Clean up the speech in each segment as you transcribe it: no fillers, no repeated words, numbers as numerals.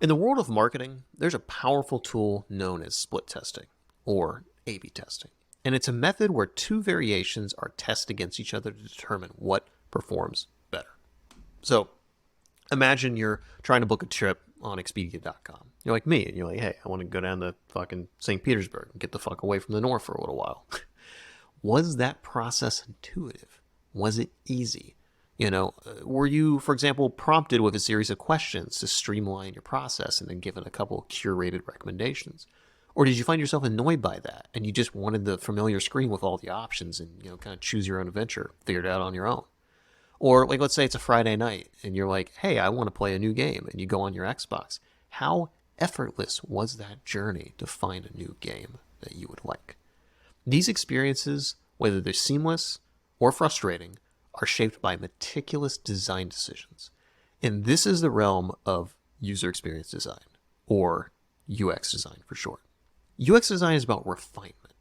In the world of marketing, there's a powerful tool known as split testing, or A/B testing. And it's a method where two variations are tested against each other to determine what performs better. So imagine you're trying to book a trip on Expedia.com. You're like me, and you're like, hey, I want to go down to fucking St. Petersburg and get the fuck away from the north for a little while. Was that process intuitive? Was it easy? Were you, for example, prompted with a series of questions to streamline your process and then given a couple of curated recommendations? Or did you find yourself annoyed by that and you just wanted the familiar screen with all the options and, kind of choose your own adventure, figure it out on your own? Or like, let's say it's a Friday night and you're like, hey, I want to play a new game, and you go on your Xbox. How effortless was that journey to find a new game that you would like? These experiences, whether they're seamless or frustrating, are shaped by meticulous design decisions. And this is the realm of user experience design, or UX design for short. UX design is about refinement.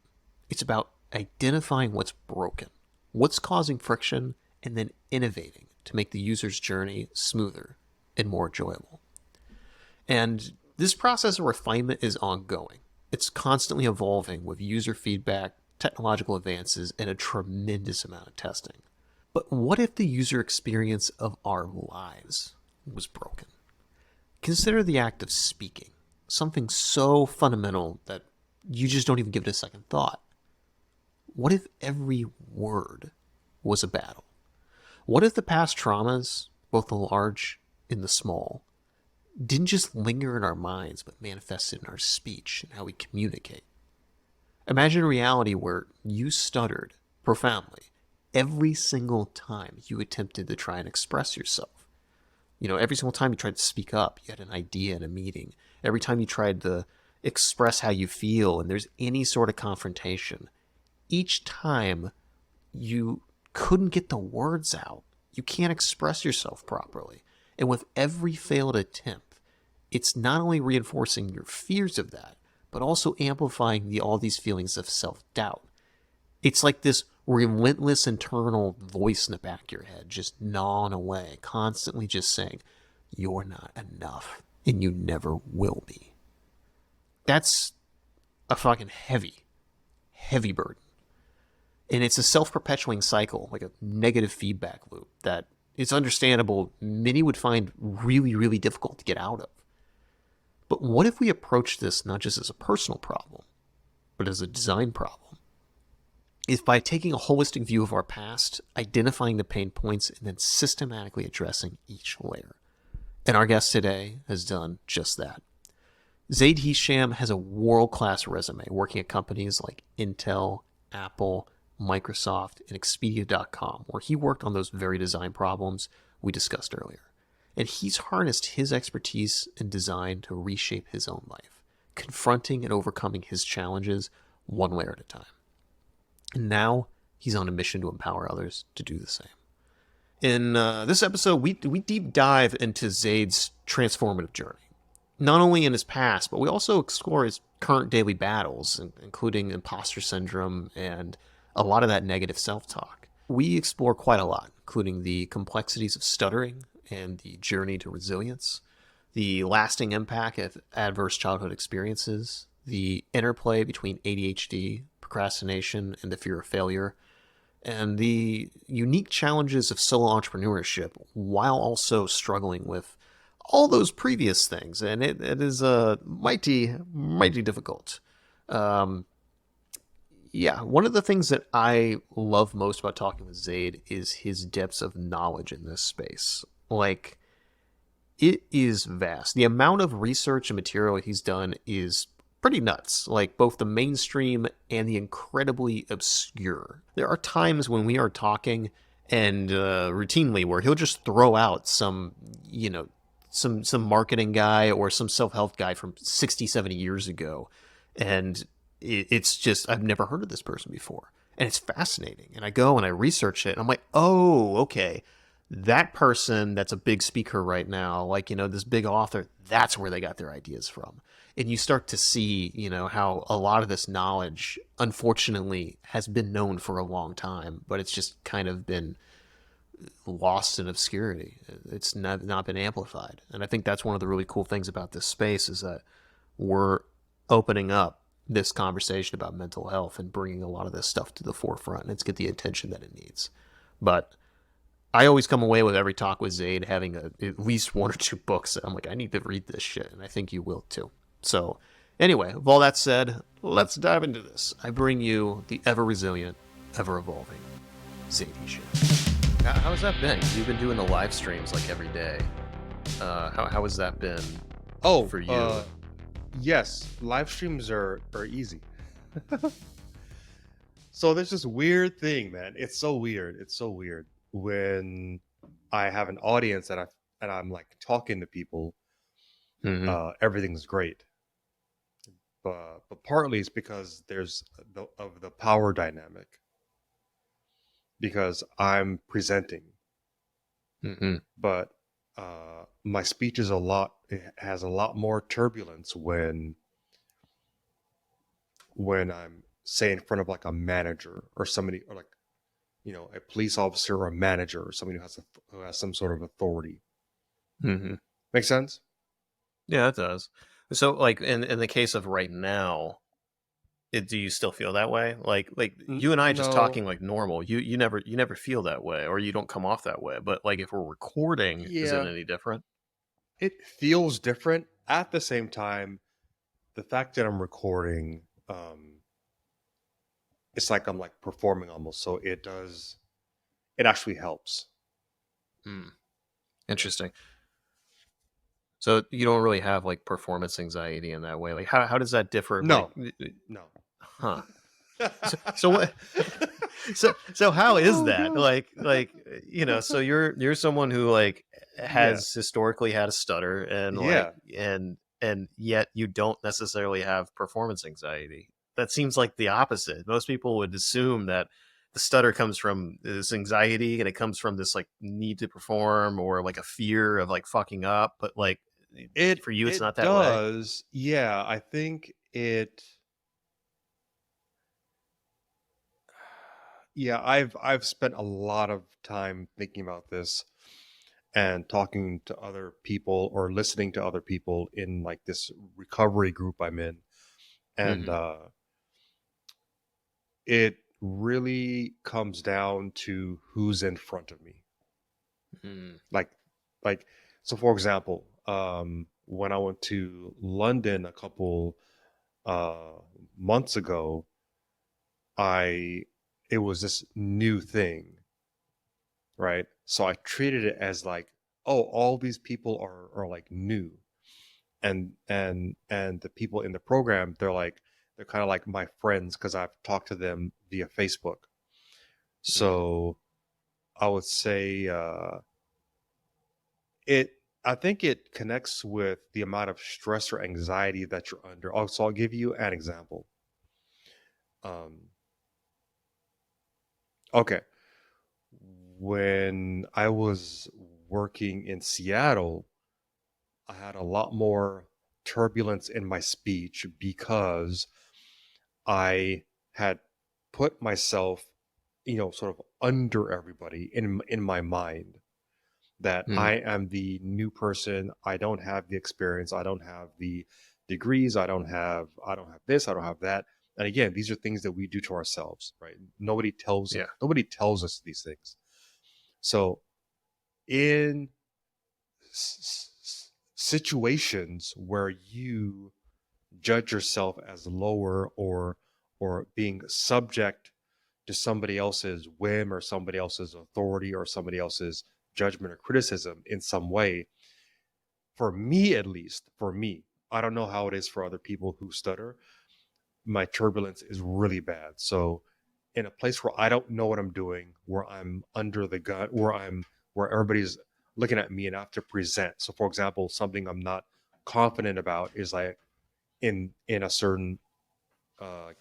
It's about identifying what's broken, what's causing friction, and then innovating to make the user's journey smoother and more enjoyable. And this process of refinement is ongoing. It's constantly evolving with user feedback, technological advances, and a tremendous amount of testing. But what if the user experience of our lives was broken? Consider the act of speaking, something so fundamental that you just don't even give it a second thought. What if every word was a battle? What if the past traumas, both the large and the small, didn't just linger in our minds but manifested in our speech and how we communicate? Imagine a reality where you stuttered profoundly every single time you attempted to try and express yourself. Every single time you tried to speak up, you had an idea in a meeting. Every time you tried to express how you feel and there's any sort of confrontation, each time you couldn't get the words out. You can't express yourself properly. And with every failed attempt, it's not only reinforcing your fears of that, but also amplifying all these feelings of self-doubt. It's like this relentless internal voice in the back of your head, just gnawing away, constantly just saying, you're not enough, and you never will be. That's a fucking heavy, heavy burden. And it's a self-perpetuating cycle, like a negative feedback loop that it's understandable many would find really, really difficult to get out of. But what if we approach this not just as a personal problem, but as a design problem? If by taking a holistic view of our past, identifying the pain points, and then systematically addressing each layer. And our guest today has done just that. Zaid Hisham has a world-class resume working at companies like Intel, Apple, Microsoft, and Expedia.com, where he worked on those very design problems we discussed earlier. And he's harnessed his expertise in design to reshape his own life, confronting and overcoming his challenges one layer at a time. And now he's on a mission to empower others to do the same. In this episode, we deep dive into Zaid's transformative journey, not only in his past, but we also explore his current daily battles, including imposter syndrome and a lot of that negative self-talk. We explore quite a lot, including the complexities of stuttering and the journey to resilience, the lasting impact of adverse childhood experiences, the interplay between ADHD, procrastination, and the fear of failure, and the unique challenges of solo entrepreneurship while also struggling with all those previous things. And it is mighty difficult. One of the things that I love most about talking with Zaid is his depths of knowledge in this space. Like, it is vast. The amount of research and material he's done is pretty nuts, like both the mainstream and the incredibly obscure. There are times when we are talking and routinely where he'll just throw out some marketing guy or some self-help guy from 60, 70 years ago. And it's just, I've never heard of this person before. And it's fascinating. And I go and I research it and I'm like, oh, okay. That person that's a big speaker right now, like, this big author, that's where they got their ideas from. And you start to see, how a lot of this knowledge, unfortunately, has been known for a long time, but it's just kind of been lost in obscurity. It's not been amplified. And I think that's one of the really cool things about this space is that we're opening up this conversation about mental health and bringing a lot of this stuff to the forefront, and it's get the attention that it needs. But I always come away with every talk with Zaid having at least one or two books that I'm like, I need to read this shit, and I think you will too. So, anyway, with all that said, let's dive into this. I bring you the ever resilient, ever evolving Zaid Hisham. How's that been? You've been doing the live streams like every day. How has that been for you? Yes, live streams are easy. So there's this weird thing, man. It's so weird. It's so weird when I have an audience and I'm like talking to people. Everything's great, but partly it's because there's the power dynamic. Because I'm presenting, but my speech is it has a lot more turbulence when I'm, say, in front of like a manager or somebody, or like, you know, a police officer or a manager or somebody who has some sort of authority. Make sense? Yeah, it does. So, like in the case of right now, do you still feel that way? Like you and I just No. talking like normal. You never feel that way, or you don't come off that way. But like if we're recording, is it any different? It feels different. At the same time, the fact that I'm recording, it's like I'm like performing almost. So it actually helps. Interesting. So you don't really have like performance anxiety in that way. Like how does that differ? No, like, no. Huh. So what? So how is that? God. Like you know, so you're someone who like has Yeah. historically had a stutter and like and yet you don't necessarily have performance anxiety. That seems like the opposite. Most people would assume that the stutter comes from this anxiety and it comes from this like need to perform or like a fear of like fucking up, but like for you it's not that way. Does. Yeah, I think it. Yeah, I've spent a lot of time thinking about this and talking to other people or listening to other people in like this recovery group I'm in, and it really comes down to who's in front of me. Like, so for example, when I went to London a couple months ago, it was this new thing, right? So I treated it as like, oh, all these people are like new, and the people in the program, they're kind of like my friends because I've talked to them via Facebook. So I would say it. I think it connects with the amount of stress or anxiety that you're under. Also, I'll give you an example. Okay. When I was working in Seattle, I had a lot more turbulence in my speech because I had put myself, you know, sort of under everybody in my mind, that I am the new person. I don't have the experience. I don't have the degrees. I don't have this. I don't have that. And again, these are things that we do to ourselves, right? Nobody tells us these things. So in situations where you judge yourself as lower or being subject to somebody else's whim or somebody else's authority or somebody else's judgment or criticism in some way, for me at least, for me, I don't know how it is for other people who stutter, my turbulence is really bad. So in a place where I don't know what I'm doing, where I'm under the gun, where everybody's looking at me and I have to present. So for example, something I'm not confident about is like in a certain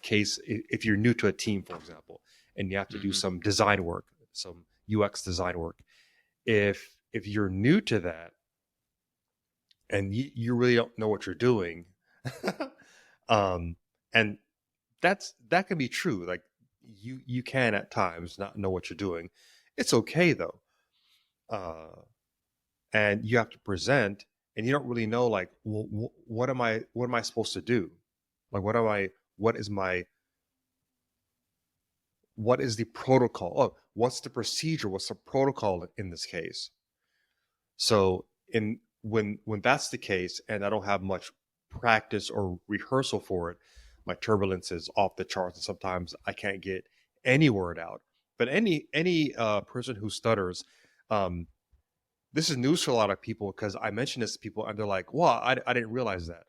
case, if you're new to a team, for example, and you have to do some design work, some UX design work, if you're new to that and you really don't know what you're doing, and that can be true. Like you can at times not know what you're doing. It's okay though. uh, and you have to present, and you don't really know like, well, what am I supposed to do? Like, what is the protocol? Oh, what's the procedure? What's the protocol in this case? So in when that's the case, and I don't have much practice or rehearsal for it, my turbulence is off the charts, and sometimes I can't get any word out. But any person who stutters, um, this is news to a lot of people because I mention this to people and they're like, "Well, I didn't realize that."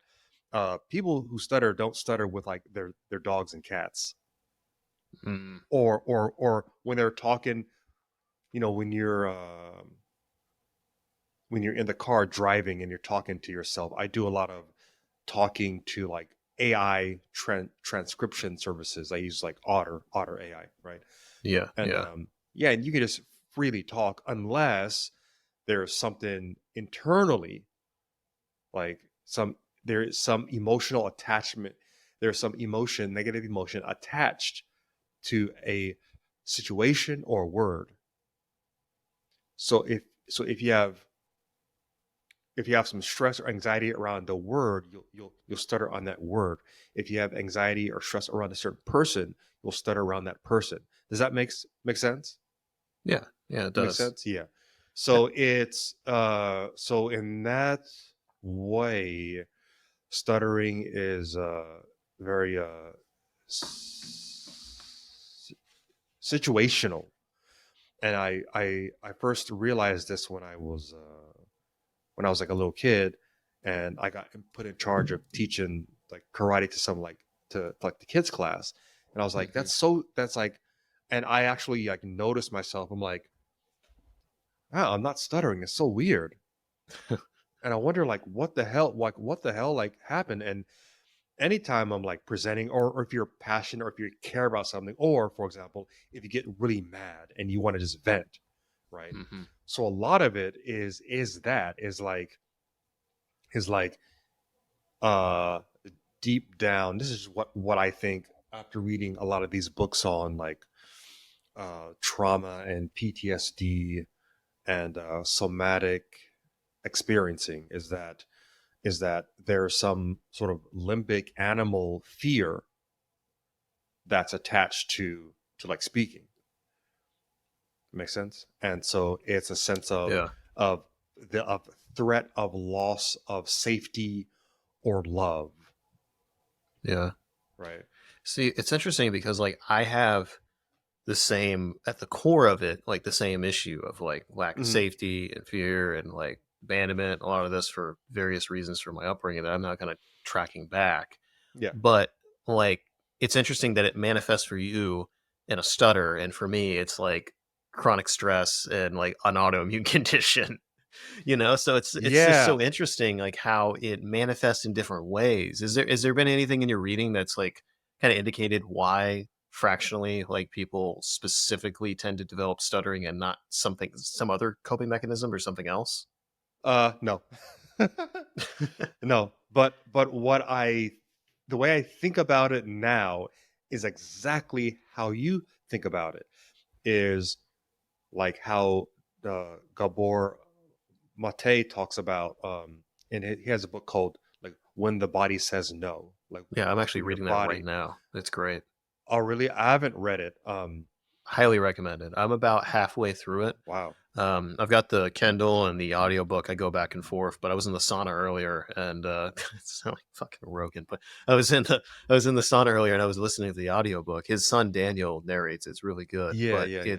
People who stutter don't stutter with like their dogs and cats, Mm. or when they're talking. You know, when you're in the car driving and you're talking to yourself. I do a lot of talking to like AI transcription services. I use like Otter AI, right? Yeah, And yeah, yeah, and you can just freely talk unless there's something internally, like there is some emotional attachment. There's some emotion, negative emotion attached to a situation or word. So if you have some stress or anxiety around the word, you'll stutter on that word. If you have anxiety or stress around a certain person, you'll stutter around that person. Does that make sense? yeah, yeah. It Makes does. sense? Yeah. Yeah. So it's so in that way, stuttering is very situational. And I first realized this when I was like a little kid, and I got put in charge of teaching like karate to some to like the kids class, and I was like, Hmm. that's like, and I actually like noticed myself. I'm like, wow, I'm not stuttering. It's so weird, and I wonder like what the hell like happened. And anytime I'm like presenting, or if you're passionate, or if you care about something, or for example, if you get really mad and you want to just vent, right? Hmm. So a lot of it is like uh deep down, this is what I think after reading a lot of these books on like trauma and PTSD and somatic experiencing, is that there's some sort of limbic animal fear that's attached to like speaking. Makes sense? And so it's a sense Yeah, of of threat, of loss of safety or love, yeah. right? See, it's interesting because like I have the same at the core of it, like the same issue of like lack of Hmm. safety and fear and like abandonment. A lot of this for various reasons from my upbringing that I'm not kind of tracking back. Yeah. But like it's interesting that it manifests for you in a stutter, and for me, it's like chronic stress and like an autoimmune condition. So it's just Yeah. so interesting like how it manifests in different ways. Is there been anything in your reading that's like kind of indicated why fractionally like people specifically tend to develop stuttering and not some other coping mechanism or something else? No. No, but the way I think about it now is exactly how you think about it. Is like how Gabor Mate talks about, and he has a book called like When the Body Says No, like Yeah, I'm actually when your reading that right body. now. It's great. Oh, really? I haven't read it. Highly recommended. I'm about halfway through it. Wow. I've got the Kindle and the audiobook. I go back and forth, but I was in the sauna earlier, and it's not like fucking Rogan, but I was in the sauna earlier, and I was listening to the audiobook. His son Daniel narrates. It's really good, Yeah, but yeah, yeah.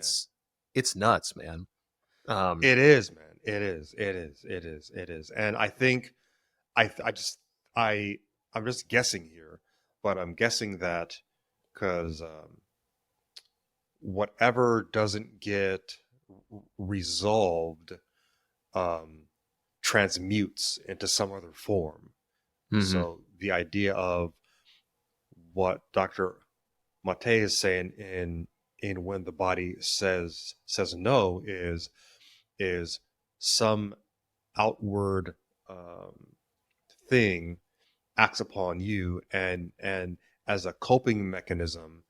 it's nuts, man. Um, It is, man. It is. It is. It is. It is. And I think I just I I'm just guessing here, but I'm guessing that because whatever doesn't get resolved um, transmutes into some other form. mhm. So the idea of what Dr. Mate is saying in When the Body Says No is some outward thing acts upon you, and as a coping mechanism,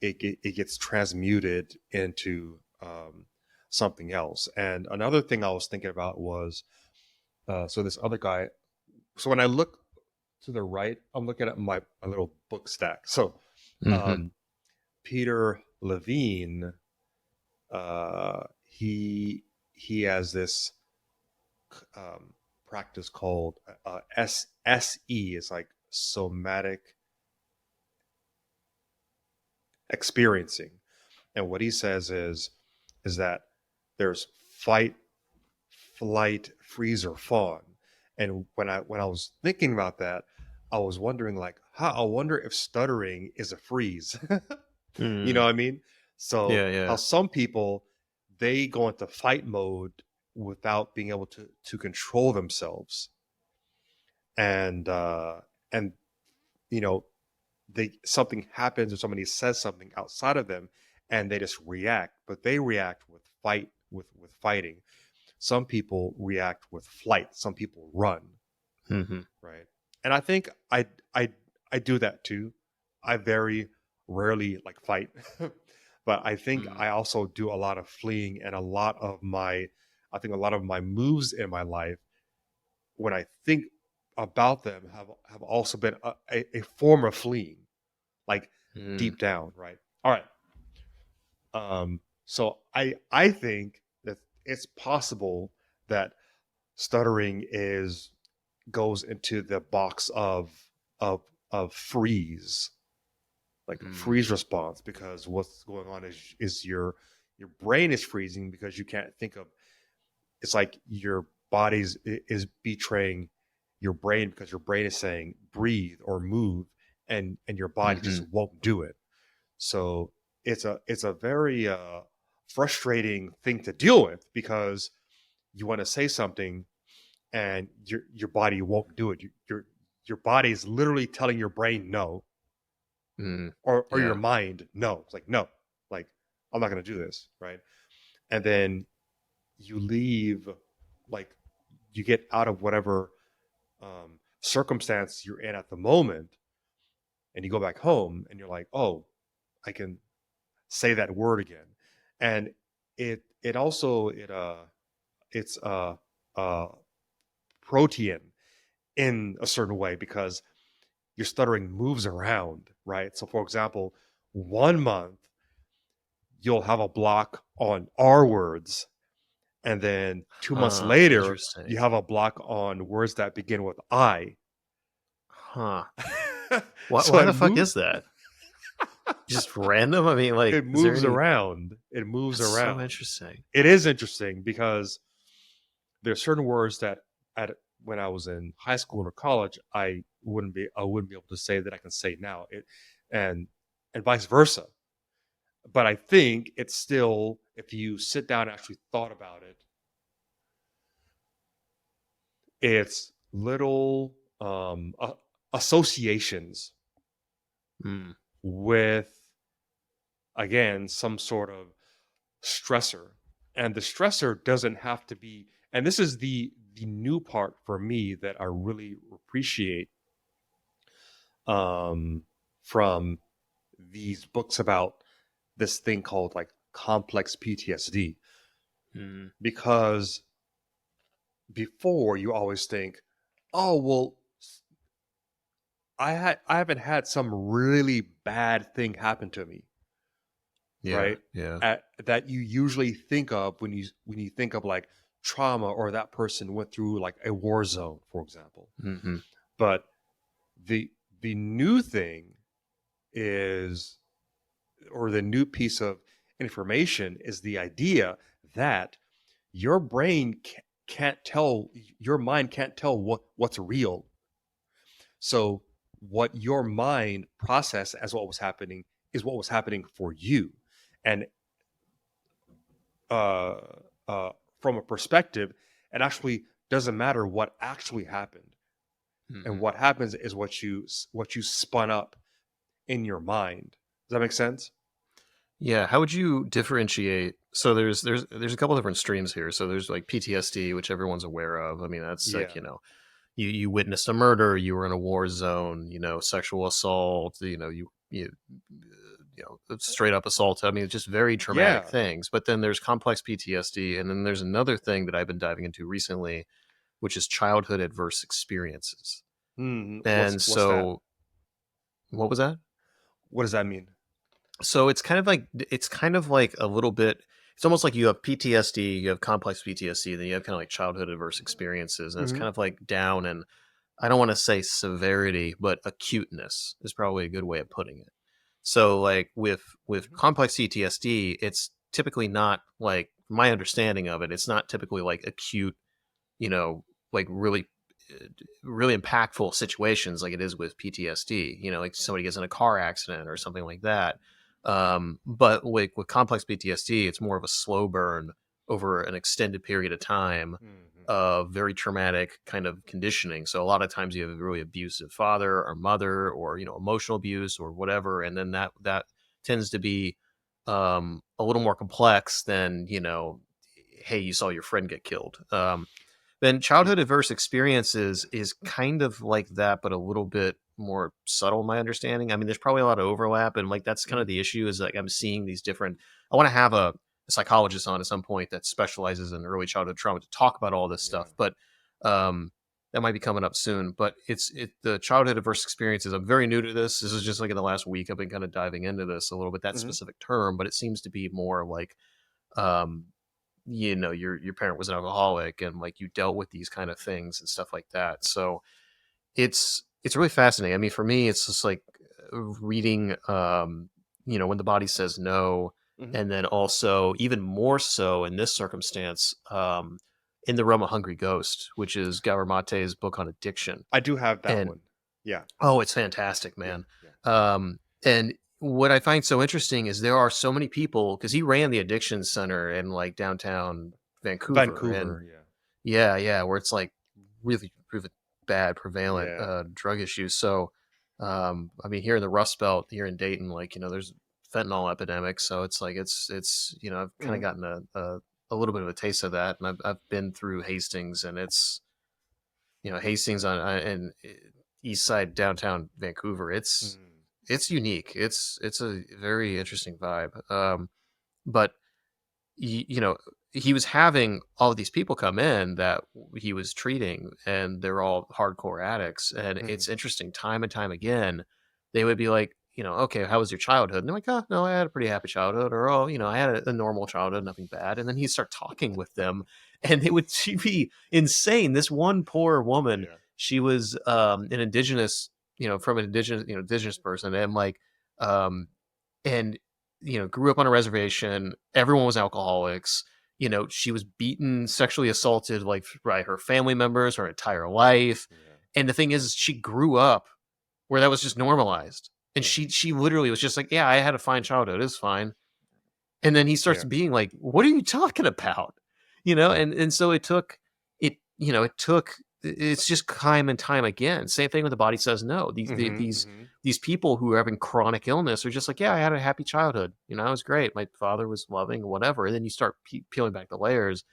it gets transmuted into something else. And another thing I was thinking about was so this other guy. So when I look to the right, I'm looking at my little book stack. So Mm-hmm. um, Peter Levine, he has this practice called SE. It's like somatic experiencing. And what he says is that there's fight, flight, freeze, or fawn. And when I was thinking about that, I was wondering like, I wonder if stuttering is a freeze. You know Mm. what I mean? So Yeah, how yeah. some people they go into fight mode without being able to control themselves, and you know they something happens or somebody says something outside of them, and they just react. But they react with fighting. Some people react with flight. Some people run, Mm-hmm. right? And I think I do that too. I very rarely like fight, but I think Mm. I also do a lot of fleeing, and I think a lot of my moves in my life, when I think about them, have also been a form of fleeing, like Mm. deep down, right? All right. So I think that it's possible that stuttering is goes into the box of of freeze, like Mm. freeze response, because what's going on is your brain is freezing because you can't think of. It's like your body's is betraying your brain because your brain is saying breathe or move, and your body just Mm-hmm. won't do it. So it's a very frustrating thing to deal with, because you want to say something and your body won't do it. Your body is literally telling your brain no, Mm. or your Yeah. mind no. It's like no, like I'm not going to do this, right? And then you leave, like you get out of whatever circumstance you're in at the moment, and you go back home, and you're like, oh, I can say that word again. And it also it's protean in a certain way, because your stuttering moves around, right? So for example, 1 month you'll have a block on R words, and then 2 months Huh. later you Interesting. have a block on words that begin with I. Huh. So Why the fuck is that? Just random? I mean, like, it is there moves any? around. It moves That's so around. interesting. It is interesting because there's certain words that at when I was in high school or college, I wouldn't be able to say that I can say now. And and vice versa. But I think it's still, if you sit down and actually thought about it, it's little associations Mm. with, again, some sort of stressor. And the stressor doesn't have to be, and this is the new part for me that I really appreciate um, from these books about this thing called like complex PTSD. Mm. Because before you always think, oh well, I haven't had some really bad thing happen to me, Yeah. right? Yeah. That you usually think of when you think of like trauma, or that person went through like a war zone, for example. Mm-hmm. But the the new thing is, or the new piece of information is the idea that your brain can't tell, your mind can't tell what's real. So what your mind processed as what was happening is what was happening for you. And uh, uh, from a perspective, it actually doesn't matter what actually happened. And Mm-hmm. what happens is what you spun up in your mind. Does that make sense? Yeah. How would you differentiate? So there's a couple different streams here. So there's like PTSD, which everyone's aware of. I mean, that's like, Yeah. you witnessed a murder, you were in a war zone, sexual assault, straight up assault. I mean, just very traumatic Yeah. things. But then there's complex PTSD, and then there's another thing that I've been diving into recently, which is childhood adverse experiences. What's And that? so, what was that? What does that mean? So it's kind of like a little bit. It's almost like you have PTSD, you have complex PTSD, then you have kind of like childhood adverse experiences, and it's Hmm. kind of like down and I don't want to say severity, but acuteness is probably a good way of putting it. So like with complex PTSD, it's typically not like my understanding of it. It's not typically like acute, you know, like really impactful situations like it is with PTSD. Like somebody gets in a car accident or something like that. But like with complex PTSD, it's more of a slow burn over an extended period of time Hmm. of very traumatic kind of conditioning. So a lot of times you have a really abusive father or mother, or emotional abuse or whatever, and then that tends to be a little more complex than hey, you saw your friend get killed. Then childhood adverse experiences is kind of like that, but a little bit more subtle, my understanding. I mean, there's probably a lot of overlap, and like that's kind Hmm. of the issue is like I'm seeing these different. I want to have a psychologist on at some point that specializes in early childhood trauma to talk about all this Yeah. stuff, but um, that might be coming up soon. But the childhood adverse experiences. I'm very new to this. This is just like in the last week I've been kind of diving into this a little bit, that Hmm. specific term, but it seems to be more like um, your parent was an alcoholic and like you dealt with these kind of things and stuff like that. So it's really fascinating. I mean, for me it's just like reading when the body says no, Hmm. and then also even more so in this circumstance, in the realm of Hungry Ghost, which is Gabor Mate's book on addiction. I do have that And one. Yeah. oh, it's fantastic, Yeah. man. Yeah. And what I find so interesting is there are so many people, because he ran the addiction center in like downtown Vancouver, and Vancouver. Yeah. yeah, yeah, where it's like really bad prevalent Yeah. drug issues. So, I mean, here in the Rust Belt, here in Dayton, like there's fentanyl epidemic. So it's like it's I've kind of Hmm. gotten a little bit of a taste of that, and I've been through Hastings, and it's Hastings in East Side downtown Vancouver. Hmm. It's unique. It's a very interesting vibe. But you know, he was having all of these people come in that he was treating, and they're all hardcore addicts. And Hmm. it's interesting, time and time again, they would be like, okay, how was your childhood? And they're like, oh, no, I had a pretty happy childhood, or oh, I had a normal childhood, nothing bad. And then he'd start talking with them, and it would be insane. This one poor woman, Yeah. she was an indigenous, from an indigenous person, and like, um, and grew up on a reservation. Everyone was alcoholics. She was beaten, sexually assaulted like by her family members her entire life. Yeah. And the thing is, she grew up where that was just normalized, and Yeah. she literally was just like, yeah, I had a fine childhood, it's fine. And then he starts Yeah. being like, what are you talking about? And so it took it's just time and time again. Same thing with the body says no. These the- Hmm. these Hmm. these people who are having chronic illness are just like, yeah, I had a happy childhood. It was great. My father was loving, whatever. And then you start peeling back the layers.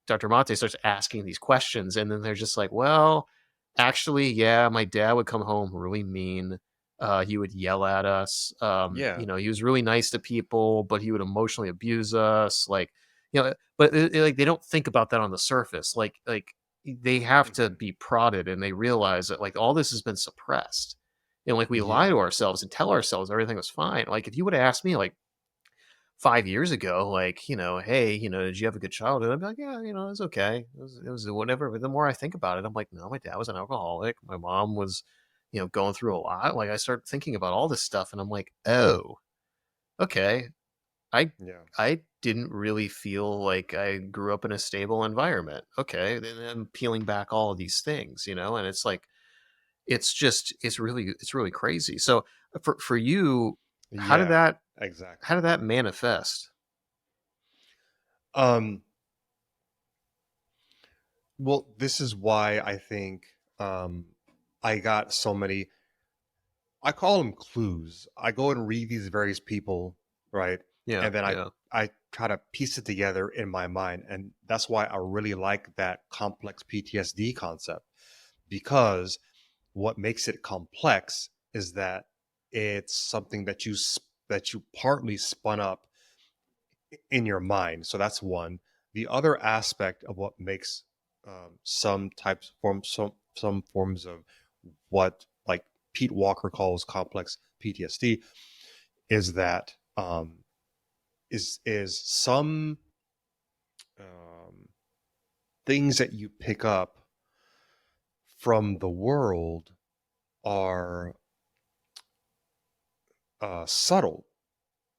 Dr. Mate starts asking these questions, and then they're just like, well, actually, yeah, my dad would come home really mean. He would yell at us. Yeah. He was really nice to people, but he would emotionally abuse us. Like, but like they don't think about that on the surface. Like they have to Hmm. be prodded, and they realize that like all this has been suppressed. Like we lie Yeah. to ourselves and tell ourselves everything was fine. Like if you would have asked me like 5 years ago, like, hey, did you have a good childhood? I'd be like, yeah, it was okay. It was whatever. But the more I think about it, I'm like, no, my dad was an alcoholic. My mom was, going through a lot. Like I start thinking about all this stuff, and I'm like, oh, okay. I Yeah. I didn't really feel like I grew up in a stable environment. Okay. Then I'm peeling back all of these things, and it's like it's really crazy. So for you, how did Yeah. that how Exactly. did that manifest? Um, well, this is why I think um, I got so many, I call them clues. I go and read these various people, right? Yeah, And then yeah. I try to piece it together in my mind. And that's why I really like that complex PTSD concept, because what makes it complex is that it's something that that you partly spun up in your mind. So that's one. The other aspect of what makes some forms of what like Pete Walker calls complex PTSD is that is some um, things that you pick up from the world are subtle.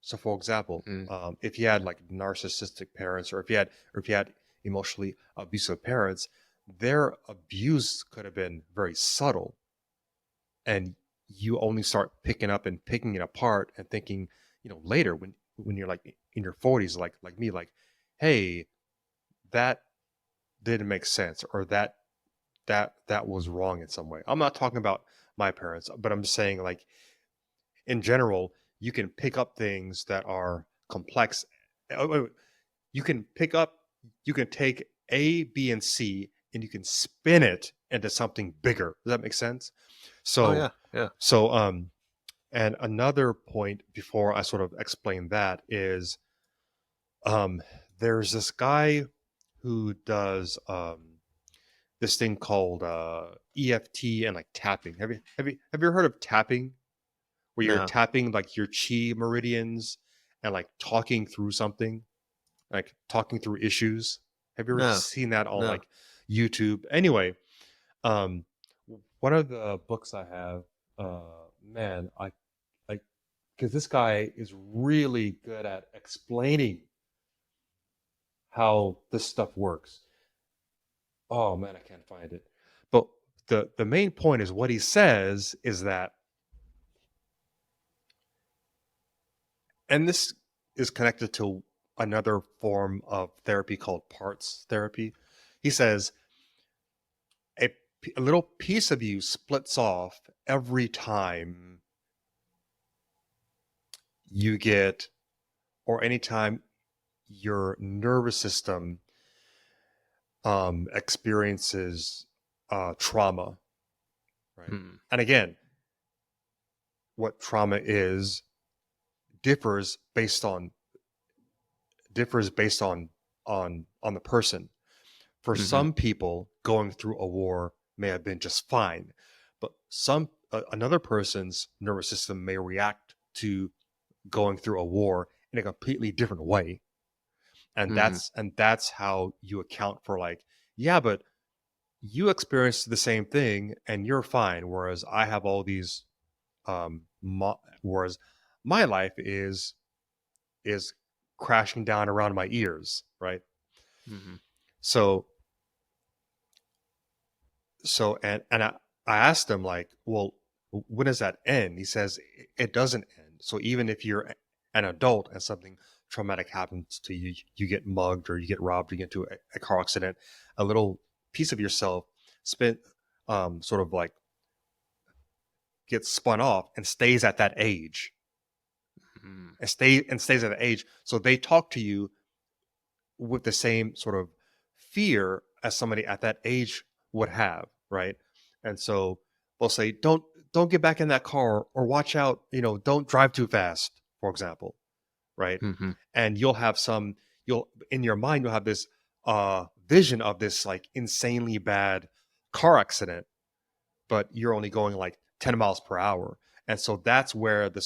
So, for example, Mm. if you had like narcissistic parents, or if you had emotionally abusive parents, their abuse could have been very subtle, and you only start picking up and picking it apart and thinking, later when you're like in your 40s, like me, like, hey, that didn't make sense, or that was wrong in some way. I'm not talking about my parents, but I'm just saying, like, in general, you can pick up things that are complex. Wait, you can pick up, you can take A, B, and C, and you can spin it into something bigger. Does that make sense? Oh So, yeah, yeah. so, and another point before I sort of explain that is, um, there's this guy who does this thing called EFT and like tapping. Have you heard of tapping? Where you're No, tapping like your chi meridians and like talking through something, like talking through issues. Have you ever no, seen that on no. like YouTube? Anyway, um, one of the books I have, man, I like, because this guy is really good at explaining how this stuff works. Oh man, I can't find it. But the main point is what he says is that, and this is connected to another form of therapy called parts therapy. He says a, a little piece of you splits off every time you get, or anytime your nervous system experiences trauma, right? Mm. And again, what trauma is differs based on on the person. For Mm-hmm. some people, going through a war may have been just fine, but another person's nervous system may react to going through a war in a completely different way, and Mm-hmm. that's how you account for, like, yeah, but you experienced the same thing and you're fine, whereas I have all these whereas my life is crashing down around my ears, right? Mm-hmm. So I asked him, like, well, when does that end? He says it doesn't end. So even if you're an adult and something traumatic happens to you, you get mugged or you get robbed, you get into a car accident, a little piece of yourself spent sort of like gets spun off and stays at that age, Mm-hmm. and stays at that age. So they talk to you with the same sort of fear as somebody at that age would have, right? And so they'll say, don't get back in that car, or watch out, don't drive too fast, for example, right? Mm-hmm. And you'll in your mind you'll have this vision of this like insanely bad car accident, but you're only going like 10 miles per hour. And so that's where the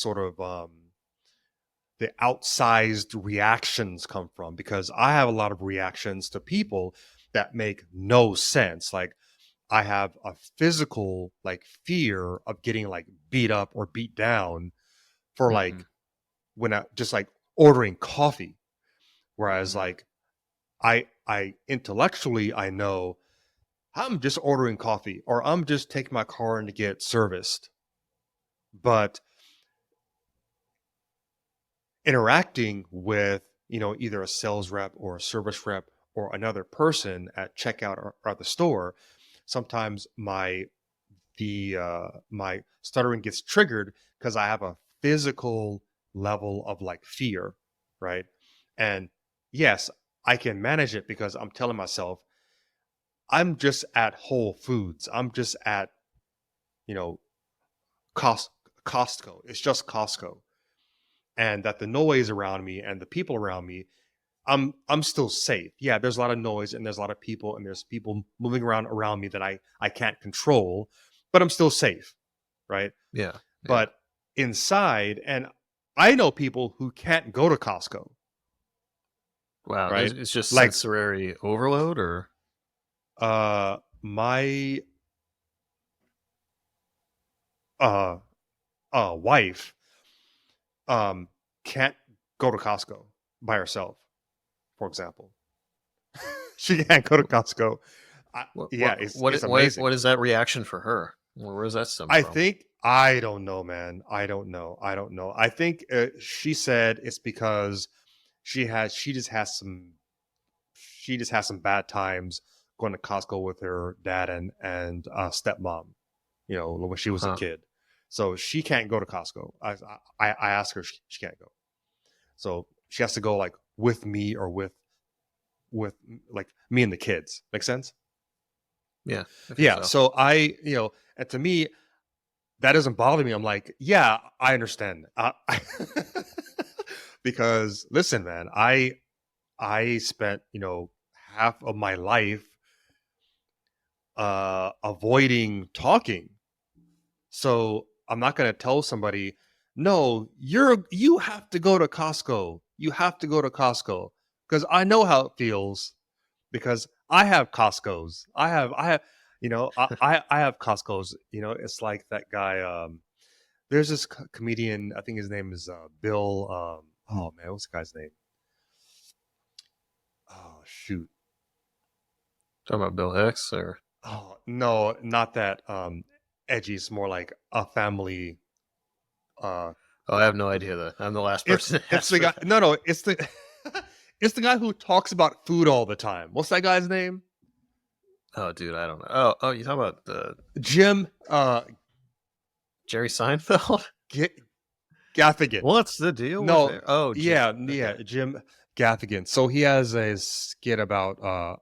outsized reactions come from, because I have a lot of reactions to people that make no sense. Like, I have a physical like fear of getting like beat up or beat down for Mm-hmm. like when I just like ordering coffee. Whereas Mm-hmm. like I intellectually I know I'm just ordering coffee, or I'm just taking my car in to get serviced. But interacting with, either a sales rep or a service rep or another person at checkout, or at the store, sometimes my stuttering gets triggered because I have a physical level of like fear, right? And yes, I can manage it because I'm telling myself I'm just at Whole Foods, I'm just at, you know Costco, Costco. It's just Costco. And that the noise around me and the people around me, I'm still safe. Yeah, there's a lot of noise and there's a lot of people and there's people moving around me that I can't control, but I'm still safe, right? Yeah. Yeah. But inside, and I know people who can't go to Costco, Wow. right? It's just Like sensory overload, or my uh wife um can't go to Costco by herself, for example. She can't go to Costco. what Yeah, what it's what what amazing. what is that reaction for her? Where does that stem I from? think I don't know, man. I don't know. I think she said it's because she just has some bad times going to Costco with her dad and stepmom, when she was a Huh. kid. So she can't go to Costco. I asked her, she can't go. So she has to go like with me or with like me and the kids. Make sense? Yeah, I think Yeah. so. So and to me, that doesn't bother me. I'm like, yeah, I understand. Because listen, man, I spent half of my life avoiding talking. So I'm not going to tell somebody, no, you have to go to Costco. You have to go to Costco because I know how it feels because I have Costco's. I have Costco's. It's like that guy. There's this comedian. I think his name is Bill. Oh man, what's the guy's name? Oh shoot. Talking about Bill Hicks, or Oh no, not that. Edgy. It's more like a family. Uh, oh, I have no idea. That I'm the last it's person to it's ask the for guy. that. No, it's the it's the guy who talks about food all the time. What's that guy's name? Oh, dude, I don't know. Oh, you talking about the Jim Jerry Seinfeld? Gaffigan. What's the deal with No, it? Oh, yeah, okay. Jim Gaffigan. So he has a skit about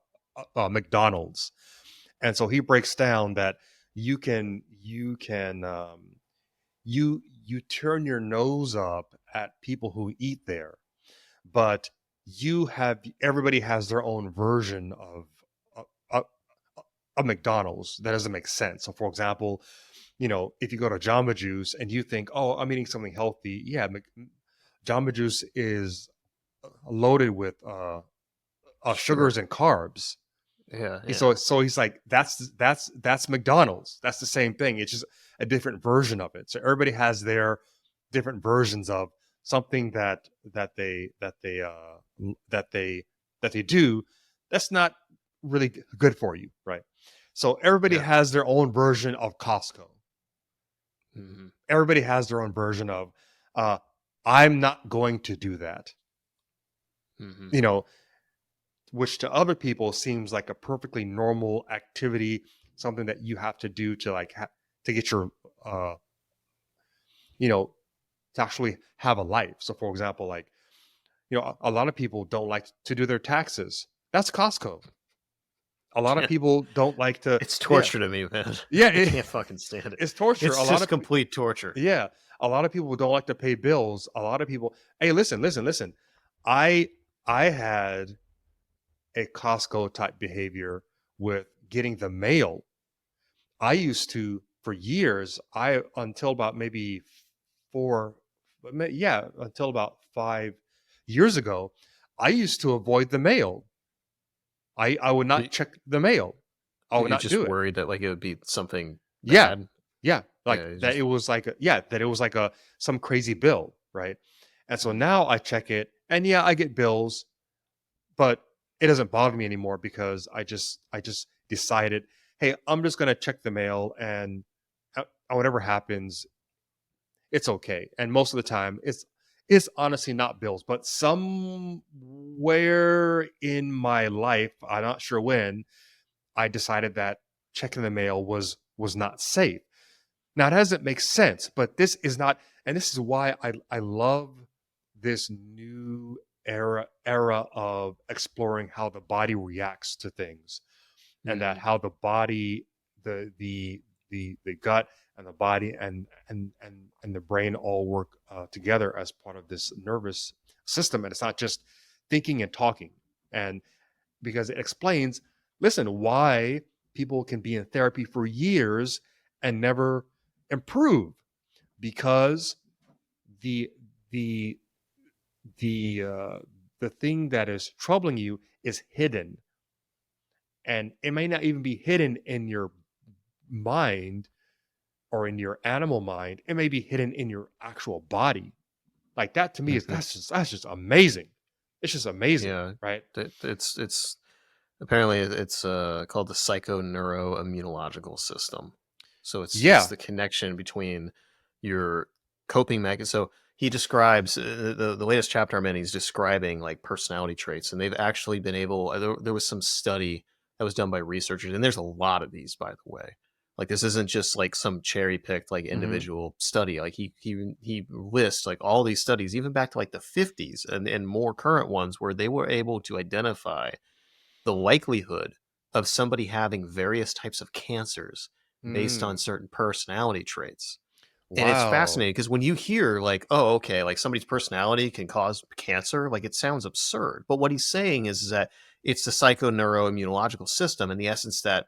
McDonald's, and so he breaks down that you turn your nose up at people who eat there, but everybody has their own version of, of McDonald's that doesn't make sense. So, for example, if you go to Jamba Juice and you think, oh, I'm eating something healthy, yeah, Jamba Juice is loaded with Sure. sugars and carbs. Yeah, yeah. So he's like, that's McDonald's. That's the same thing. It's just a different version of it. So everybody has their different versions of something that they do that's not really good for you, right? So everybody Yeah. has their own version of Costco. Hmm. Everybody has their own version of uh, I'm not going to do that. Hmm. You know, which to other people seems like a perfectly normal activity, something that you have to do to to get your uh you know to actually have a life. So for example, like a lot of people don't like to do their taxes. That's Costco. A lot of Yeah. people don't like to. It's Yeah, torture to me, man. yeah, I can't fucking stand it. it's torture. A It's lot just of complete torture. Yeah, a lot of people don't like to pay bills. A lot of people. Hey, listen. I I had a Costco type behavior with getting the mail. I used to for years. I until about maybe four, yeah, until about 5 years ago, I used to avoid the mail. I would You, not check the mail. I would you not just do it. worried that like it would be something Yeah, bad. yeah, like Yeah, you that. just It was like that it was like a some crazy bill, right? And so mm, now I check it, and yeah, I get bills, but it doesn't bother me anymore because I just decided, hey, I'm just gonna check the mail, and whatever happens, it's okay. And most of the time, it's honestly not bills, but somewhere in my life, I'm not sure when, I decided that checking the mail was not safe. Now, it doesn't make sense, but this is not, and this is why I love this new era of exploring how the body reacts to things, and that mm, how the body the the gut and the body and the brain all work together as part of this nervous system, and it's not just thinking and talking. And because it explains, listen, why people can be in therapy for years and never improve, because the the the the thing that is troubling you is hidden, and it may not even be hidden in your mind or in your animal mind. It may be hidden in your actual body. Like that to me is Hmm. that's just amazing. It's just amazing, Yeah, right? it's apparently it's called the psychoneuroimmunological system. So it's Yeah. the connection between your coping mechanism. So he describes the latest chapter I'm in. He's describing like personality traits, and they've actually been able. There was some study that was done by researchers, and there's a lot of these, by the way. Like this isn't just like some cherry picked like Hmm. individual study. Like he lists like all these studies, even back to like the 50s and more current ones, where they were able to identify the likelihood of somebody having various types of cancers based on Mm. certain personality traits. And it's Wow. fascinating because when you hear like, oh, okay, like somebody's personality can cause cancer, like it sounds absurd. But what he's saying is that it's the psychoneuroimmunological system in the essence that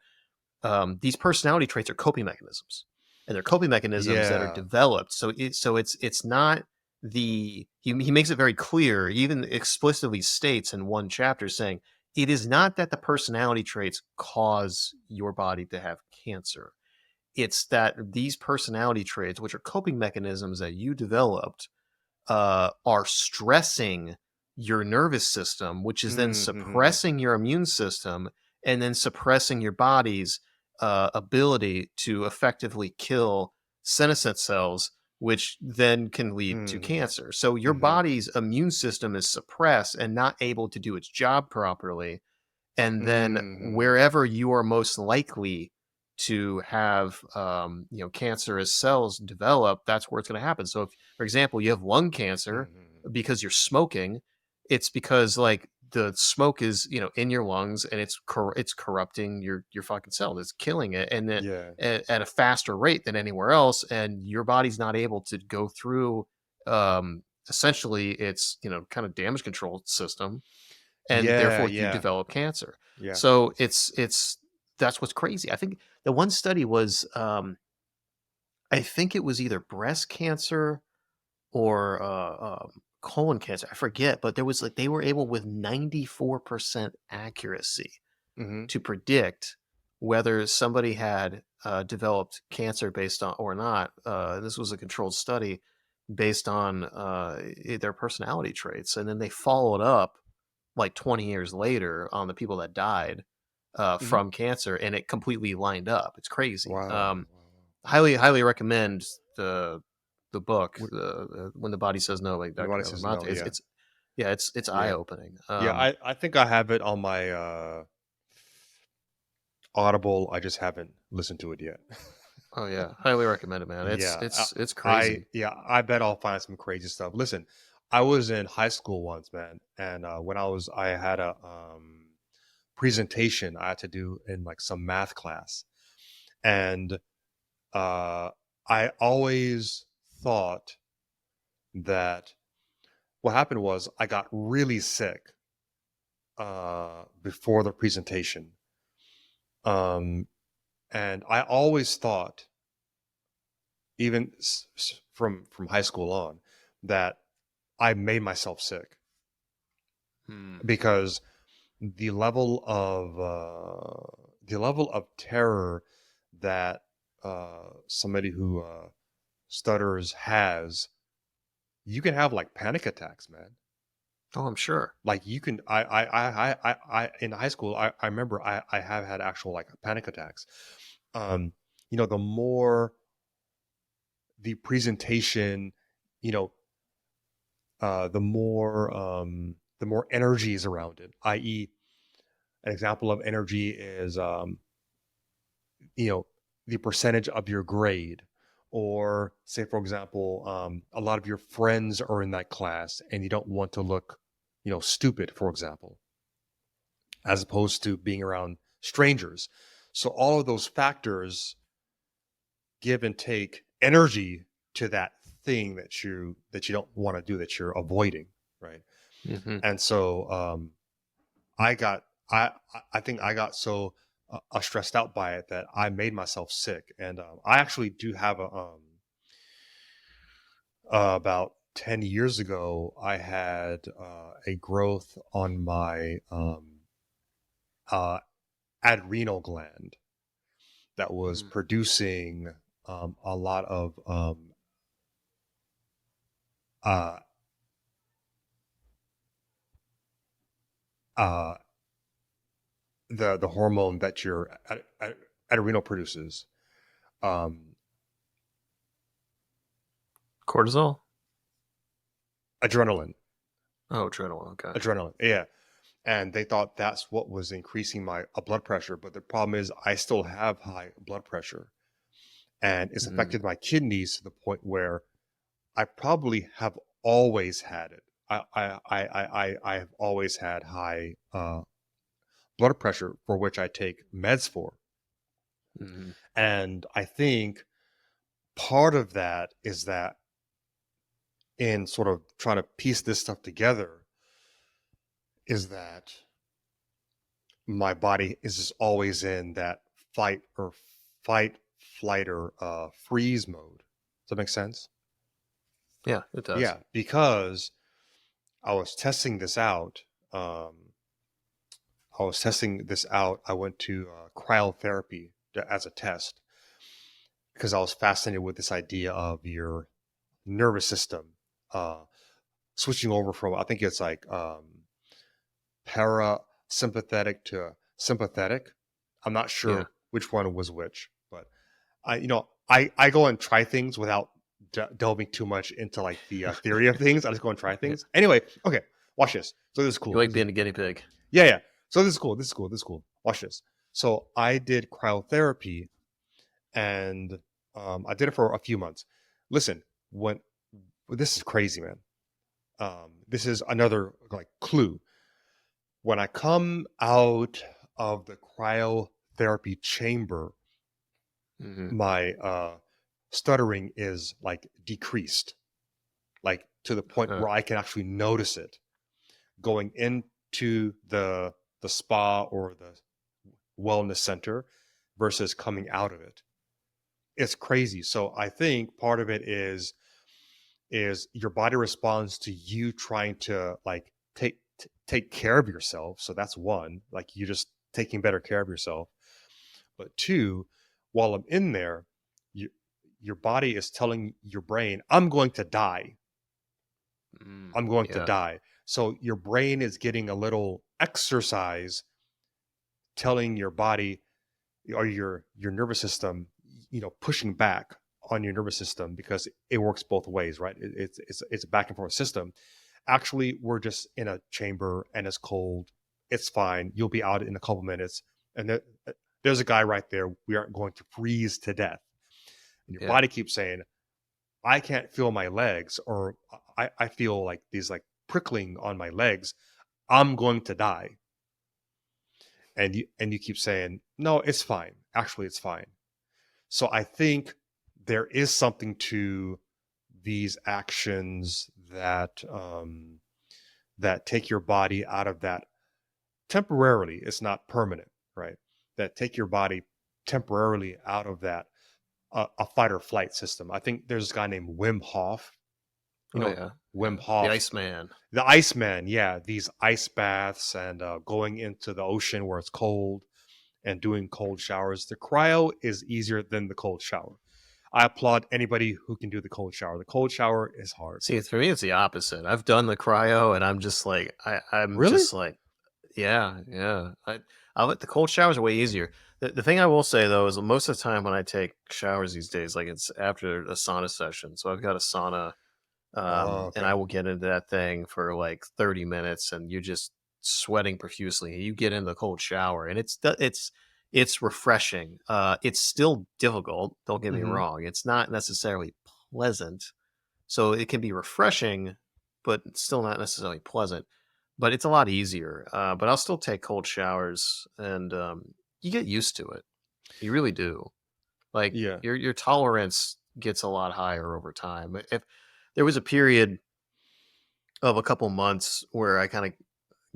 these personality traits are coping mechanisms, and they're coping mechanisms that are Yeah. developed. It's not he makes it very clear, even explicitly states in one chapter saying it is not that the personality traits cause your body to have cancer. It's that these personality traits, which are coping mechanisms that you developed, are stressing your nervous system, which is then Mm-hmm. suppressing your immune system and then suppressing your body's ability to effectively kill senescent cells, which then can lead to Mm-hmm. cancer. So your Mm-hmm. body's immune system is suppressed and not able to do its job properly, and then Mm-hmm. wherever you are most likely to have cancerous cells develop, that's where it's going to happen. So if, for example, you have lung cancer Mm-hmm. because you're smoking, it's because like the smoke is in your lungs, and it's corrupting your fucking cell, it's killing it, and then Yeah. at a faster rate than anywhere else, and your body's not able to go through essentially its kind of damage control system, and Yeah. therefore you Yeah. develop cancer. Yeah. So it's that's what's crazy. I think the one study was I think it was either breast cancer or colon cancer. I forget, but there was like they were able with 94% accuracy Mm-hmm. to predict whether somebody had developed cancer based on or not. This was a controlled study based on their personality traits, and then they followed up like 20 years later on the people that died Mm-hmm. from cancer, and it completely lined up. It's crazy. Wow. Wow. Highly recommend the book, What, When the Body Says No by what Dr. about it says no? Alamante. Yeah. It's eye Yeah. opening. Yeah. I think I have it on my Audible. I just haven't listened to it yet. Oh yeah, highly recommend it, man. It's Yeah, it's it's crazy. I bet I'll find some crazy stuff. Listen, I was in high school once, man, and when I had a presentation I had to do in like some math class, and uh, I always thought that what happened was I got really sick before the presentation, um, and I always thought, even from high school on, that I made myself sick Hmm. because the level of terror that somebody who stutters has, you can have like panic attacks, man. Oh, I'm sure. Like you can, in high school, I remember I have had actual like panic attacks. Um, the more the presentation, you know, the more energy is around it. I.e., an example of energy is you know the percentage of your grade, or say for example, a lot of your friends are in that class and you don't want to look stupid, for example, as opposed to being around strangers. So all of those factors give and take energy to that thing that you don't want to do, that you're avoiding, right? Hmm. And so I got I think I got so stressed out by it that I made myself sick. And I actually do have a about 10 years ago, I had a growth on my uh, adrenal gland that was producing a lot of uh, uh, the hormone that your adrenal produces. Um, Cortisol? adrenaline. Oh, adrenaline. Okay. Adrenaline, yeah. And they thought that's what was increasing my blood pressure. But the problem is, I still have high blood pressure, and it's Mm. affected my kidneys to the point where I probably have always had it. I have always had high blood pressure, for which I take meds for. Hmm. And I think part of that is that, in sort of trying to piece this stuff together, is that my body is just always in that fight or fight, flight, or freeze mode. Does that make sense? Yeah, it does. Yeah, because I was testing this out. Um, I went to cryotherapy as a test because I was fascinated with this idea of your nervous system switching over from, I think it's like parasympathetic to sympathetic. I'm not Yeah. sure which one was which, but I go and try things without delving too much into like the theory of things. I just go and try Yeah. things. Anyway, okay, watch this. So this is You cool. like being a guinea pig. Yeah, yeah. So this is cool. This is cool. This is cool. Watch this. So I did cryotherapy, and I did it for a few months. Listen, when this is crazy, man. This is another like clue. When I come out of the cryotherapy chamber, Hmm. my stuttering is like decreased, like to the point Uh, where I can actually notice it going into the spa or the wellness center versus coming out of it. It's crazy. So I think part of it is your body responds to you trying to like take care of yourself. So that's one, like you just taking better care of yourself. But two, while I'm in there, you, your body is telling your brain, I'm going to die. I'm going to yeah. die. So your brain is getting a little exercise telling your body or your nervous system, pushing back on your nervous system, because it works both ways, right? It's a back and forth system. Actually, we're just in a chamber and it's cold. It's fine. You'll be out in a couple minutes, and there's a guy right there. We aren't going to freeze to death. And your Yeah. body keeps saying, I can't feel my legs, or I feel like these like prickling on my legs. I'm going to die. And you keep saying, no, it's fine. Actually, it's fine. So I think there is something to these actions that take your body out of that temporarily. It's not permanent, right? That take your body temporarily out of that a fight or flight system. I think there's a guy named Wim Hof. You Oh know, yeah. Wim Yeah. The Hof, Iceman. the Iceman. Yeah, these ice baths and going into the ocean where it's cold and doing cold showers. The cryo is easier than the cold shower. I applaud anybody who can do the cold shower. The cold shower is hard. See, for me, it's the opposite. I've done the cryo, and I'm just like, I'm Really? just like, yeah, yeah. I let the cold showers are way easier. The thing I will say though is most of the time when I take showers these days, like it's after a sauna session. So I've got a sauna, Oh, and okay. I will get into that thing for like 30 minutes, and you're just sweating profusely. You get in the cold shower, and it's refreshing. It's still difficult. Don't get me Mm-hmm. wrong. It's not necessarily pleasant, so it can be refreshing, but still not necessarily pleasant. But it's a lot easier. But I'll still take cold showers, and you get used to it. You really do. Like Yeah. your tolerance gets a lot higher over time. If there was a period of a couple months where I kind of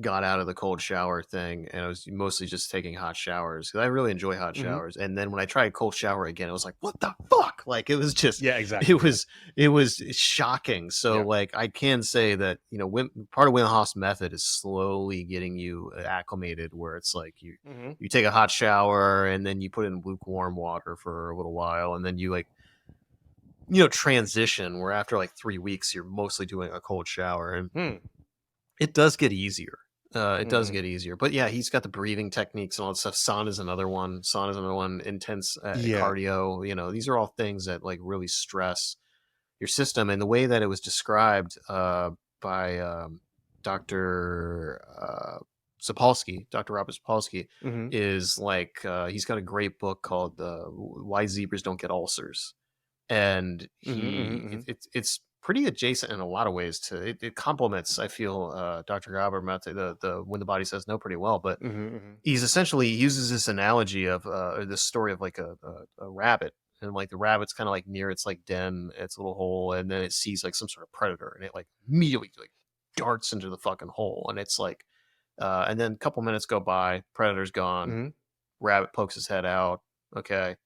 got out of the cold shower thing and I was mostly just taking hot showers because I really enjoy hot Hmm. showers. And then when I tried cold shower again, it was like, what the fuck? Like it was just, Yeah, it exactly. Yeah. was, it was shocking. So Yeah. like I can say that, part of Wim Hof's method is slowly getting you acclimated where it's like Hmm. you take a hot shower and then you put it in lukewarm water for a little while. And then you like, transition where after like 3 weeks, you're mostly doing a cold shower. And Hmm. it does get easier. It does Hmm. get easier. But yeah, he's got the breathing techniques and all that stuff. Sauna is another one. Sauna is another one. Intense Yeah. cardio. These are all things that like really stress your system. And the way that it was described by Dr. Sapolsky, Dr. Robert Sapolsky, Hmm. is like he's got a great book called "Why Zebras Don't Get Ulcers," and Hmm. it's pretty adjacent in a lot of ways to it complements, I feel, Dr. Galber method, the when the body says no, pretty well. But Hmm. he's essentially he uses this analogy of this story of like a rabbit, and like the rabbit's kind of like near its like den, its little hole, and then it sees like some sort of predator and it like immediately like darts into the fucking hole, and it's like and then a couple minutes go by, predator's gone, Hmm. rabbit pokes his head out, okay,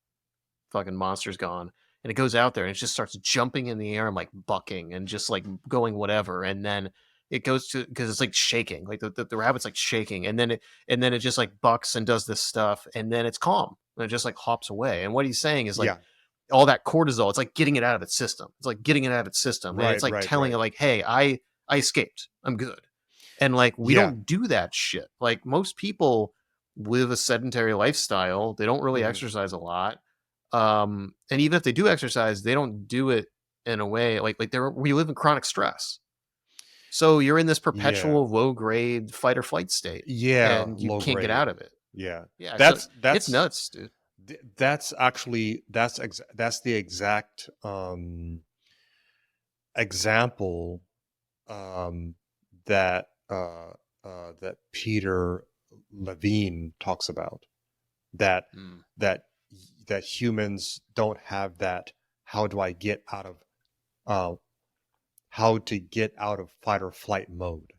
fucking monster's gone. And it goes out there and it just starts jumping in the air and like bucking and just like going whatever. And then it goes to because it's like shaking, like the rabbit's like shaking, and then it just like bucks and does this stuff, and then it's calm and it just like hops away. And what he's saying is like Yeah. all that cortisol, it's like getting it out of its system. It's like getting it out of its system, and it's Right. like Right. telling Right. it like, hey, I escaped, I'm good. And like we Yeah. don't do that shit. Like most people live a sedentary lifestyle. They don't really Hmm. exercise a lot. And even if they do exercise, they don't do it in a way like we live in chronic stress. So you're in this Yeah. perpetual low grade fight or flight state Yeah. and you Low can't get grade. out of it. Yeah. Yeah. So That's it's that's nuts, dude. that's actually that's the exact example um, that that Peter Levine talks about, that Mm. that that humans don't have that. How do I get out of uh, how to get out of fight or flight mode?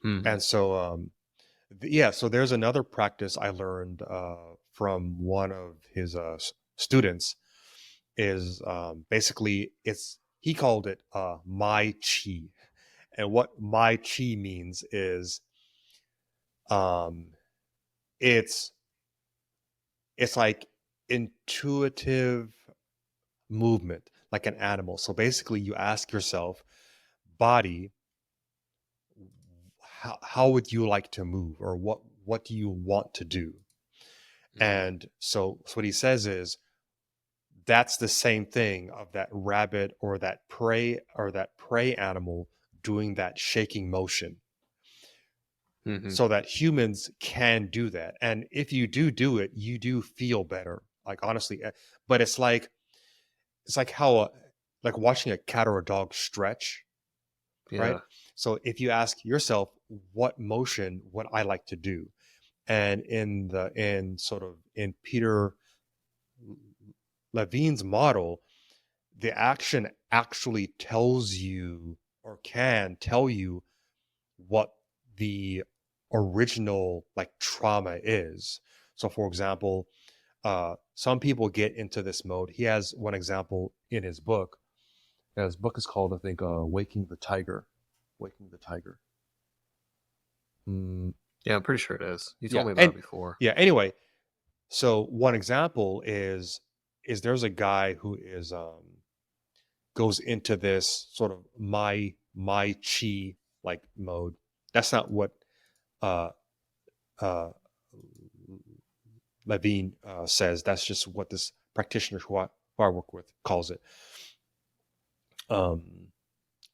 Mm. And so yeah, so there's another practice I learned from one of his students is basically it's he called it my chi. And what my chi means is um it's it's like intuitive movement like an animal. So basically you ask yourself, body, how would you like to move, or what do you want to do? Mm. And so what he says is that's the same thing of that rabbit or that prey animal doing that shaking motion, Hmm. so that humans can do that. And if you do it, you do feel better, like honestly. But it's like how like watching a cat or a dog stretch, right? Yeah. So if you ask yourself, what motion would I like to do? And in sort of in Peter Levine's model, the action actually tells you, or can tell you, what the original like trauma is. So for example, some people get into this mode. He has one example in his book. His book is called, I think, Waking the Tiger. Waking the Tiger. Mm, Yeah, I'm pretty sure it is. You yeah. told me about And it before. yeah, anyway, so one example is there's a guy who is goes into this sort of my chi like mode. That's not what uh uh Levine says. That's just what this practitioner who I work with calls it. Um,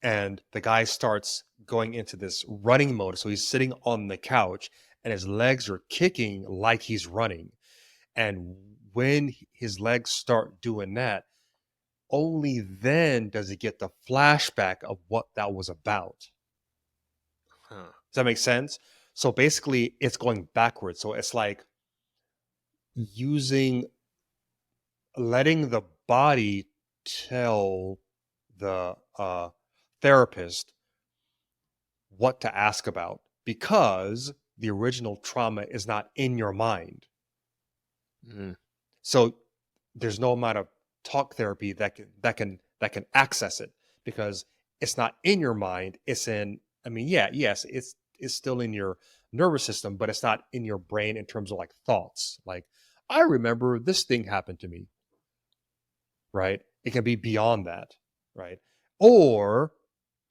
and the guy starts going into this running mode. So he's sitting on the couch and his legs are kicking like he's running. And when his legs start doing that, only then does he get the flashback of what that was about. Huh. Does that make sense? So basically, it's going backwards. So it's like using letting the body tell the therapist what to ask about, because the original trauma is not in your mind. Mm. So there's no amount of talk therapy that can access it, because it's not in your mind. It's in, I mean, yeah, yes, it's still in your nervous system, but it's not in your brain in terms of like thoughts. Like, I remember this thing happened to me, right? It can be beyond that, right? Or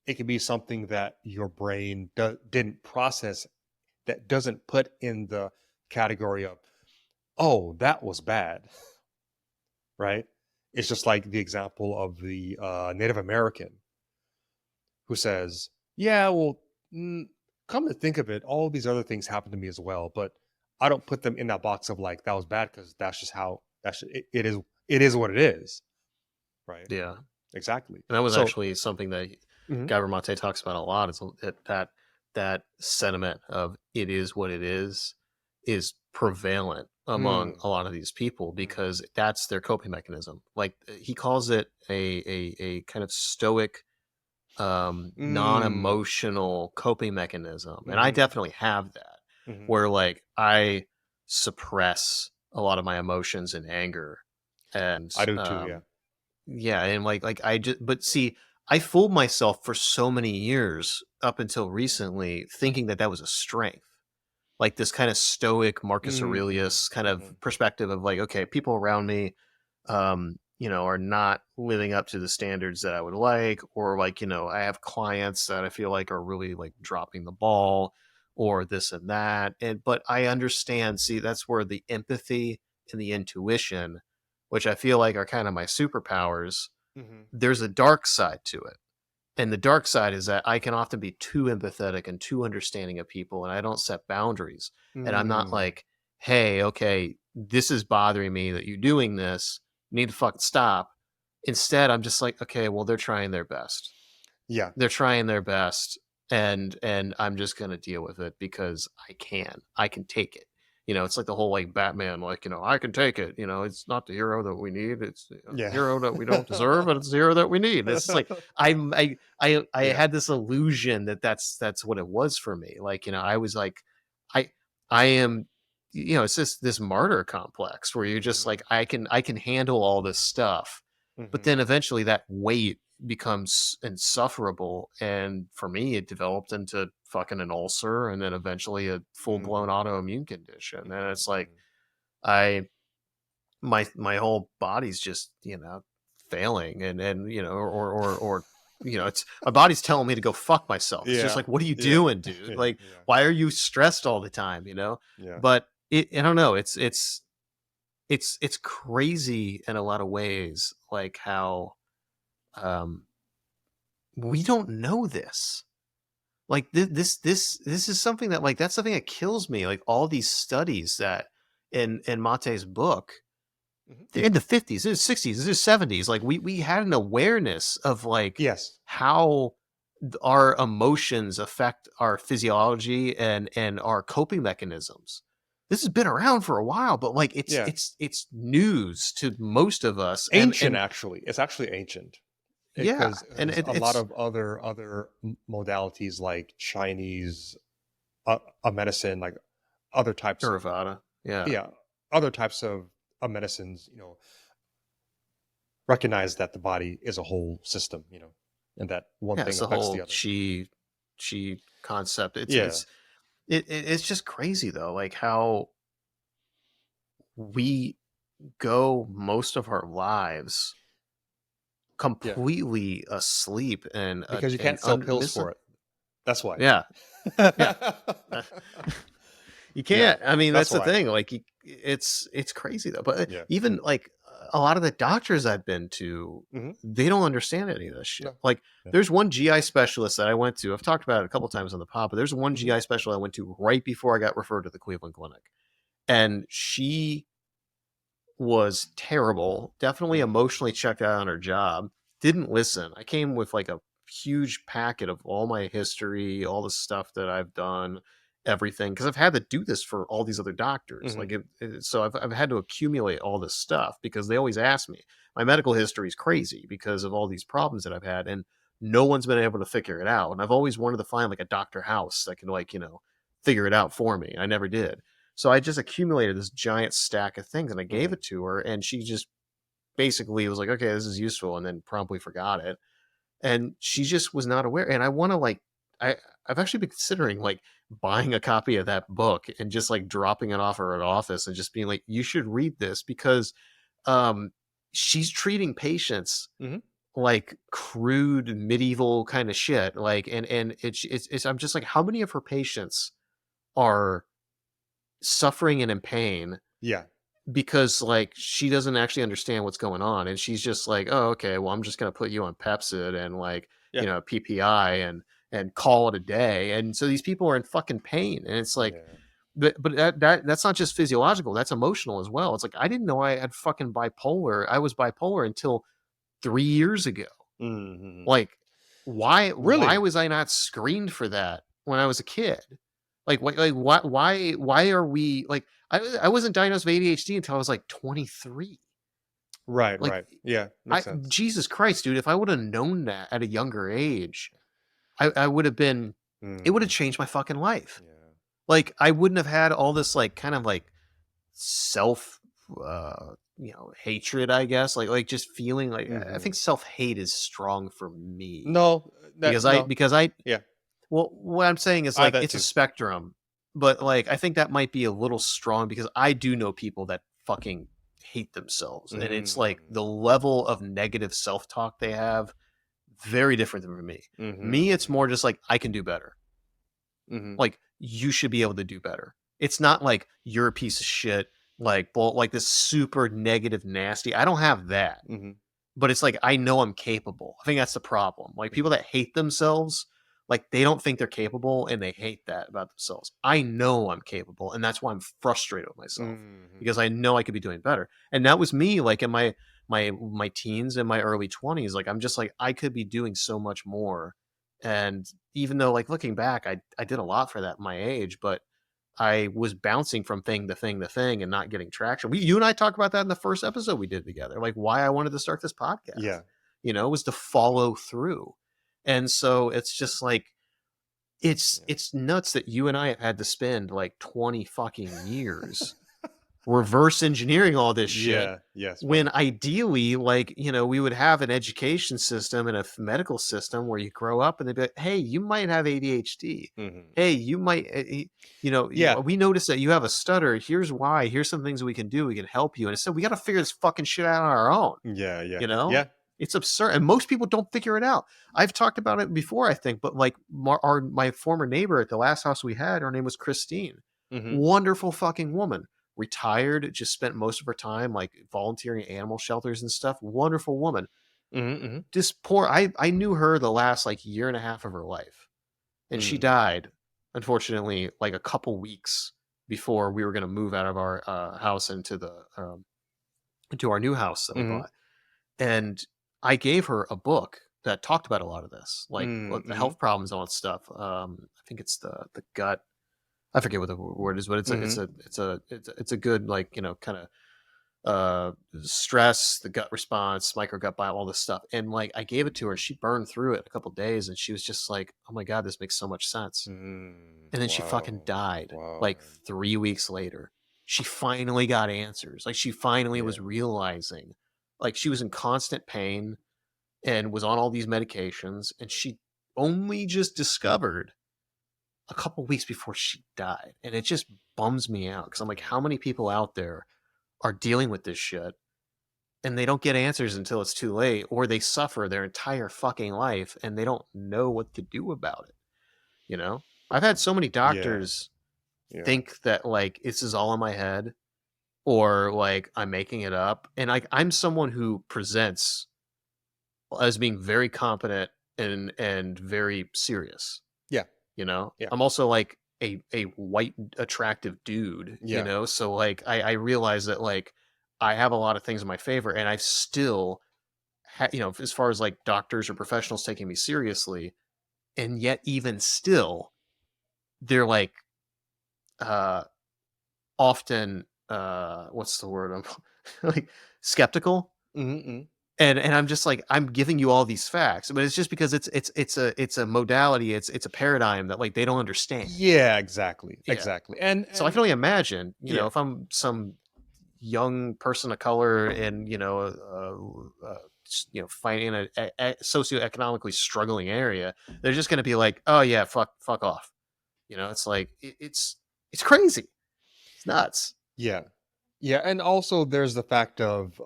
it can be something that your brain didn't process, that doesn't put in the category of, oh, that was bad, right? It's just like the example of the Native American who says, yeah, well, come to think of it, all these other things happened to me as well, but I don't put them in that box of like, that was bad, because that's just how it is what it is, right? Yeah. Exactly. And that was So, actually something that mhm, Guy Vermonte talks about a lot. Is that sentiment of "it is what it is prevalent among mm, a lot of these people mhm, because that's their coping mechanism. Like he calls it a kind of stoic, mm, non-emotional coping mechanism, and I mhm, definitely have that, mhm. where like I suppress a lot of my emotions and anger, and I do too. Yeah. yeah, and like I just but see, I fooled myself for so many years up until recently thinking that that was a strength. Like this kind of stoic Marcus Mm, Aurelius kind of mhm, perspective of like, okay, people around me are not living up to the standards that I would like, or like, I have clients that I feel like are really like dropping the ball or this and that. And but I understand, see, that's where the empathy and the intuition, which I feel like are kind of my superpowers, mhm, there's a dark side to it. And the dark side is that I can often be too empathetic and too understanding of people, and I don't set boundaries. And I'm not mm. like, hey, okay, this is bothering me that you're doing this. You need to fucking stop. Instead, I'm just like, okay, well, they're trying their best. Yeah. They're trying their best, and I'm just gonna deal with it because I can. I can take it. It's like the whole like Batman, like, I can take it. It's not the hero that we need. It's the Yeah. hero that we don't deserve, and it's the hero that we need. It's just like I Yeah. had this illusion that that's what it was for me. Like, I was like, I I am, it's just this martyr complex where you're just Mhm, like, I can handle all this stuff, but mhm, then eventually that weight becomes insufferable, and for me it developed into fucking an ulcer and then eventually a full-blown mhm, autoimmune condition, and mhm, it's like mhm. I my whole body's just failing, and it's my body's telling me to go fuck myself. It's just Yeah. like, what are you Yeah. doing, dude? Yeah. Like, Yeah. why are you stressed all the time? Yeah. But I don't know, it's crazy in a lot of ways, like how um we don't know this. Like this is something that, like, that's something that kills me. Like all these studies that in Mate's book, Mhm. they're in the 50s, in the 60s, in the 70s. Like we had an awareness of like Yes. how our emotions affect our physiology and our coping mechanisms. This has been around for a while, but like it's Yeah. it's it's news to most of us. and Ancient, and actually. It's actually ancient, yeah, because and a lot it's of other modalities like Chinese medicine, like other types of, Theravada. Yeah. yeah, other types of medicines, recognize that the body is a whole system, and that one Yeah, thing it's the affects the whole other. chi concept. It's Yeah. it's it's just crazy though, like how we go most of our lives Yeah. completely asleep Because you and can't sell pills for it. That's why. yeah, yeah. Uh, You Yeah. can't. I mean, That's that's the why. thing. Like, it's crazy though. But Yeah. even like a lot of the doctors I've been to, Hmm. they don't understand any of this shit. No. Like, Yeah. there's one GI specialist that I went to. I've talked about it a couple times on the pod, but there's one Hmm. GI specialist I went to right before I got referred to the Cleveland Clinic, and she was terrible. Definitely emotionally Mm. checked out on her job. Didn't listen. I came with like a huge packet of all my history, all the stuff that I've done, everything because I've had to do this for all these other doctors. Mhm. Like, so I've had to accumulate all this stuff because they always ask me. My medical history is crazy because of all these problems that I've had, and no one's been able to figure it out. And I've always wanted to find like a Dr. House that can like, figure it out for me. I never did. So I just accumulated this giant stack of things and I gave Mhm. it to her, and she just basically was like, okay, this is useful, and then promptly forgot it. And she just was not aware. And I want to like, I've actually been considering like buying a copy of that book and just like dropping it off her at office and just being like, you should read this because um she's treating patients Mhm. like crude medieval kind of shit. Like, and it's I'm just like, how many of her patients are suffering and in pain Yeah. because like she doesn't actually understand what's going on, and she's just like, oh, okay, well, I'm just going to put you on Pepsid and like, Yeah. PPI and call it a day. And so these people are in fucking pain, and it's like, Yeah. but that's not just physiological, that's emotional as well. It's like, I didn't know I had fucking bipolar. I was bipolar until 3 years ago. Mhm. Like, why Really? was I not screened for that when I was a kid? Why are we like, I wasn't diagnosed with ADHD until I was like 23. Right, Like, right. Yeah, I makes sense. Jesus Christ, dude, if I would have known that at a younger age, I would have been it would have Mm. changed my fucking life. Yeah. Like, I wouldn't have had all this like kind of like self hatred, I guess. Like just feeling like, I think Mhm. self-hate is strong for me No, that because I no. because I Yeah. well, what I'm saying is I have like that it's a too. spectrum, but like I think that might be a little strong because I do know people that fucking hate themselves, and it's like Mm. the level of negative self-talk they have very different than me. Mhm. Me, it's Mhm. more just like, I can do better. Mhm. Like, you should be able to do better. It's not like you're a piece of shit, like like this super negative, nasty. I don't have that, Mhm. but it's like, I know I'm capable. I think that's the problem. Like, people Mhm. that hate themselves, like, they don't think they're capable and they hate that about themselves. I know I'm capable, and that's why I'm frustrated with myself Mhm. because I know I could be doing better. And that was me like in my teens and my early 20s. Like, I'm just like, I could be doing so much more. And even though like looking back, I did a lot for that at my age, but I was bouncing from thing to thing to thing and not getting traction. You and I talked about that in the first episode we did together. Like, why I wanted to start this podcast, Yeah. was to follow through. And so it's just like, Yeah. it's nuts that you and I have had to spend like 20 fucking years reverse engineering all this shit Yeah. Yes, when man. ideally, like, we would have an education system and a medical system where you grow up and they'd be like, hey, you might have ADHD. Mhm. Hey, Mhm. you might, Yeah. we noticed that you have a stutter. Here's why. Here's some things we can do. We can help you. And instead, we got to figure this fucking shit out on our own. Yeah, yeah. You know, Yeah. it's absurd. And most people don't figure it out. I've talked about it before, I think, but like my former neighbor at the last house we had, her name was Christine. Mhm. Wonderful fucking woman. Retired, just spent most of her time like volunteering at animal shelters and stuff. Wonderful woman. Mhm. Mhm. This poor, I knew her the last like year and a half of her life. And she Mhm. died, unfortunately, like a couple weeks before we were going to move out of our house into our new house that we Mhm. bought. And I gave her a book that talked about a lot of this, like Mm. the Mhm. health problems and all that stuff. I think it's the gut. I forget what the word is, but Mhm. it's a good like kind of stress, the gut response, micro gut biome, all this stuff. And like I gave it to her, she burned through it in a couple days, and she was just like, "Oh my god, this makes so much sense." Mm. And then she fucking Wow. died Wow, like man. 3 weeks later. She finally got answers. Like she finally was Yeah. realizing, like she was in constant pain and was on all these medications, and she only just discovered a couple weeks before she died. And it just bums me out because I'm like, how Yeah. many people out there are dealing with this shit and they don't get answers until it's too late, or they suffer their entire fucking life and they don't know what to do about it? I've had so many Yeah. doctors Yeah. think that like this is all in my head, or like I'm making it up. And like I'm someone who presents as being very competent and very serious. Yeah. Yeah. I'm also like a white attractive dude, Yeah. so like I realize that like I have a lot of things in my favor, and I've still as far as like doctors or professionals taking me seriously, and yet even still they're like uh, often what's the word? I'm like skeptical. Mm-mm. And I'm just like, I'm giving you all these facts, but it's just because it's a modality, it's a paradigm that like they don't understand. Yeah, exactly, Yeah. exactly. So I can only imagine, Yeah, if I'm some young person of color in, fighting a socioeconomically struggling area, they're just going to be like, oh yeah, fuck off. It's like it's crazy. It's nuts. yeah, yeah. And also, there's the fact of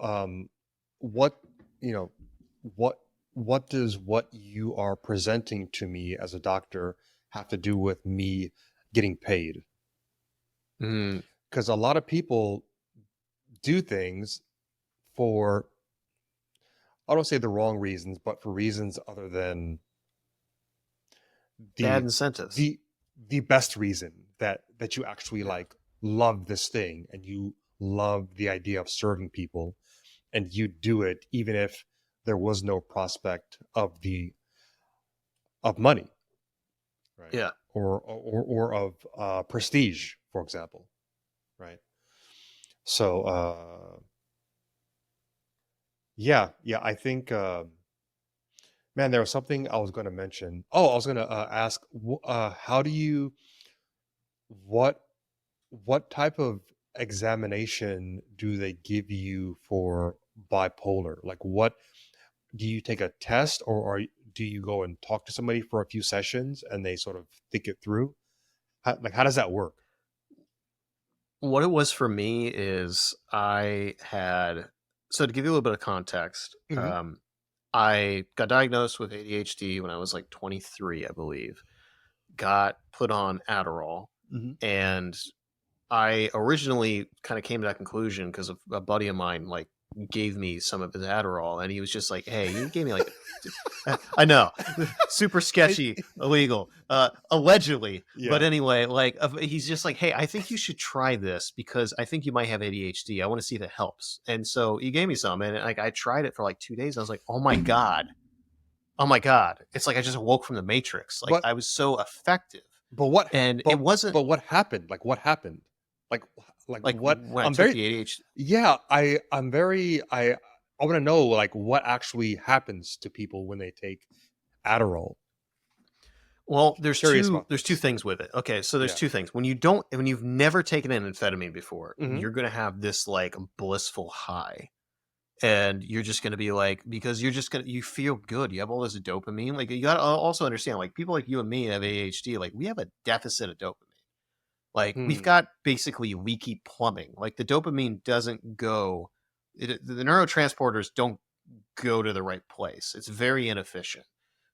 what you know, what does what you are presenting to me as a doctor have to do with me getting paid? Mm, Because a lot of people do things for, I don't say the wrong reasons, but for reasons other than bad the incentives. the the best reason that you actually Yeah. like love this thing and you love the idea of serving people, and you do it even if there was no prospect of money, right? Yeah. Or of prestige, for example, right? So yeah, I think man, there was something I was going to mention. Oh, I was going to ask, how do you, what type of examination do they give you for bipolar? Like, what do you take a test, or do you go and talk to somebody for a few sessions and they sort of think it through? How does that work? What it was for me is I had, so to give you a little bit of context, Hmm. I got diagnosed with ADHD when I was like 23, I believe. Got put on Adderall, Hmm. and I originally kind of came to that conclusion because a buddy of mine like gave me some of his Adderall, and he was just like, "Hey," he gave me like, I know, super sketchy, illegal, allegedly, but Yeah. anyway, like he's just like, "Hey, I think you should try this because I think you might have ADHD. I want to see if it helps." And so he gave me some, and like I tried it for like 2 days. I was like, oh my god, it's like I just woke from the Matrix. Like But I was so effective, but what and it wasn't what happened? Like, what happened? Like like what? when I I'm took very, the ADHD. yeah. I'm very, I want to know like what actually happens to people when they take Adderall. Well, there's Curious two about there's two this. things with it. Okay, so there's Yeah. two things. When you've never taken an amphetamine before, Hmm. you're gonna have this like blissful high. And you're just gonna be like, because you feel good. You have all this dopamine. Like you gotta also understand, like people like you and me have ADHD, like we have a deficit of dopamine. Like we've Hmm. got basically leaky plumbing. Like the dopamine doesn't go, the neurotransporters don't go to the right place. It's very inefficient.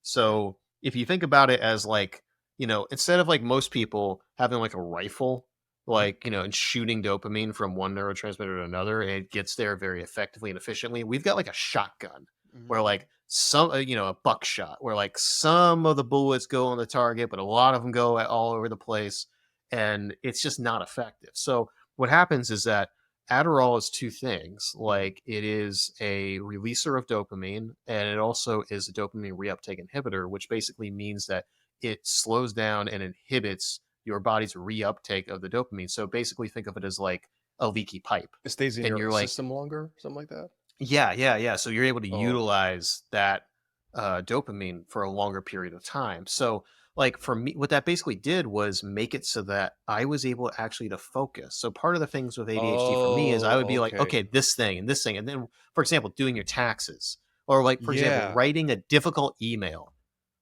So if you think about it as like, instead of like most people having like a rifle, Hmm. like, and shooting dopamine from one neurotransmitter to another, and it gets there very effectively and efficiently, we've got like a shotgun where Hmm. like a buckshot where like some of the bullets go on the target, but a lot of them go all over the place. And it's just not effective. So what happens is that Adderall is two things. Hmm. Like it is a releaser of dopamine, and it also is a dopamine reuptake inhibitor, which basically means that it slows down and inhibits your body's reuptake of the dopamine. So basically, think of it as like a leaky pipe, It stays in and your you're like, system longer, something like that. yeah, yeah, yeah. So you're able to Oh, okay. utilize that dopamine for a longer period of time. So, like for me, what that basically did was make it so that I was able actually to focus. So part of the things with ADHD for me is I would Oh, be like, okay. okay, this thing and this thing, and then, for example, doing your taxes, or like for example, Yeah. writing a difficult email,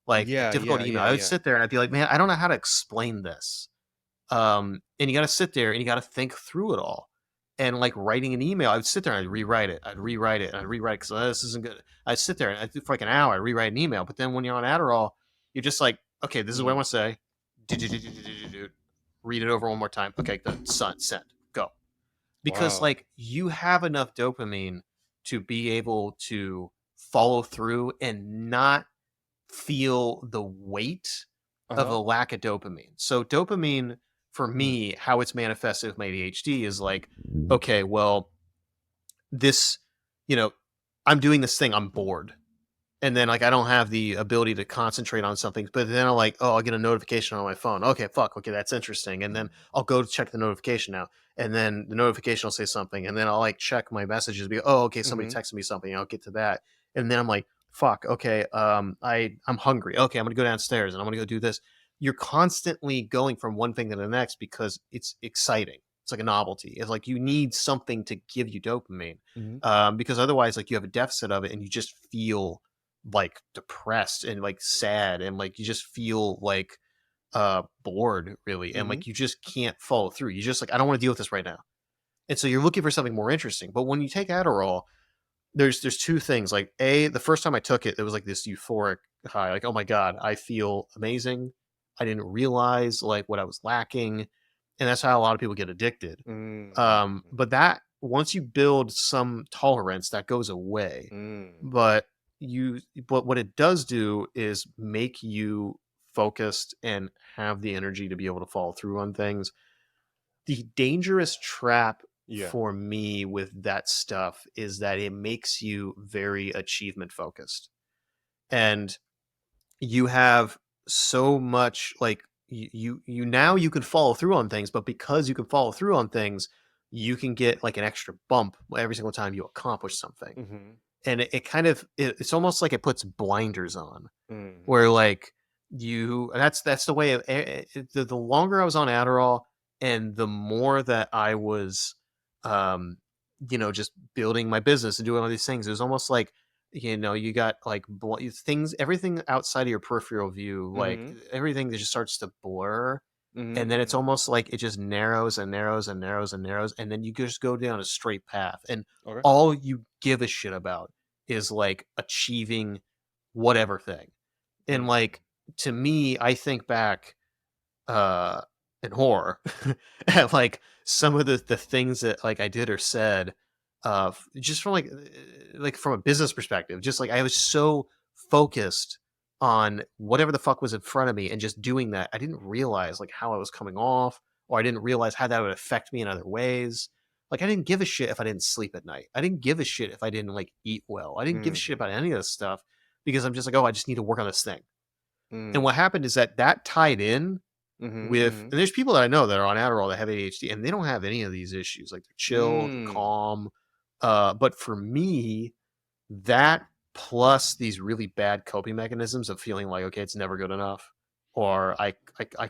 like a Yeah. difficult Yeah. email. Yeah. I would Yeah. sit there and I'd be like, man, I don't know how to explain this. And you got to sit there and you got to think through it all. And like writing an email, I would sit there and I'd rewrite it. I'd rewrite it and I'd rewrite it because this isn't good. I'd sit there and I'd do for like an hour, I'd rewrite an email. But then when you're on Adderall, you're just like, okay, this is what I Hmm. want to say. Do. Read it over one more time. Okay, good. Send. Go. Because Wow. like you have enough dopamine to be able to follow through and not feel the weight Uh of huh. a lack of dopamine. So dopamine for Hmm. me, how it's manifested with my ADHD is like, okay, well, this, you know, I'm doing this thing, I'm bored. and then like I don't have the ability to concentrate on something. But then I'm like, oh, I'll get a notification on my phone. Okay, fuck. Okay, that's interesting. And then I'll go check the notification now, and then the notification will say something, and then I'll like check my messages. Be oh, okay, somebody Mm-hmm. texted me something. I'll get to that, and then I'm like, fuck. Okay, I'm hungry. Okay, I'm gonna go downstairs and I'm gonna go do this. You're constantly going from one thing to the next because it's exciting. It's like a novelty. It's like you need something to give you dopamine, Mm-hmm. because otherwise, like you have a deficit of it, and you just feel like depressed and like sad, and like you just feel like bored, really, and Mm-hmm. like you just can't follow through. You just like I don't want to deal with this right now, and so you're looking for something more interesting. But when you take Adderall, there's two things. Like the first time I took it, it was like this euphoric high. Like, oh my god, I feel amazing. I didn't realize like what I was lacking, and that's how a lot of people get addicted. Mm-hmm. But that once you build some tolerance, that goes away. Mm-hmm. But but what it does do is make you focused and have the energy to be able to follow through on things. The dangerous trap Yeah. for me with that stuff is that it makes you very achievement focused. And you have so much like you now you can follow through on things, but because you can follow through on things, you can get like an extra bump every single time you accomplish something. Mm-hmm. And it kind of it's almost like it puts blinders on, where Mm-hmm. like that's the way of the longer I was on Adderall and the more that I was um just building my business and doing all these things, it was almost like you got like things, everything outside of your peripheral view, like Mm-hmm. everything that just starts to blur, and then it's Mm-hmm. almost like it just narrows and narrows and narrows and narrows, and then you just go down a straight path, and Okay. all you give a shit about is like achieving whatever thing. And Mm-hmm. like to me, I think back uh in horror at like some of the things that like I did or said, just from like from a business perspective, just like I was so focused on whatever the fuck was in front of me and just doing that, I didn't realize like how I was coming off, or I didn't realize how that would affect me in other ways. Like I didn't give a shit if I didn't sleep at night. I didn't give a shit if I didn't like eat well. I didn't give a shit Mm-hmm. about any of this stuff because I'm just like, oh, I just need to work on this thing. And Mm-hmm. what happened is that that tied in with, Mm-hmm. and there's people that I know that are on Adderall that have ADHD and they don't have any of these issues. Like they're chill, they're Mm-hmm. calm. But for me, that plus these really bad coping mechanisms of feeling like, okay, it's never good enough, or I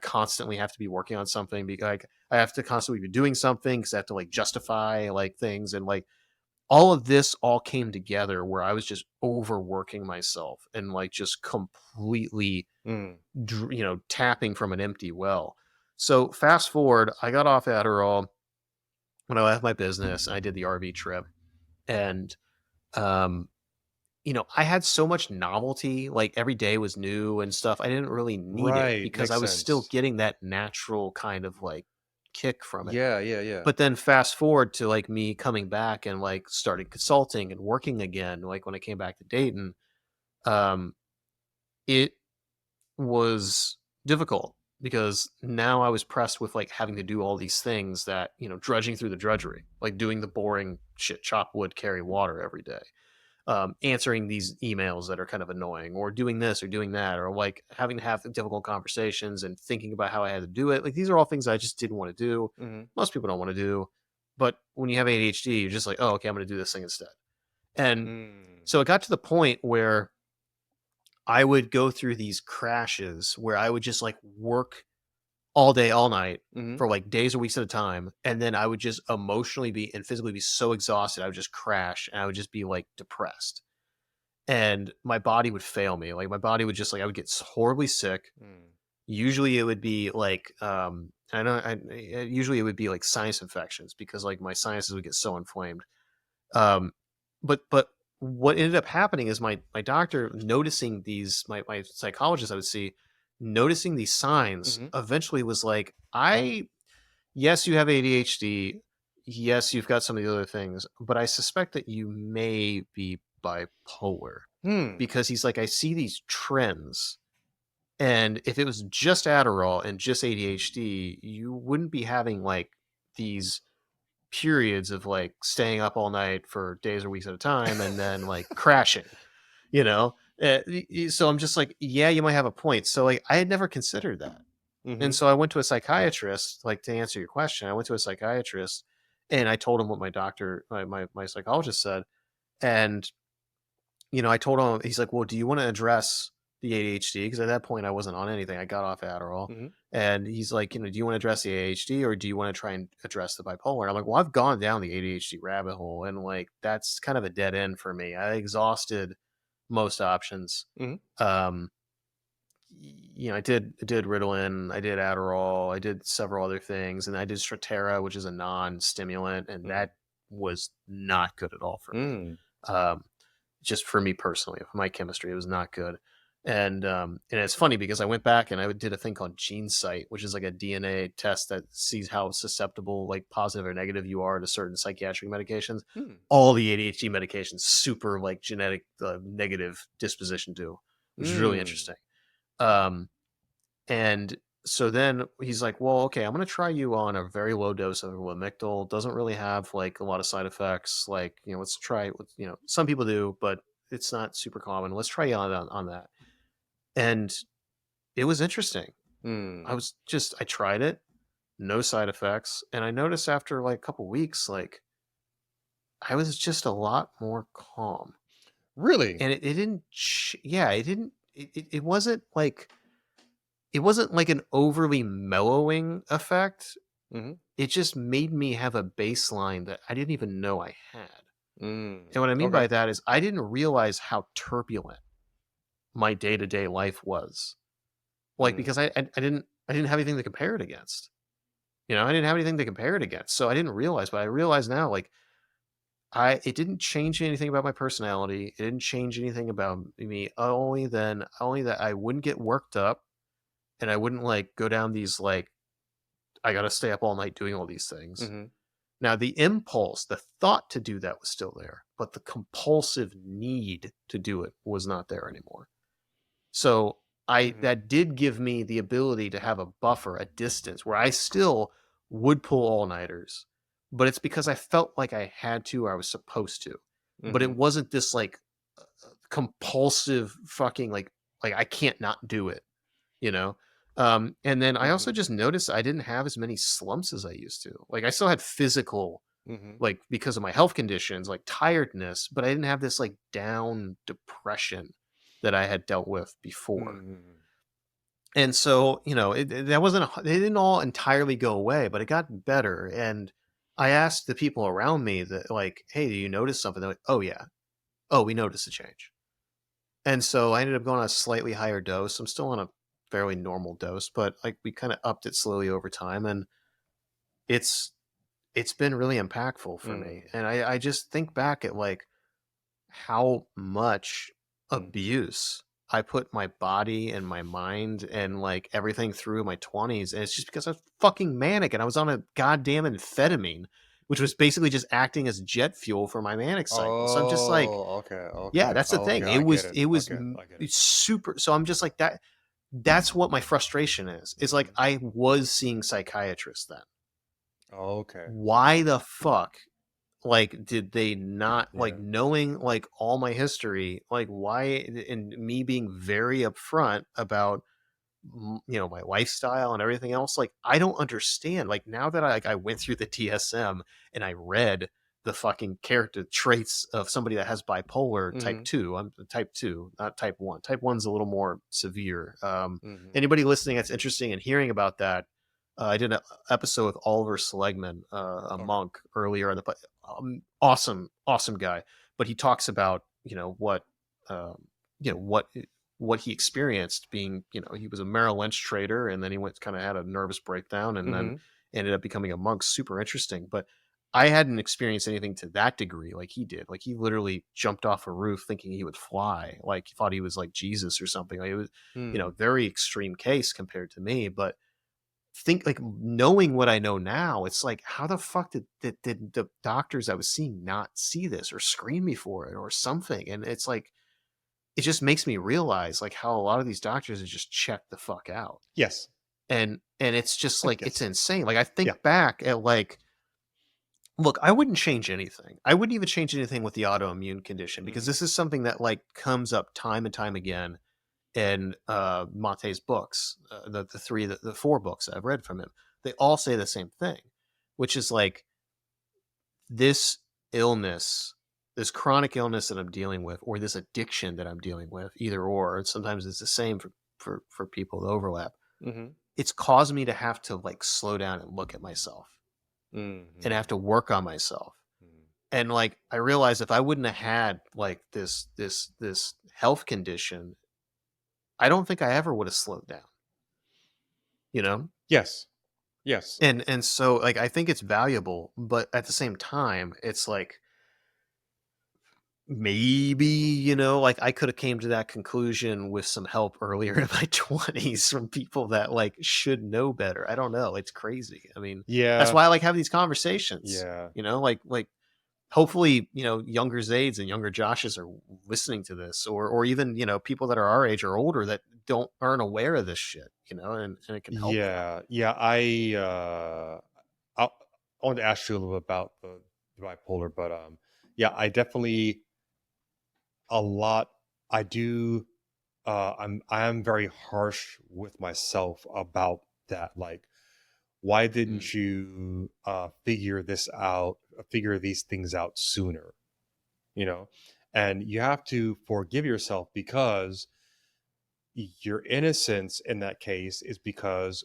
constantly have to be working on something because like I have to constantly be doing something because I have to like justify like things, and like all of this all came together where I was just overworking myself and like just completely Mm-hmm. tapping from an empty well. So fast forward, I got off Adderall when I left my business. And I did the RV trip, and um, I had so much novelty. Like every day was new and stuff. I didn't really need it Right. because Makes I was still sense. getting that natural kind of like kick from it. Yeah. Yeah. Yeah. But then fast forward to like me coming back and like starting consulting and working again. Like when I came back to Dayton, um, it was difficult because now I was pressed with like having to do all these things that, drudging through the drudgery, like doing the boring shit, chop wood, carry water every day, answering these emails that are kind of annoying, or doing this or doing that, or like having to have difficult conversations and thinking about how I had to do it. Like these are all things I just didn't want to do. Mm-hmm. Most people don't want to do. But when you have ADHD, you're just like, oh, okay, I'm going to do this thing instead. And Mm-hmm. so it got to the point where I would go through these crashes where I would just like work all day, all night Mm-hmm. for like days or weeks at a time. And then I would just emotionally be and physically be so exhausted. I would just crash and I would just be like depressed. And my body would fail me. Like my body would just like, I would get horribly sick. Usually it would be like, usually it would be like sinus infections because like my sinuses would get so inflamed. Um, but what ended up happening is my doctor noticing these my psychologist I would see noticing these signs Mm-hmm. eventually was like, I yes, you have ADHD, yes, you've got some of the other things, but I suspect that you may be bipolar, Hmm. because he's like, I see these trends, and if it was just Adderall and just ADHD, you wouldn't be having like these periods of like staying up all night for days or weeks at a time and then like crashing, you know? So I'm just like, yeah, you might have a point. So like, I had never considered that. And Mm-hmm. so I went to a psychiatrist, like to answer your question, I went to a psychiatrist and I told him what my doctor, my psychologist said. And, I told him, he's like, well, do you want to address the ADHD? Because at that point I wasn't on anything. I got off Adderall. Mm-hmm. And he's like, do you want to address the ADHD or do you want to try and address the bipolar? I'm like, well, I've gone down the ADHD rabbit hole and like, that's kind of a dead end for me. I exhausted most options. Mm-hmm. Um, I did Ritalin, I did Adderall, I did several other things, and I did Strattera, which is a non-stimulant, and Mm-hmm. that was not good at all for me. Mm. Um, just for me personally, my chemistry, it was not good. And it's funny because I went back and I did a thing called GeneSight, which is like a DNA test that sees how susceptible, like positive or negative, you are to certain psychiatric medications. Mm. All the ADHD medications, super like genetic negative disposition to, which is really Mm. interesting. Um, and so then he's like, well, okay, I'm going to try you on a very low dose of Lamictal. Doesn't really have like a lot of side effects. Like, let's try it with, some people do, but it's not super common. Let's try you on that. And it was interesting. Mm. I tried it, no side effects. And I noticed after like a couple weeks, like I was just a lot more calm. Really? And it didn't, yeah, it didn't, it wasn't like an overly mellowing effect. Mm-hmm. It just made me have a baseline that I didn't even know I had. Mm. And what I mean Okay. by that is I didn't realize how turbulent my day-to-day life was. Like Mm. because I didn't have anything to compare it against. I didn't have anything to compare it against. So I didn't realize, but I realize now like it didn't change anything about my personality. It didn't change anything about me only that I wouldn't get worked up and I wouldn't like go down these like I got to stay up all night doing all these things. Mm-hmm. Now, the impulse, the thought to do that was still there, but the compulsive need to do it was not there anymore. So, Mm-hmm. that did give me the ability to have a buffer, a distance where I still would pull all-nighters, but it's because I felt like I had to or I was supposed to. But it Mm-hmm. wasn't this like compulsive fucking like I can't not do it, you know? And then I also Mm-hmm. just noticed I didn't have as many slumps as I used to. Like I still had physical, Mm-hmm. like because of my health conditions, like tiredness, but I didn't have this like down depression that I had dealt with before. Mm-hmm. And so, that wasn't, it didn't all entirely go away, but it got better. And I asked the people around me that like, hey, do you notice something? They're like, oh yeah. Oh, we noticed a change. And so I ended up going on a slightly higher dose. I'm still on a fairly normal dose, but like we kind of upped it slowly over time, and it's it's been really impactful for me. Mm. And I just think back at like how much Mm. abuse I put my body and my mind and like everything through my 20s, and it's just because I was fucking manic and I was on a goddamn amphetamine, which was basically just acting as jet fuel for my manic cycle. So I'm just like, Oh, okay, yeah, okay, that's the thing. okay. It I get was it. it was Okay, I get it. super. So I'm just like that. That's what my frustration is. It's like Mm. I was seeing psychiatrists then. Okay. Why the fuck? Like, did they not like Yeah. knowing like all my history? Like, why? And me being very upfront about my lifestyle and everything else, like I don't understand. Like now that I went through the TSM and I read the fucking character traits of somebody that has bipolar type Mm-hmm. 2. I'm type 2, not type 1. Type 1's a little more severe. Mm-hmm. Anybody listening that's interested in hearing about that, I did an episode with Oliver Seligman, a Okay. monk, earlier in the awesome guy, but he talks about um, what he experienced being, he was a Merrill Lynch trader and then he went kind of had a nervous breakdown and then Mm-hmm. ended up becoming a monk. Super interesting. But I hadn't experienced anything to that degree like he did. Like he literally jumped off a roof thinking he would fly. Like he thought he was like Jesus or something. Like it was, Mm. very extreme case compared to me. But think like knowing what I know now, it's like, how the fuck did the doctors I was seeing not see this or screen me for it or something? And it's like, it just makes me realize like how a lot of these doctors are just checked the fuck out. Yes. And it's just like it's Yes. insane. Like I Yeah. think back at like Look, I wouldn't change anything. I wouldn't even change anything with the autoimmune condition, because Mm-hmm. this is something that like comes up time and time again in Mate's books, the four books I've read from him. They all say the same thing, which is like this illness, this chronic illness that I'm dealing with, or this addiction that I'm dealing with, either or. And sometimes it's the same for people that overlap. Mm-hmm. It's caused me to have to like slow down and look at myself and Mm-hmm. have to work on myself. And like I realized if I wouldn't have had like this health condition, I don't think I ever would have slowed down, you know? Yes. Yes. And so like I think it's valuable, but at the same time, it's like maybe, like I could have came to that conclusion with some help earlier in my 20s from people that like should know better. I don't know. It's crazy. I mean, that's Yeah. why I like having these conversations, Yeah. like hopefully, younger Zaids and younger Joshes are listening to this, or even, people that are our age or older that aren't aware of this shit, and it can help them. Yeah. Yeah. I want to ask you a little bit about the bipolar, but yeah, I definitely a lot. I do. I am very harsh with myself about that. Like, why Mm. didn't you figure these things out sooner? You know, and you have to forgive yourself, because your innocence in that case is because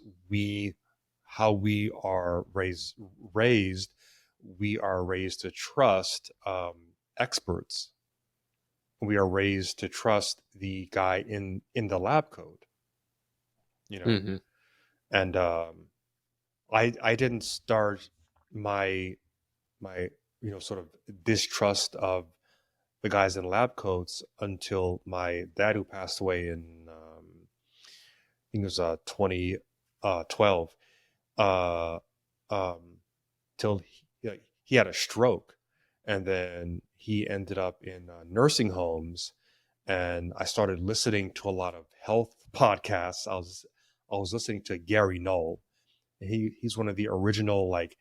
how we are raised, we are raised to trust experts. We are raised to trust the guy in the lab coat, you know. Hmm. And I didn't start my my sort of distrust of the guys in lab coats until my dad, who passed away in I think it was 2012, uh, um, till he had a stroke, and then he ended up in nursing homes. And I started listening to a lot of health podcasts. I was listening to Gary Knoll. He's one of the original like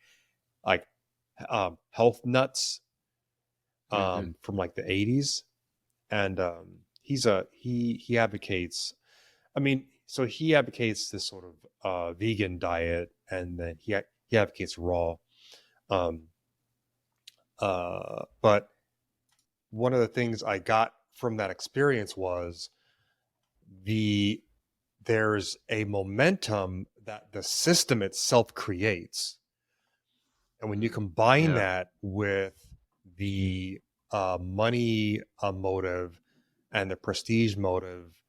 health nuts Hmm. from like the 80s. And he advocates, I mean, so he advocates this sort of vegan diet, and then he advocates raw. Um, but one of the things I got from that experience was the there's a momentum that the system itself creates, and when you combine Yeah. that with the money motive and the prestige motive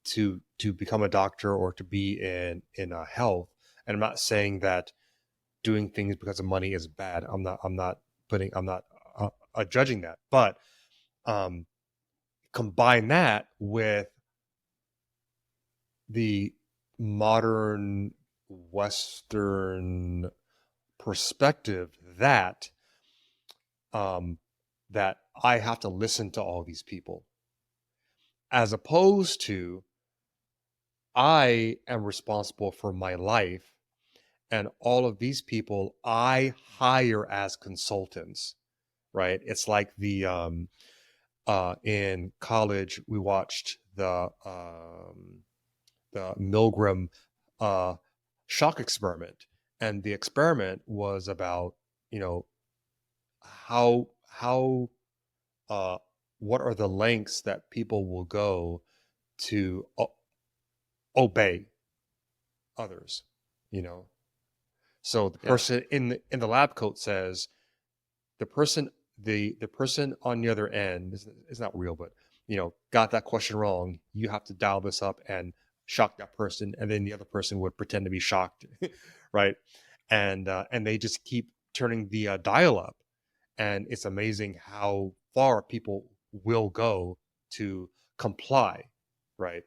to become a doctor or to be in health. And I'm not saying that doing things because of money is bad. I'm not judging that, but um, combine that with the modern Western perspective um, that I have to listen to all these people, as opposed to I am responsible for my life, and all of these people I hire as consultants, right? It's like the in college we watched the Milgram uh shock experiment, and the experiment was about, you know, how uh what are the lengths that people will go to obey others, you know. So the Yeah. person in the lab coat says, the person the person on the other end is not real, but got that question wrong. You have to dial this up and shock that person, and then the other person would pretend to be shocked, right? And they just keep turning the dial up, and it's amazing how far people will go to comply, right?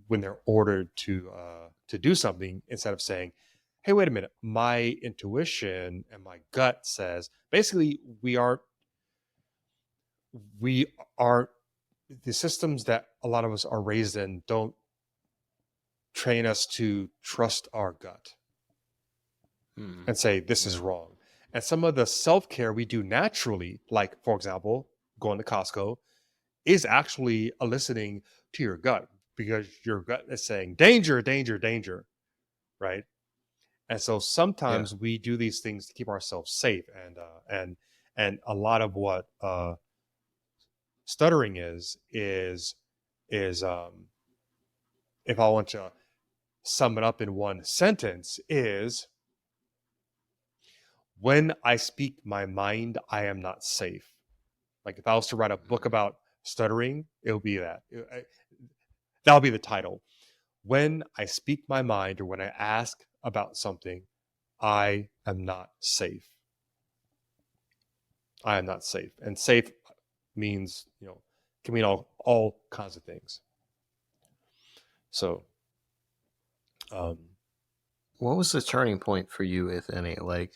When they're ordered to do something, instead of saying, hey, wait a minute, my intuition and my gut says, basically, we aren't the systems that a lot of us are raised in don't train us to trust our gut Hmm. and say this is Yeah. wrong. And some of the self-care we do naturally, like for example, going to Costco, is actually listening to your gut, because your gut is saying danger, danger, danger, right? And so Yeah. sometimes we do these things to keep ourselves safe. And a lot of what stuttering is if I want to sum it up in one sentence, is when I speak my mind, I am not safe. Like if I was to write a book about stuttering, it'll be that. That'll be the title. When I speak my mind, or when I ask about something, I am not safe. I am not safe. And safe means, can mean all kinds of things. So, um, What was the turning point for you, if any? Like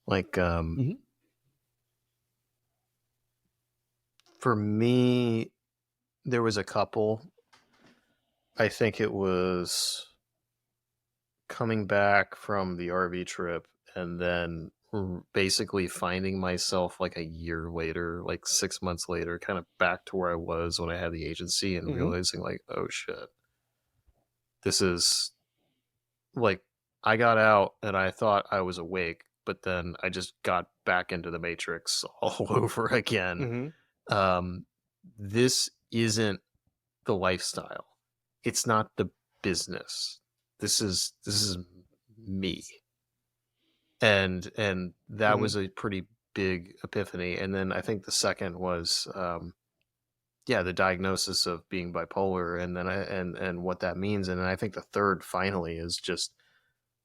mhm. for me, there was a couple. I think it was coming back from the RV trip and then basically finding myself like a year later, like 6 months later, kind of back to where I was when I had the agency, and Mhm. realizing like, oh shit, this is like, I got out and I thought I was awake, but then I just got back into the matrix all over again. Mhm. Um, this isn't the lifestyle. It's not the business. This is me. And that Mhm. was a pretty big epiphany. And then I think the second was yeah, the diagnosis of being bipolar, and then and what that means. And then I think the third finally is just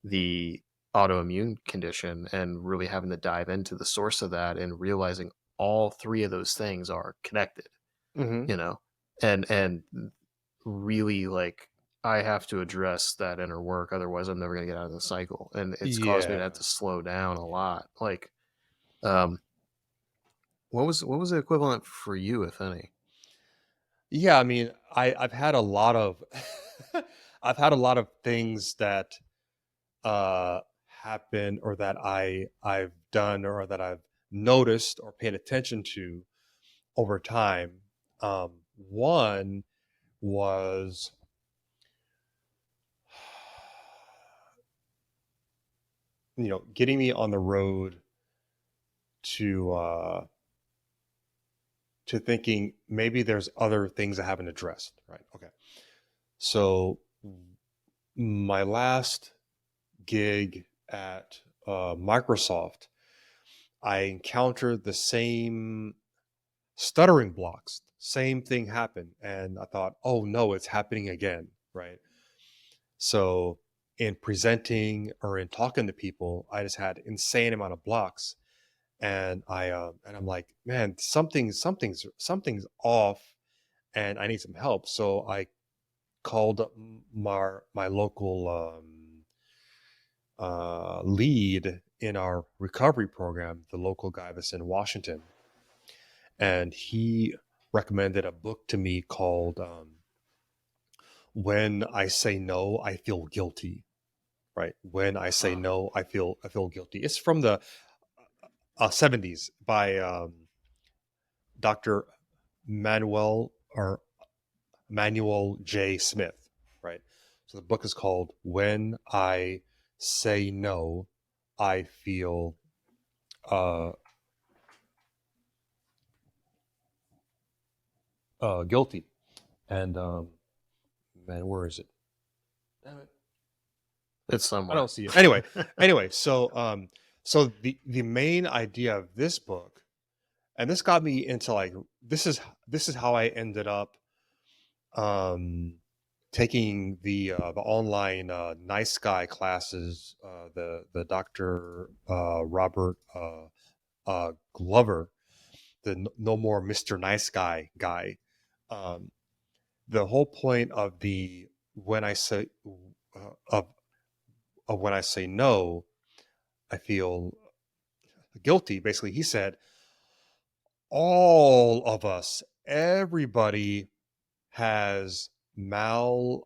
the autoimmune condition, and really having to dive into the source of that and realizing all three of those things are connected, Mhm. you know, and really like, I have to address that inner work, otherwise I'm never going to get out of the cycle, and it's caused me to have Yeah. to slow down a lot. Like, um, what was the equivalent for you, if any? Yeah, I mean, I've had a lot of I've had a lot of things that uh happen, or that I've done, or that I've noticed or paid attention to over time. One was getting me on the road to thinking maybe there's other things I haven't addressed, right? Okay. So my last gig at Microsoft, I encountered the same stuttering blocks. Same thing happened. And I thought, oh no, it's happening again, right? So in presenting or in talking to people, I just had insane amount of blocks. And I'm like, man, something's off, and I need some help. So I called up my local lead in our recovery program, the local guy that's in Washington, and he recommended a book to me called "When I Say No, I Feel Guilty." Right? When I say Huh. no, I feel guilty. It's from the '70s by Dr. Manuel or Manuel J. Smith. Right? So the book is called "When I Say No, I Feel uh, guilty." And man, where is it? Damn it. It's I somewhere. don't see it. Anyway, so the main idea of this book, and this got me into like, this is how I ended up um taking the online nice guy classes, the Dr. Robert Glover, the No More Mr. Nice Guy. Um, the whole point of the when I say of when I say no, I feel guilty. Basically, he said, all of us, everybody has maladapted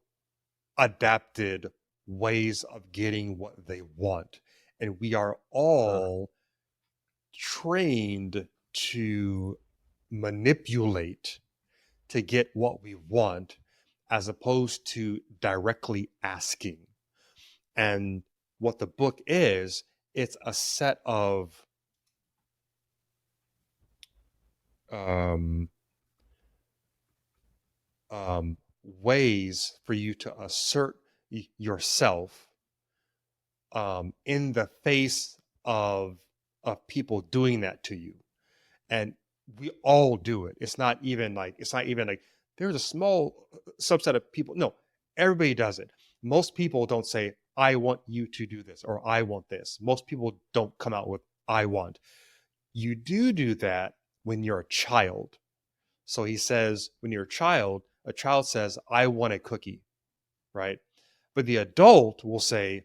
ways of getting what they want. And we are Huh. all trained to manipulate to get what we want as opposed to directly asking. And what the book is, it's a set of um, ways for you to assert yourself in the face of people doing that to you. And we all do it. It's not even like there's a small subset of people. No, everybody does it. Most people don't say, I want you to do this or I want this. Most people don't come out with I want. You do that when you're a child. So he says, when you're a child says, I want a cookie, right? But the adult will say,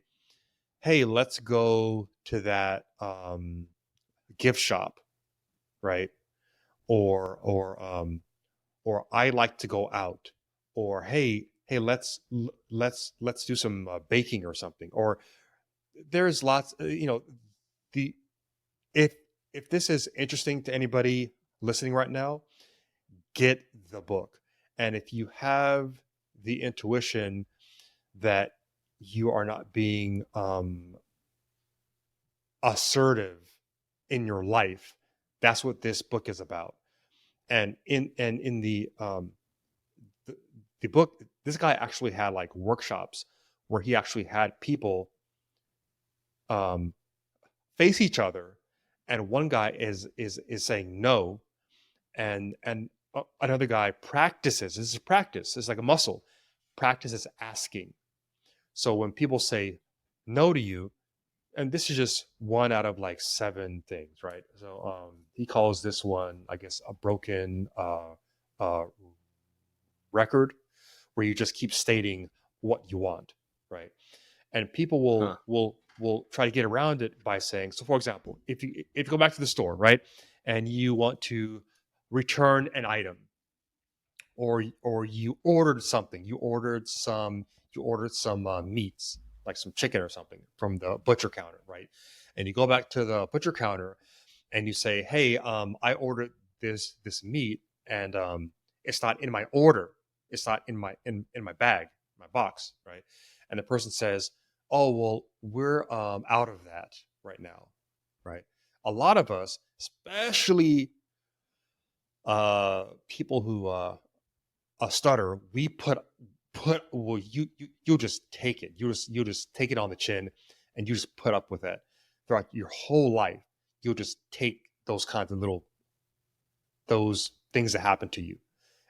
hey, let's go to that gift shop, right? Or I like to go out, or hey, let's do some baking or something. Or there's lots, the if this is interesting to anybody listening right now, get the book. And if you have the intuition that you are not being assertive in your life, that's what this book is about. And in the book, this guy actually had like workshops where he actually had people face each other, and one guy is saying no, and another guy practices. This is practice. It's like a muscle. Practice is asking. So when people say no to you, and this is just one out of like 7 things, right? So he calls this one, I guess, a broken uh, record, where you just keep stating what you want, right? And people will try to get around it by saying, so for example, if you go back to the store, right, and you want to return an item, or you ordered something, you ordered some meats, like some chicken or something from the butcher counter, right? And you go back to the butcher counter and you say, hey, I ordered this meat, and it's not in my order, it's not in my bag, my box, right? And the person says, oh, well, we're out of that right now, right? A lot of us, especially people who stutter, we put well, you just take it, you just take it on the chin, and you just put up with it throughout your whole life. You'll just take those kinds of those things that happen to you,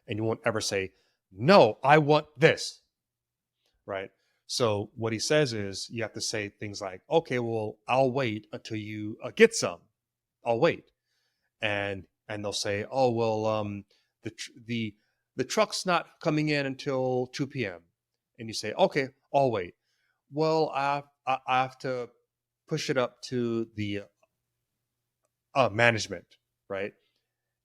and you won't ever say, no, I want this, right? So what he says is, you have to say things like, okay, well, I'll wait until you get some. I'll wait. And they'll say, oh, well, the truck's not coming in until 2 p.m. And you say, okay, I'll wait. Well, I have to push it up to the management, right?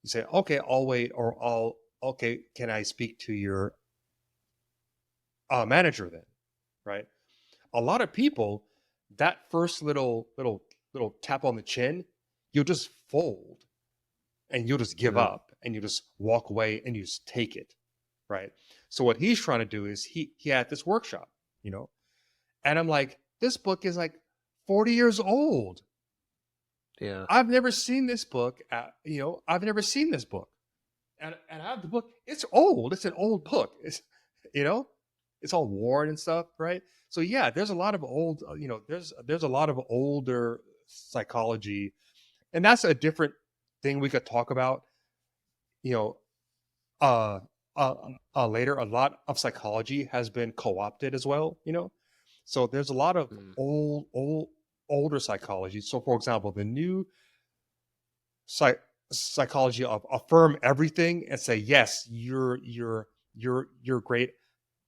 You say, okay, I'll wait, or okay, can I speak to your manager then, right? A lot of people, that first little tap on the chin, you'll just fold, and you'll just give up, and you just walk away, and you just take it, right? So what he's trying to do is he had this workshop, and I'm like, this book is like 40 years old. Yeah. I've never seen this book. I've never seen this book, and I have the book. It's old. It's an old book. It's all worn and stuff, right? So yeah, there's a lot of old. There's a lot of older psychology, and that's a different thing we could talk about. You know, later, a lot of psychology has been co-opted as well. So there's a lot of older psychology. So for example, the new psychology of affirm everything and say, yes, you're great,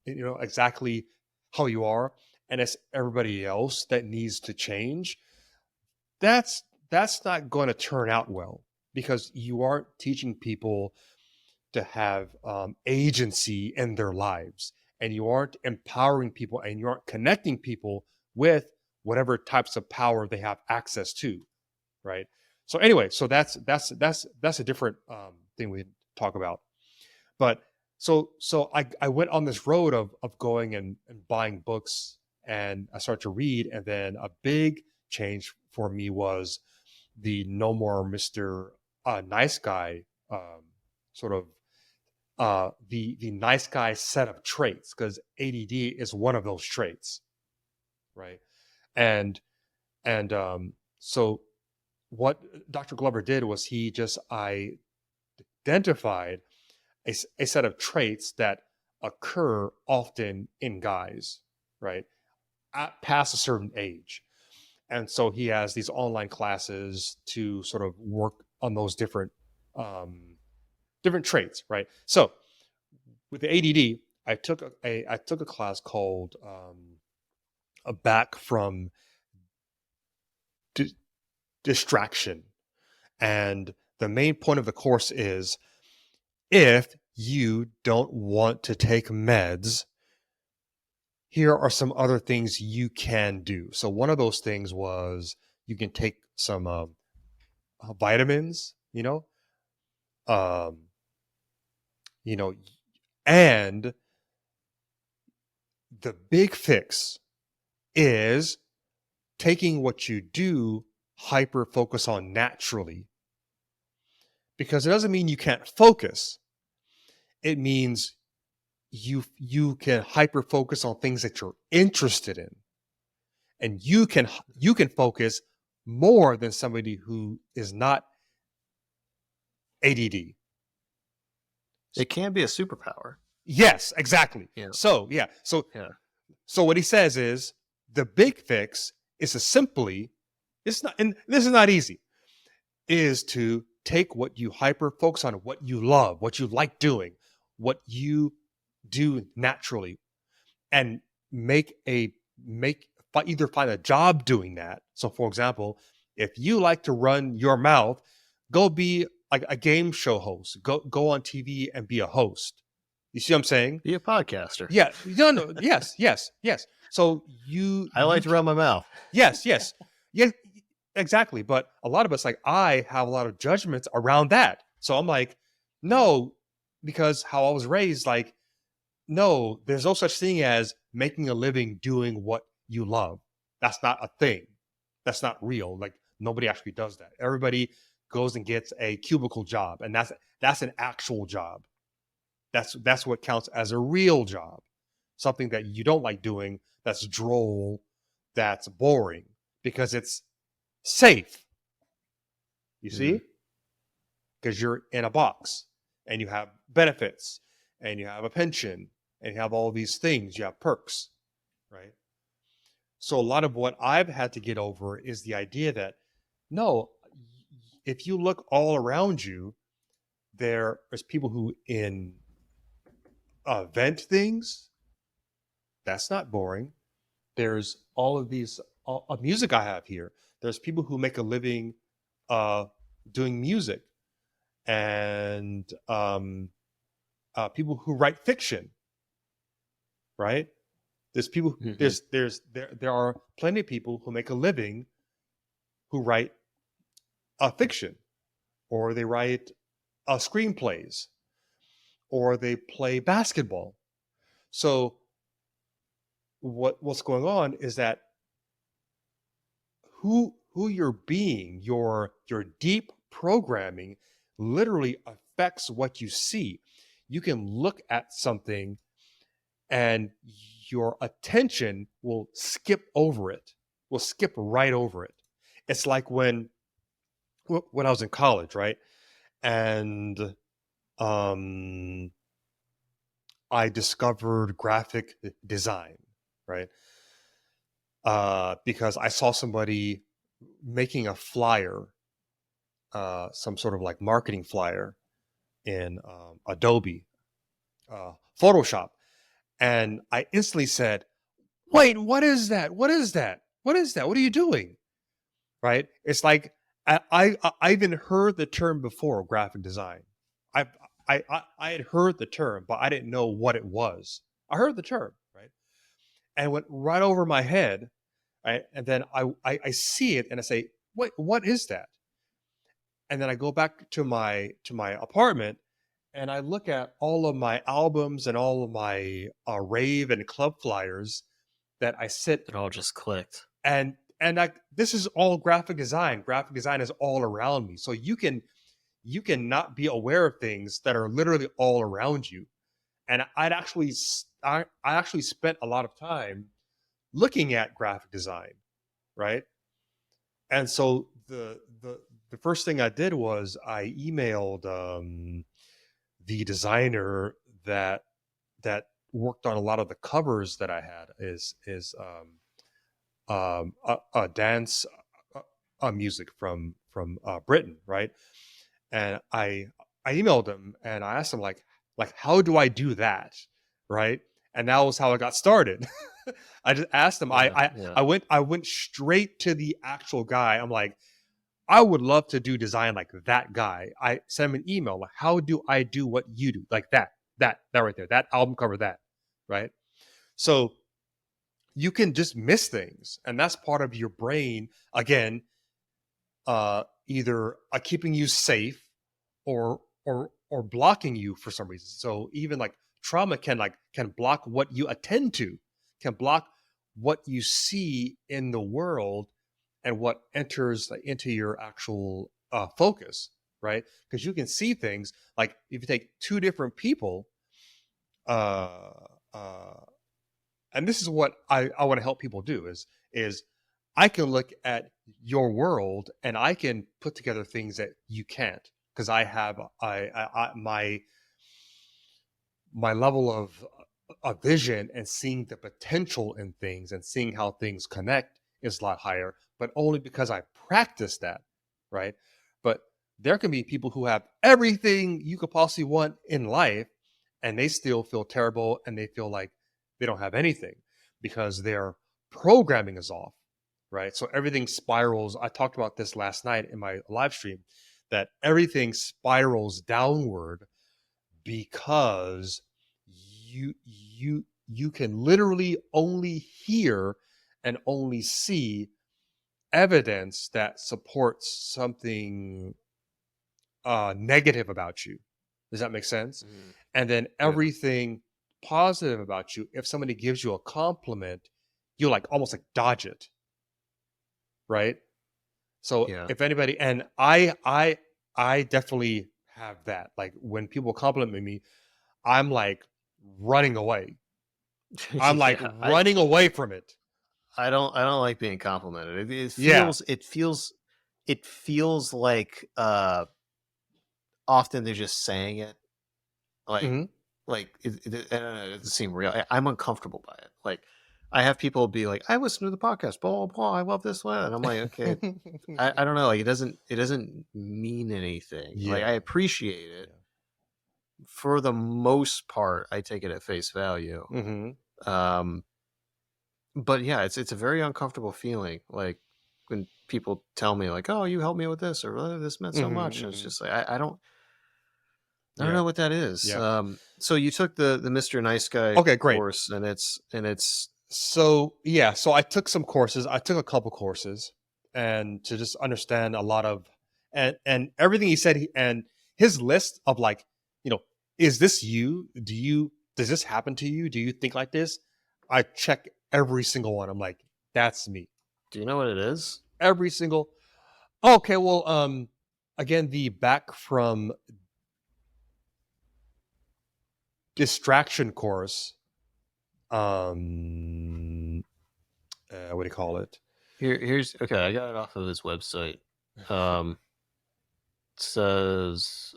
exactly how you are, and it's everybody else that needs to change. That's not going to turn out well, because you aren't teaching people to have agency in their lives, and you aren't empowering people, and you aren't connecting people with whatever types of power they have access to, right? So anyway, so that's a different thing we talk about. But so I went on this road of going and buying books, and I started to read, and then a big change for me was the No More Mr. Nice Guy, sort of the nice guy set of traits, because ADD is one of those traits, right? And so what Dr. Glover did was he just identified a set of traits that occur often in guys, right? Past a certain age. And so he has these online classes to sort of work on those different traits, right? So with the ADD, I took a class called a Back from Distraction. And the main point of the course is, if you don't want to take meds, here are some other things you can do. So one of those things was you can take some vitamins, um, you know, and the big fix is taking what you do hyper focus on naturally, because it doesn't mean you can't focus. It means you can hyper focus on things that you're interested in, and you can focus more than somebody who is not ADD. It can be a superpower. Yes, exactly. Yeah. So yeah, so what he says is the big fix is to simply, it's not, and this is not easy, is to take what you hyper focus on, what you love, what you like doing, what you do naturally, and either find a job doing that. So for example, if you like to run your mouth, go be like a game show host. Go on TV and be a host. You see what I'm saying? Be a podcaster. Yeah. No. Yes. So I like to run my mouth. Yes. Exactly. But a lot of us, like I have a lot of judgments around that. So I'm like, no, because how I was raised, like, no, there's no such thing as making a living doing what you love. That's not a thing. That's not real. Like, nobody actually does that. Everybody goes and gets a cubicle job, and that's an actual job. That's what counts as a real job. Something that you don't like doing, that's droll, that's boring, because it's safe. You see? Because you're in a box and you have benefits and you have a pension and you have all these things, you have perks, right? So a lot of what I've had to get over is the idea that, no, if you look all around you, there's people who invent things. That's not boring. There's all of these music I have here. There's people who make a living doing music, and people who write fiction, right? There's people. There are plenty of people who make a living who write fiction, or they write screenplays, or they play basketball. So what's going on is that who you're being, your deep programming literally affects what you see. You can look at something and your attention will skip over it, will skip right over it. It's like when I was in college, right? And I discovered graphic design, right? Because I saw somebody making a flyer, some sort of like marketing flyer in Adobe, Photoshop. And I instantly said, wait, what is that? What is that? What is that? What are you doing? Right? It's like, I even heard the term before, graphic design. I had heard the term, but I didn't know what it was. I heard the term, right? And it went right over my head, right? And then I see it and I say, wait, what is that? And then I go back to my apartment, and I look at all of my albums and all of my rave and club flyers that I sit It all just clicked. and this is all graphic design. Graphic design is all around me. So you can not be aware of things that are literally all around you. And I actually spent a lot of time looking at graphic design, right? And so the first thing I did was I emailed the designer that worked on a lot of the covers that I had a dance music from Britain, right? And I emailed him and I asked him like how do I do that, right? And that was how I got started. I just asked him. Yeah. I went straight to the actual guy. I'm like, I would love to do design like that guy. I sent him an email like, how do I do what you do, like that right there, that album cover, that, right? So you can just miss things, and that's part of your brain again, either keeping you safe or blocking you for some reason. So even like trauma can block what you attend to, can block what you see in the world and what enters into your actual focus, right? Because you can see things like if you take two different people, uh, uh, and this is what I want to help people do is I can look at your world and I can put together things that you can't, because I have my level of a vision and seeing the potential in things and seeing how things connect is a lot higher, but only because I practice that, right? But there can be people who have everything you could possibly want in life and they still feel terrible and they feel like they don't have anything because their programming is off, right? So everything spirals. I talked about this last night in my live stream, that everything spirals downward because you can literally only hear and only see evidence that supports something negative about you. Does that make sense? Mm. And then Yeah. everything positive about you, if somebody gives you a compliment, you like almost like dodge it, right? So Yeah. if anybody, and I definitely have that. Like when people compliment me, I'm like running away. I'm like Yeah. running away from it. I don't like being complimented. Yeah. It feels like often they're just saying it like Hmm. I don't know, it doesn't seem real. I'm uncomfortable by it. Like I have people be like, I listen to the podcast, blah blah blah. I love this one, and I'm like, okay, I don't know. Like it doesn't mean anything. Like Yeah. I appreciate it for the most part. I take it at face value. Hmm. Um, but yeah, it's a very uncomfortable feeling. Like when people tell me like, oh, you helped me with this, or oh, this meant so much, and it's Hmm. just like I don't Yeah. know what that is. Yeah. So you took the Mr. Nice Guy Okay, great. course, and it's So yeah, so I took some courses. I took a couple courses, and to just understand a lot of and everything he said, and his list of like, you know, is this you? Does this happen to you? Do you think like this? I check every single one. I'm like, that's me. do you know what it is? Every single. Okay, well, again, the back from distraction course. What do you call it? Here's okay. I got it off of his website. It says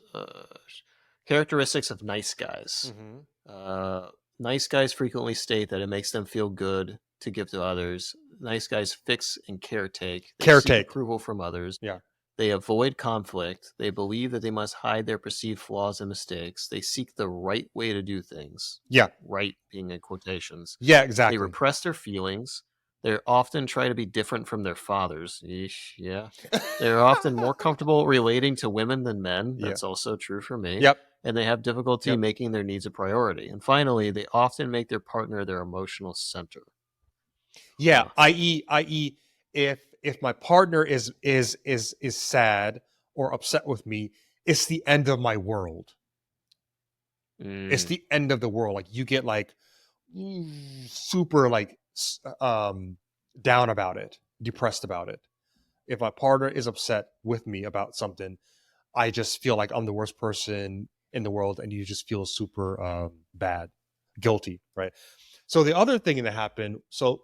characteristics of nice guys. Mm-hmm. Nice guys frequently state that it makes them feel good to give to others. Nice guys fix and caretake. They seek approval from others. Yeah. They avoid conflict. They believe that they must hide their perceived flaws and mistakes. They seek the right way to do things. Yeah. Right being in quotations. Yeah, They exactly. repress their feelings. They often try to be different from their fathers. Eesh, yeah. They're often more comfortable relating to women than men. Yeah. That's also true for me. Yep. And they have difficulty Yep. making their needs a priority. And finally, they often make their partner their emotional center. Yeah, i.e., if my partner is sad or upset with me, it's the end of my world. It's the end of the world. Like you get like super like down about it, depressed about it. If my partner is upset with me about something, I just feel like I'm the worst person in the world, and you just feel super bad, guilty, right? So the other thing that happened, so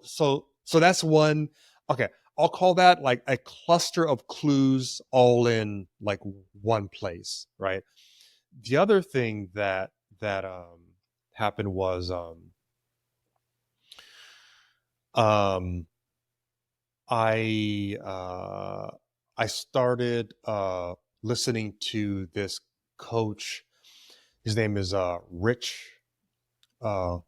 that's one. Okay, I'll call that like a cluster of clues all in like one place, right? The other thing that happened was um I I started listening to this coach. His name is Rich uh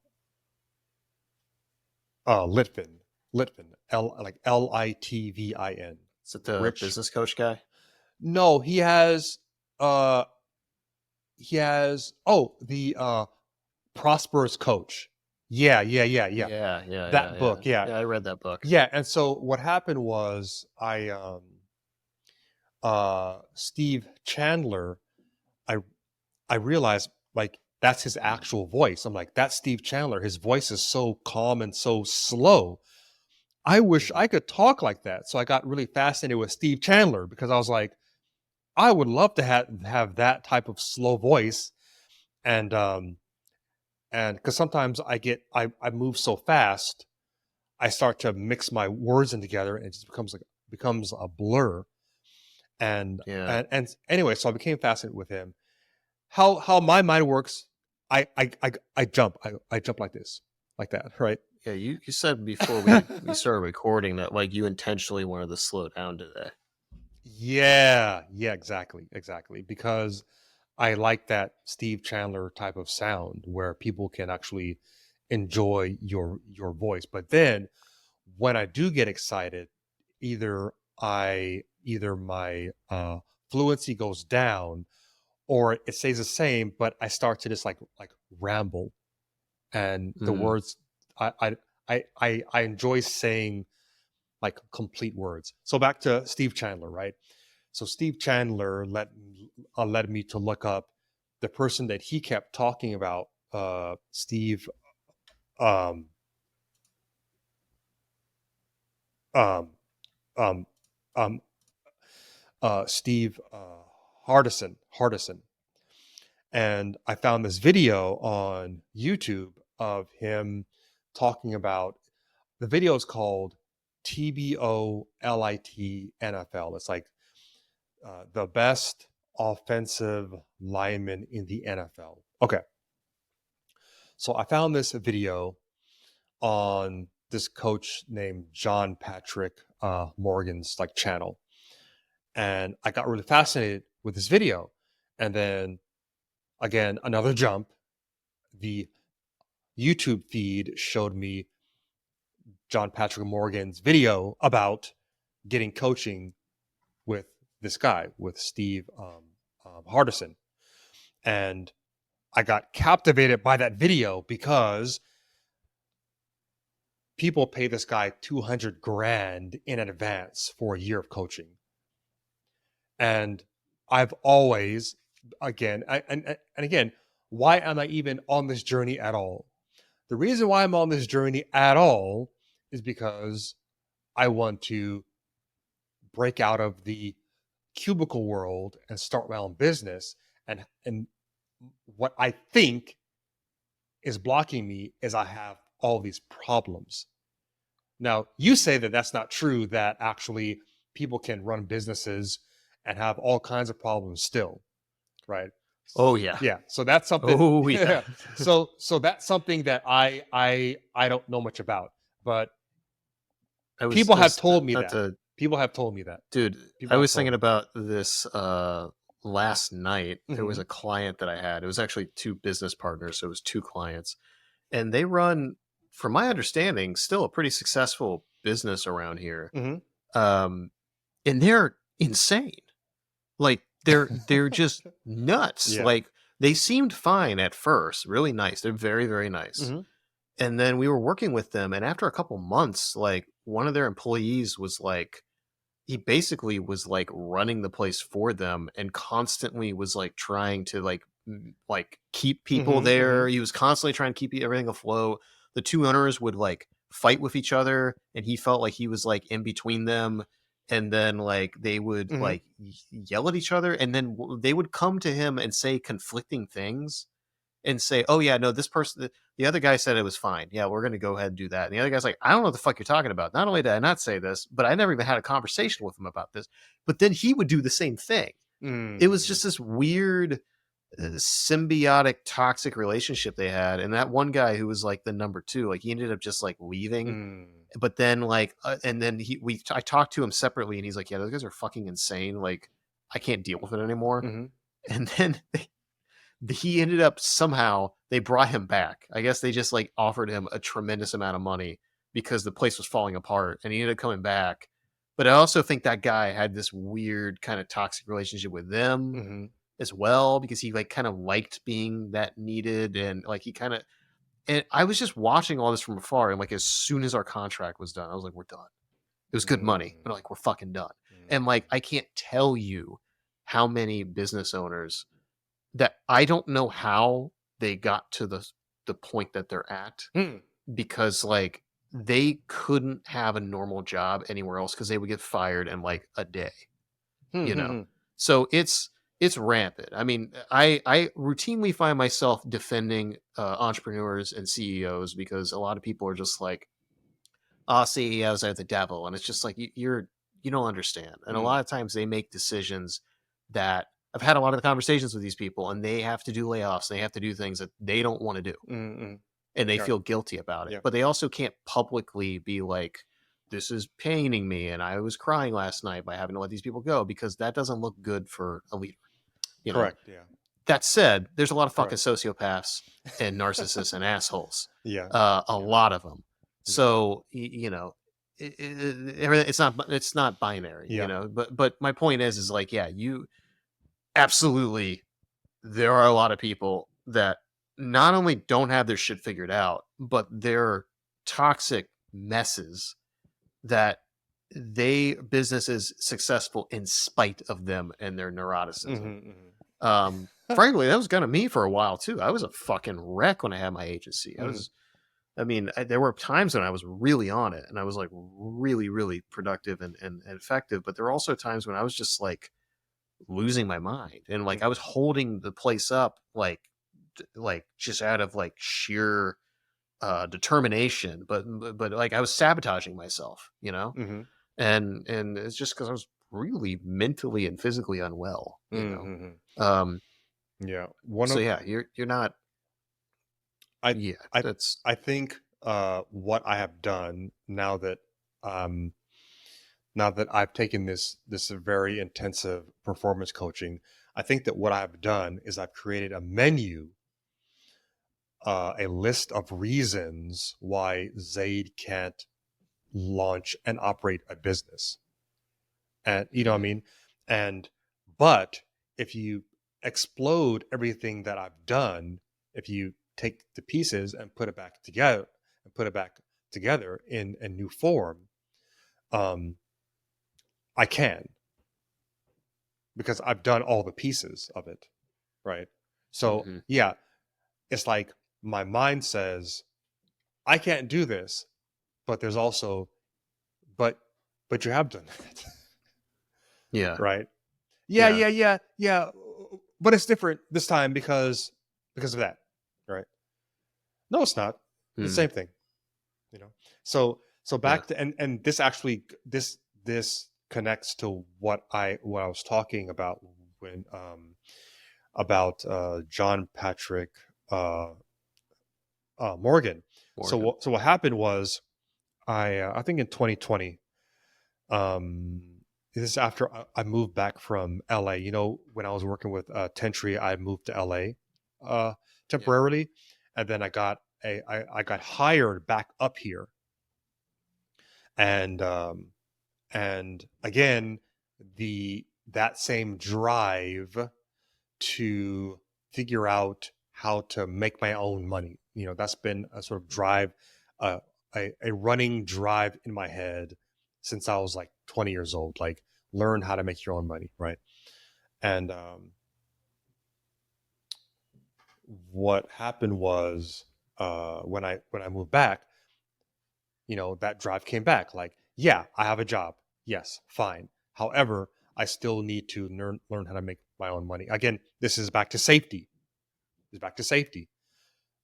Litvin. Litvin. Litvin. Is it the Rich. business coach guy? No, uh the Prosperous Coach. Yeah. That book, yeah. Yeah, I read that book. Yeah, and so what happened was Steve Chandler, I I realized like that's his actual voice. I'm like, that's Steve Chandler. His voice is so calm and so slow. I wish I could talk like that. So I got really fascinated with Steve Chandler because I was like, I would love to have that type of slow voice. And because sometimes I move so fast, I start to mix my words in together and it just becomes a blur. And Yeah. and anyway, so I became fascinated with him. How my mind works, I jump. I jump like this, like that, right? Yeah, you said before we started recording that like you intentionally wanted to slow down today. Yeah, exactly. Because I like that Steve Chandler type of sound where people can actually enjoy your voice. But then when I do get excited, either my fluency goes down or it stays the same, but I start to just like ramble, and the Mm. words I enjoy saying like complete words. So back to Steve Chandler, right? So Steve Chandler led me to look up the person that he kept talking about, Steve um um um um Steve Hardison. And I found this video on YouTube of him talking about, the video is called TBOLIT NFL. It's like the best offensive lineman in the NFL. Okay. So I found this video on this coach named John Patrick Morgan's like channel. And I got really fascinated with this video. And then again, another jump. The YouTube feed showed me John Patrick Morgan's video about getting coaching with this guy, with Steve Hardison. And I got captivated by that video because people pay this guy 200 grand in advance for a year of coaching. And I've always, and again, why am I even on this journey at all? The reason why I'm on this journey at all is because I want to break out of the cubicle world and start my own business. And what I think is blocking me is I have all these problems. Now, you say that that's not true, that actually people can run businesses and have all kinds of problems still, right? Oh yeah. Yeah. So that's something. Oh yeah. So that's something that I don't know much about, but people have told me not that. to People have told me that. dude, People I have was told thinking me. about this last night. There was Mhm. a client that I had. It was actually two business partners, so it was two clients. And they run, from my understanding, still a pretty successful business around here. Mhm. Um and they're insane. Like they're just nuts. Yeah. Like they seemed fine at first, really nice. They're very, very nice. Mhm. And then we were working with them, and after a couple months, like one of their employees was like he basically was like running the place for them and constantly was like trying to like keep people Mm-hmm, mm-hmm, there. He was constantly trying to keep everything afloat. The two owners would like fight with each other, and he felt like he was like in between them. And then like they would mm-hmm, like yell at each other, and then they would come to him and say conflicting things and say, "Oh yeah, no, this person, the other guy said it was fine. Yeah, we're going to go ahead and do that." And the other guy's like, "I don't know what the fuck you're talking about. Not only did I not say this, but I never even had a conversation with him about this." But then he would do the same thing. It was mm-hmm, just this weird symbiotic toxic relationship they had. And that one guy who was like the number two, like he ended up just like leaving. mm-hmm, But then like and then I talked to him separately, and he's like, "Yeah, those guys are fucking insane. Like I can't deal with it anymore." mm-hmm, And then he ended up somehow they brought him back. I guess they just like offered him a tremendous amount of money because the place was falling apart, and he ended up coming back. But I also think that guy had this weird kind of toxic relationship with them mm-hmm. as well, because he like kind of liked being that needed, and like he kind of, and I was just watching all this from afar, and like as soon as our contract was done, I was like, we're done. It was good money, but like we're fucking done. And like I can't tell you how many business owners that I don't know how they got to the point that they're at, Mm-hmm. because like they couldn't have a normal job anywhere else because they would get fired in like a day, you know. Mm-hmm. So it's rampant. I mean, I routinely find myself defending entrepreneurs and CEOs because a lot of people are just like, "Oh, CEOs are the devil," and it's just like you don't understand. And a lot of times they make decisions that I've had a lot of conversations with these people, and they have to do layoffs. And they have to do things that they don't want to do, Mm-hmm. and they Yeah, feel guilty about it. yeah, But they also can't publicly be like, "This is paining me, and I was crying last night by having to let these people go," because that doesn't look good for a leader. You know. correct. Yeah, That said, there's a lot of fucking correct. sociopaths and narcissists and assholes. Yeah, A yeah, lot of them. yeah, So you know, it's not binary. You yeah. know, but my point is like, yeah, you absolutely. There are a lot of people that not only don't have their shit figured out, but they're toxic messes that business is successful in spite of them and their neuroticism. Mm-hmm, mm-hmm. Frankly, that was kind of me for a while too. I was a fucking wreck when I had my agency. Mm-hmm. I mean, there were times when I was really on it and I was like really, really productive and effective. But there were also times when I was just like losing my mind, and like I was holding the place up like just out of like sheer determination, but like I was sabotaging myself, you know. Mm-hmm. And it's just because I was really mentally and physically unwell, you know. Mm-hmm. Um, Yeah. One so of yeah, you're not. I Yeah, I that's I think what I have done um now that I've taken this very intensive performance coaching, I think that what I've done is I've created a menu, a list of reasons why Zaid can't launch and operate a business. And you know what I Mhm. mean? And but if you explode everything that I've done, if you take the pieces and put it back together in a new form, um, I can, because I've done all the pieces of it, right? So Mhm. yeah, it's like my mind says I can't do this, but there's also but but you have done it, Yeah, right? Yeah, yeah. yeah, yeah, yeah. But it's different this time because of that, right? No, it's not. It's the Mm, same thing, you know. So yeah, back to and this actually this connects to what I was talking about when about John Patrick uh, Morgan. Morgan. So what happened was I think in 2020, um, this is after I moved back from LA. You know, when I was working with Tentry, I moved to LA Yeah. temporarily, and then I got hired back up here, and again that same drive to figure out how to make my own money. You know, that's been a sort of drive, uh, a running drive in my head since I was like 20 years old. Like, learn how to make your own money, right? And what happened was, when I moved back, that drive came back. Like, yeah, I have a job. Yes, fine. However, I still need to learn how to make my own money. Again, this is back to safety. It's back to safety.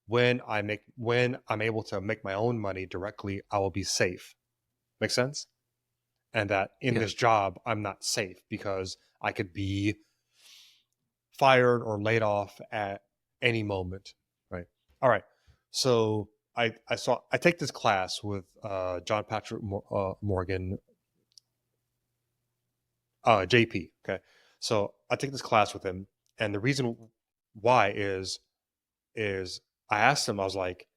When I'm able to make my own money directly, I will be safe. Make sense? And that in Yeah. this job, I'm not safe because I could be fired or laid off at any moment. Right. All right. So I take this class with John Patrick Morgan, JP. Okay. So I take this class with him, and the reason why is I asked him, I was like,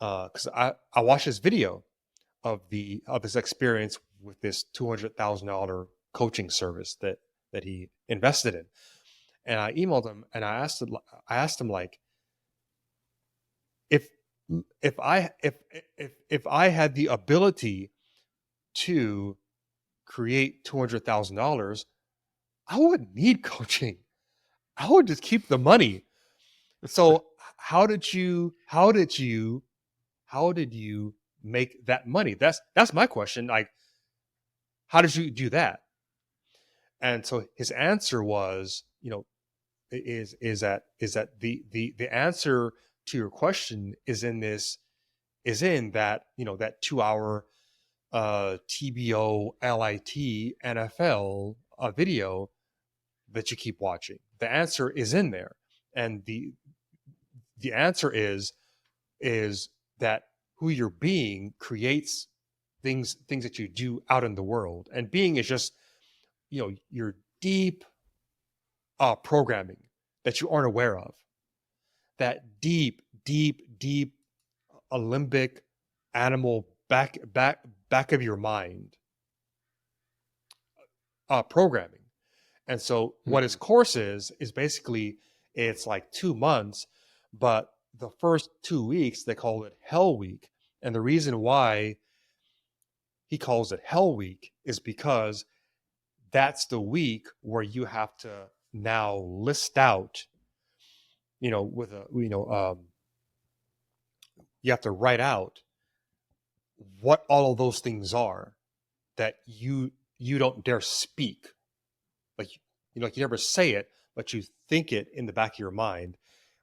because I watched this video of his experience with this $200,000 coaching service that he invested in, and I emailed him and I asked him like, if if I had the ability to create $200,000, I wouldn't need coaching. I would just keep the money. So how did you make that money? That's my question. Like, how did you do that? And so his answer was, is that the answer to your question is in that, that 2 hour TBO LIT NFL video that you keep watching. The answer is in there, and the answer is that who you're being creates things that you do out in the world, and being is just your deep programming that you aren't aware of, that deep limbic animal back of your mind programming. And so what his course is basically, it's like 2 months, but the first 2 weeks they call it Hell Week. And the reason why he calls it Hell Week is because that's the week where you have to now list out, with a, you have to write out what all of those things are that you don't dare speak. Like, like you never say it, but you think it in the back of your mind.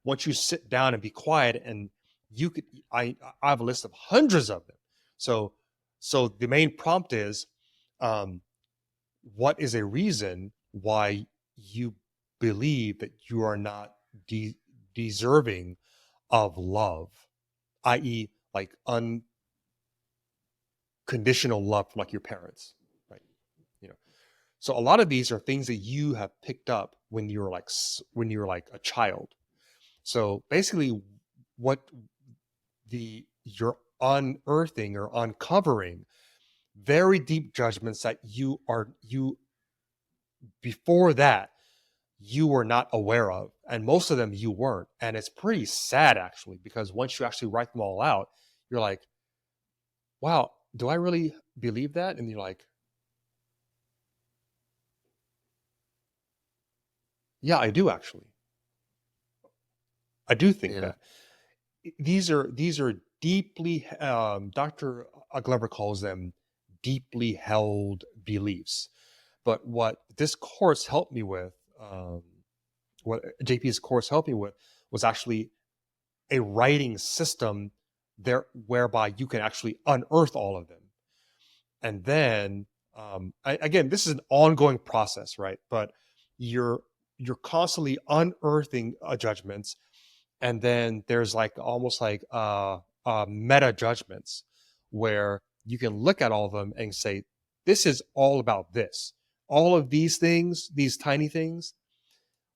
Once you sit down and be quiet, and I have a list of hundreds of them. So the main prompt is, what is a reason why you believe that you are not deserving of love, i.e., like unconditional love from like your parents, right? So a lot of these are things that you have picked up when you were like a child. So basically, what you're unearthing or uncovering very deep judgments that you before that you were not aware of, and most of them you weren't. And it's pretty sad, actually, because once you actually write them all out, you're like, wow, do I really believe that? And you're like, yeah, I do, actually. I do think Yeah. that these are deeply, Dr. Glover calls them deeply held beliefs. But what this course helped me with, what JP's course helped me with, was actually a writing system there whereby you can actually unearth all of them. And then, again, this is an ongoing process, right? But you're constantly unearthing judgments, and then there's like almost like meta judgments where you can look at all of them and say, this is all about this. All of these things, these tiny things,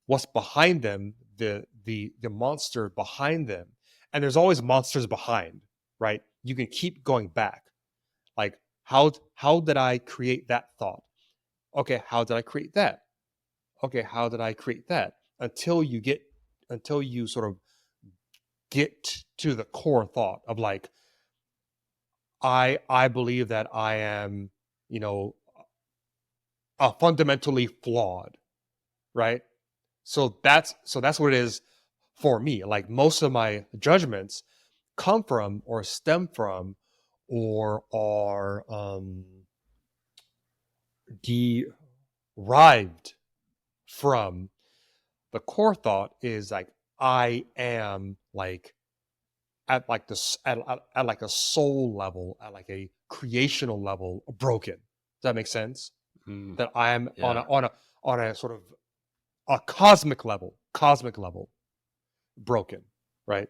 what's behind them, the monster behind them. And there's always monsters behind, right? You can keep going back. Like, how did I create that thought? Okay, how did I create that? Okay, how did I create that? Until you sort of get to the core thought of like, I believe that I am, you know, fundamentally flawed, right? So that's what it is for me. Like most of my judgments come from or stem from or are derived from the core thought is like I am like at like this at like a soul level, at like a creational level, broken. Does that make sense? Mm, That I am on yeah. a sort of a cosmic level, broken, right?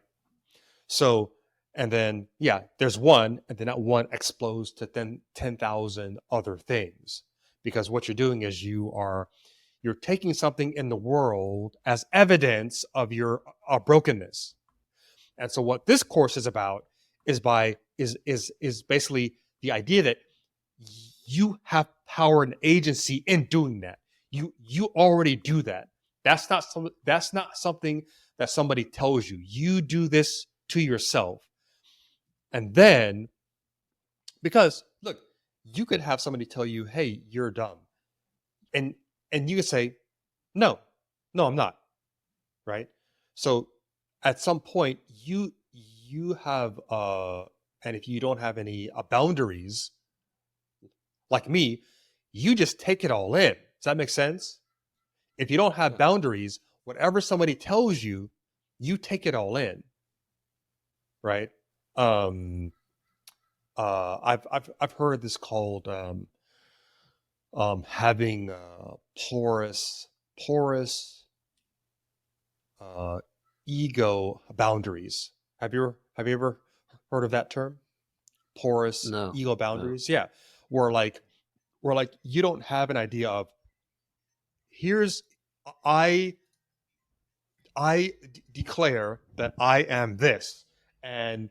So, and then yeah, there's one, and then that one explodes to 10,000 other things, because what you're doing is you're taking something in the world as evidence of your brokenness. And so what this course is about is basically the idea that you have power and agency in doing that. You already do that. That's not something that somebody tells you. You do this to yourself. And then, because look, you could have somebody tell you, "Hey, you're dumb." And you could say, "No. No, I'm not." Right? So at some point you have and if you don't have any boundaries like me, you just take it all in. Does that make sense? If you don't have Yeah. boundaries, whatever somebody tells you, you take it all in, right? Um I've heard this called having porous uh ego boundaries. Have you ever heard of that term? Porous No. ego No. boundaries? Yeah. Where like you don't have an idea of, here's I declare that I am this, and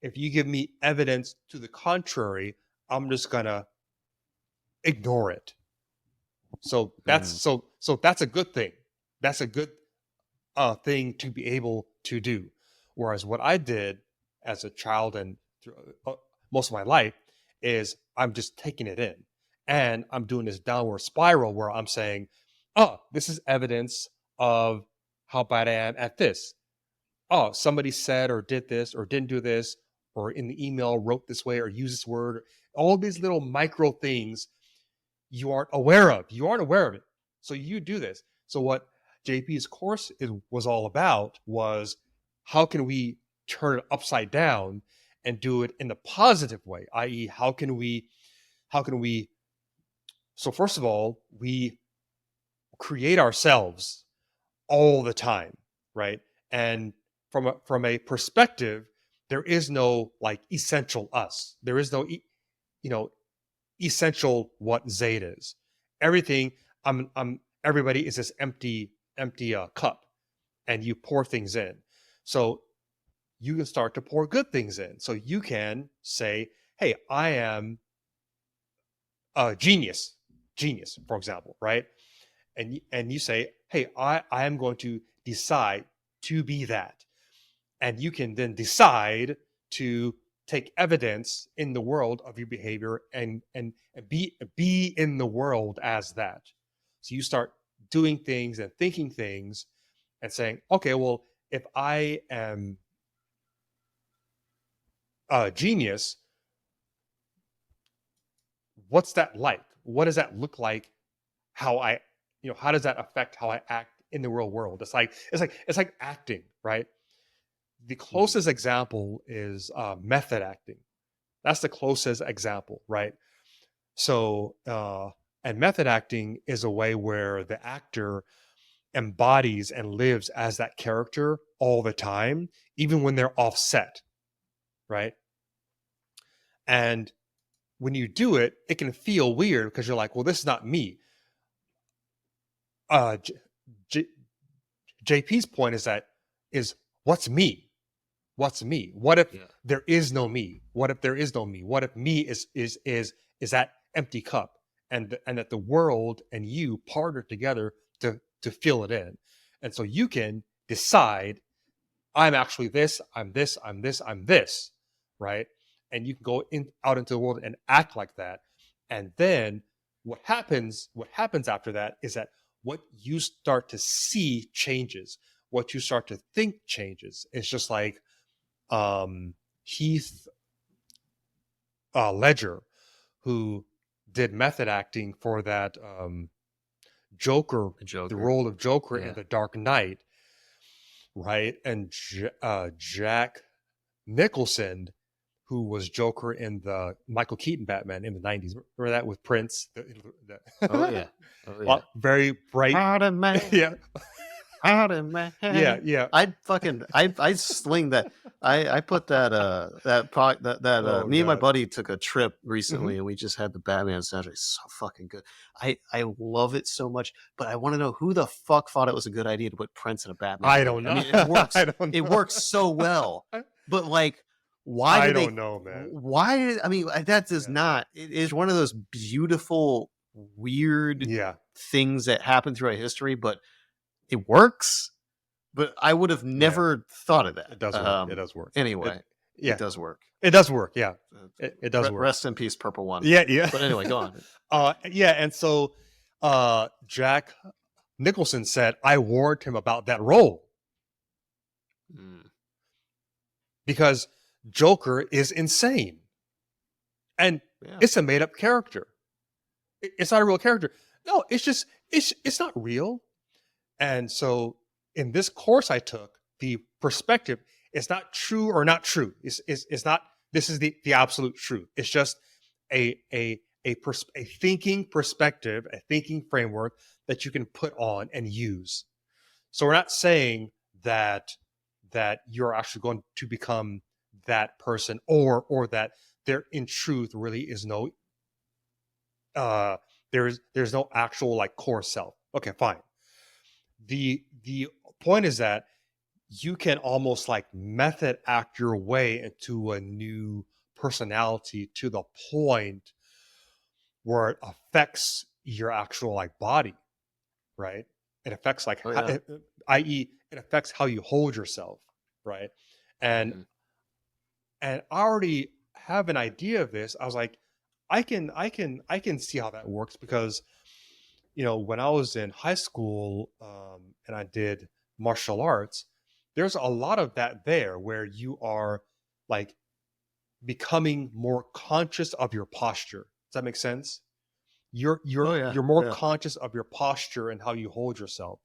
if you give me evidence to the contrary, I'm just gonna ignore it. So Mm, that's a good thing. That's a good thing to be able to do. Whereas what I did as a child and through, most of my life is I'm just taking it in, and I'm doing this downward spiral where I'm saying, "Oh, this is evidence of how bad I am at this. Oh, somebody said or did this or didn't do this, or in the email wrote this way or used this word." All these little micro things you aren't aware of. You aren't aware of it. So you do this. So what JP's course was all about was, how can we turn it upside down and do it in the positive way? I.e., how can we so first of all, we create ourselves all the time, right? And from a perspective, there is no like essential us. There is no you know essential what Zaid is. Everything, everybody is this empty cup, and you pour things in. So you can start to pour good things in. So you can say, "Hey, I am a genius, for example, right?" And you say, "Hey, I am going to decide to be that." And you can then decide to take evidence in the world of your behavior, and be in the world as that. So you start doing things and thinking things and saying, "Okay, well, if I am a genius, what's that like? What does that look like? How I, how does that affect how I act in the real world?" It's like acting, right? The mm, closest example is method acting. That's the closest example, right? So, and method acting is a way where the actor embodies and lives as that character all the time, even when they're offset, right? And when you do it, it can feel weird because you're like, "Well, this is not me." Uh, J- J- JP's point is what's me? What's me? What if yeah. there is no me? What if there is no me? What if me is that empty cup, and that the world and you partner together to fill it in. And so you can decide, I'm actually this, I'm this, I'm this, I'm this, right? and you can go out into the world and act like that. And then what happens after that is that what you start to see changes, what you start to think changes. It's just like Heath Ledger, who did method acting for that Joker, The Joker. the role of Joker Yeah. in The Dark Knight, right? And Jack Nicholson, who was Joker in the Michael Keaton Batman in the 90s. Remember that with Prince? Oh yeah. Oh yeah. Well, very bright. Pardon me. Yeah. Pardon me. Yeah. I sling that. I put that Oh, me and my God. buddy took a trip recently and we just had the Batman soundtrack. It's so fucking good. I love it so much, but I want to know who the fuck thought it was a good idea to put Prince in a Batman I movie. don't know. I mean, it works. I don't It know. works so well. But like, why I did they don't know, man. why I mean that does Yeah. not, it is one of those beautiful weird Yeah. things that happen throughout history, but it works. But I would have never thought of that. It does work. It does work. Anyway, Yeah. it does work. It does work. Yeah. It does work. Rest in peace, Purple One. Yeah. Yeah. But anyway, go on. Yeah. And so Jack Nicholson said, I warned him about that role Mm. because Joker is insane. And Yeah. it's a made up character. It's not a real character. No, it's just, it's not real. And so in this course I took, the perspective is not true or not true. It's not, this is the absolute truth. It's just a thinking perspective, a thinking framework that you can put on and use. So we're not saying that you're actually going to become that person, or that there in truth really is no there's no actual like core self. Okay, fine. The point is that you can almost like method act your way into a new personality to the point where it affects your actual like body, right? It affects like, Oh, yeah. i.e., it affects how you hold yourself, right? And Mhm. and I already have an idea of this. I was like, I can see how that works because, when I was in high school and I did martial arts, there's a lot of that there where you are like becoming more conscious of your posture. Does that make sense? You're Oh, yeah. you're more Yeah. conscious of your posture and how you hold yourself.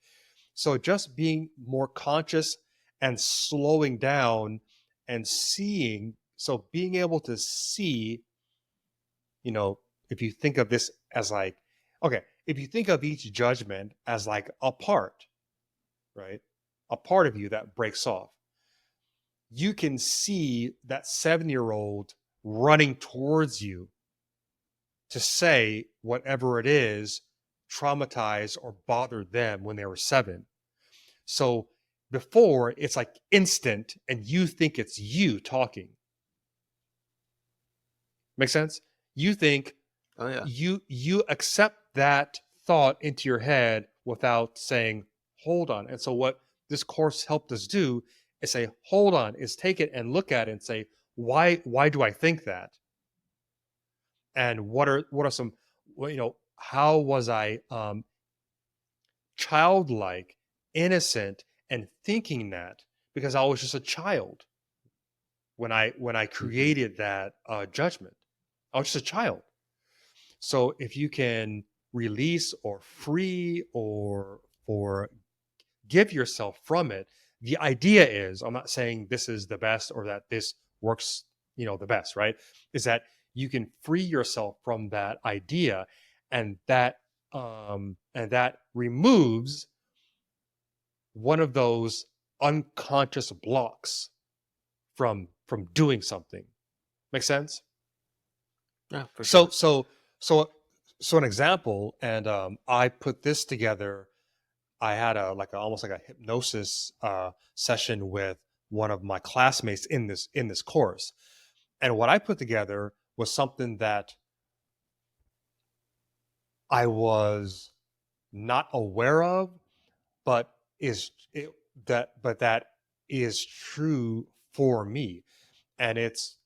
So just being more conscious and slowing down and seeing, so being able to see, if you think of this as like, okay, if you think of each judgment as like a part, right? A part of you that breaks off, you can see that 7-year-old running towards you to say whatever it is traumatized or bothered them when they were 7. So before, it's like instant and you think it's you talking. Make sense? You think, Oh, yeah. you accept that thought into your head without saying, hold on. And so what this course helped us do is say, hold on, is take it and look at it and say, why do I think that? And what are some, how was I childlike, innocent, and thinking that because I was just a child when I created that judgment. I was just a child. So if you can release or free or give yourself from it, the idea is, I'm not saying this is the best or that this works, the best, right? Is that you can free yourself from that idea, and that removes one of those unconscious blocks from doing something. Make sense? Yeah, for So sure. so an example, and I put this together. I had almost like a hypnosis session with one of my classmates in this course, and what I put together was something that I was not aware of, but that is true for me. and it's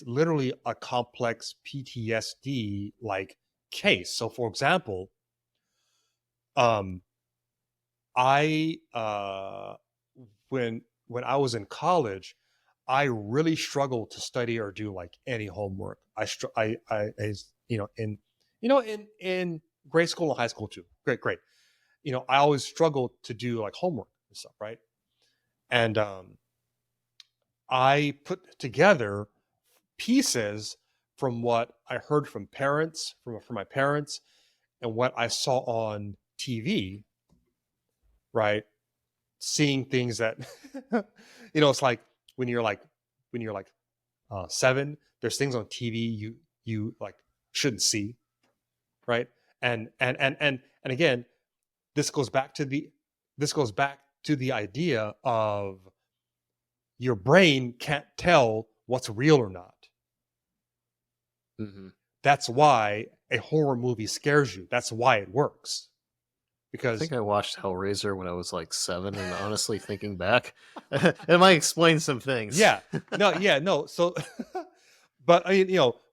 literally a complex PTSD like case. So for example, um I when I was in college, I really struggled to study or do like any homework. In in grade school and high school too. Great. I always struggled to do like homework and stuff, right? And I put together pieces from what I heard from parents, from my parents, and what I saw on TV, right? Seeing things that it's like when you're like when you're like 7, there's things on TV you like shouldn't see, right? And again, this goes back to the idea of your brain can't tell what's real or not. Mm-hmm. That's why a horror movie scares you. That's why it works. I Because think I watched Hellraiser when I was like 7, and honestly, thinking back, it might explain some things. no. So, but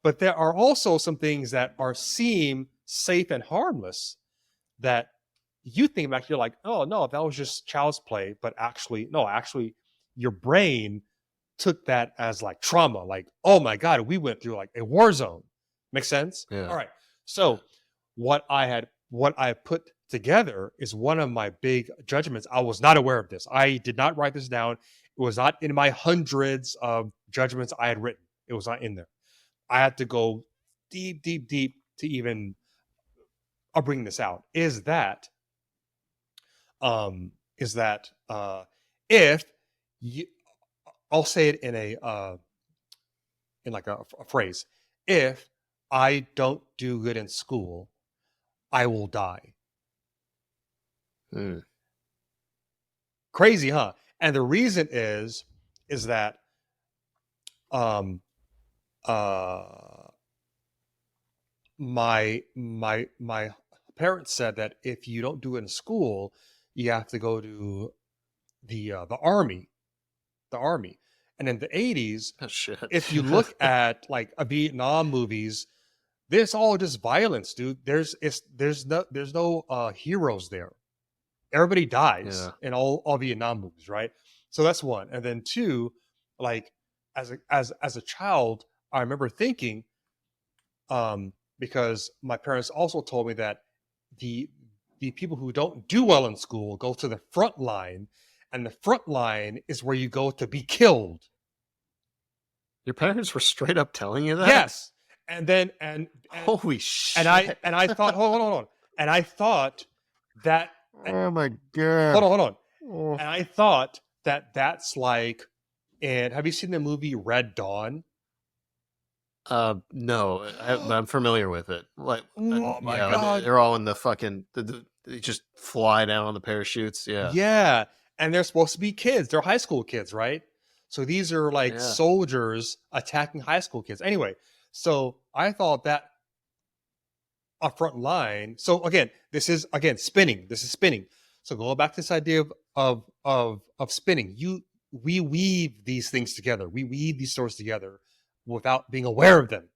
but there are also some things that seem safe and harmless that you think back, you're like, oh no, that was just child's play. But actually, no, actually, your brain took that as like trauma. Like, oh my God, we went through like a war zone. Make sense? Yeah. All right. Yeah. So what I put together is one of my big judgments. I was not aware of this. I did not write this down. It was not in my hundreds of judgments I had written. It was not in there. I had to go deep, deep, deep to even I'll bring this out. Is that if you I'll say it in in like a phrase. If I don't do good in school, I will die. Mm. Crazy, huh? And the reason is that um uh my parents said that if you don't do it in school, you have to go to the army, And in the 80s, Oh shit. if you look at like a Vietnam movies, this all just violence, dude. There's no heroes there. Everybody dies Yeah. in all Vietnam movies, right? So that's one. And then two, like as a child, I remember thinking, because my parents also told me that the the people who don't do well in school go to the front line, and the front line is where you go to be killed. Your parents were straight up telling you that? Yes. And then Holy shit. and I thought, hold on. And I thought that Oh my god. hold on. Oh. And I thought that that's like, and have you seen the movie Red Dawn? No, but I'm familiar with it. Like, Oh my yeah, God. they're all in the fucking. They just fly down on the parachutes. Yeah. Yeah. And they're supposed to be kids. They're high school kids, right? So these are like Yeah. soldiers attacking high school kids. Anyway, so I thought that a front line. So again, this is spinning. This is spinning. So going back to this idea of spinning, we weave these things together. We weave these stories together without being aware of them.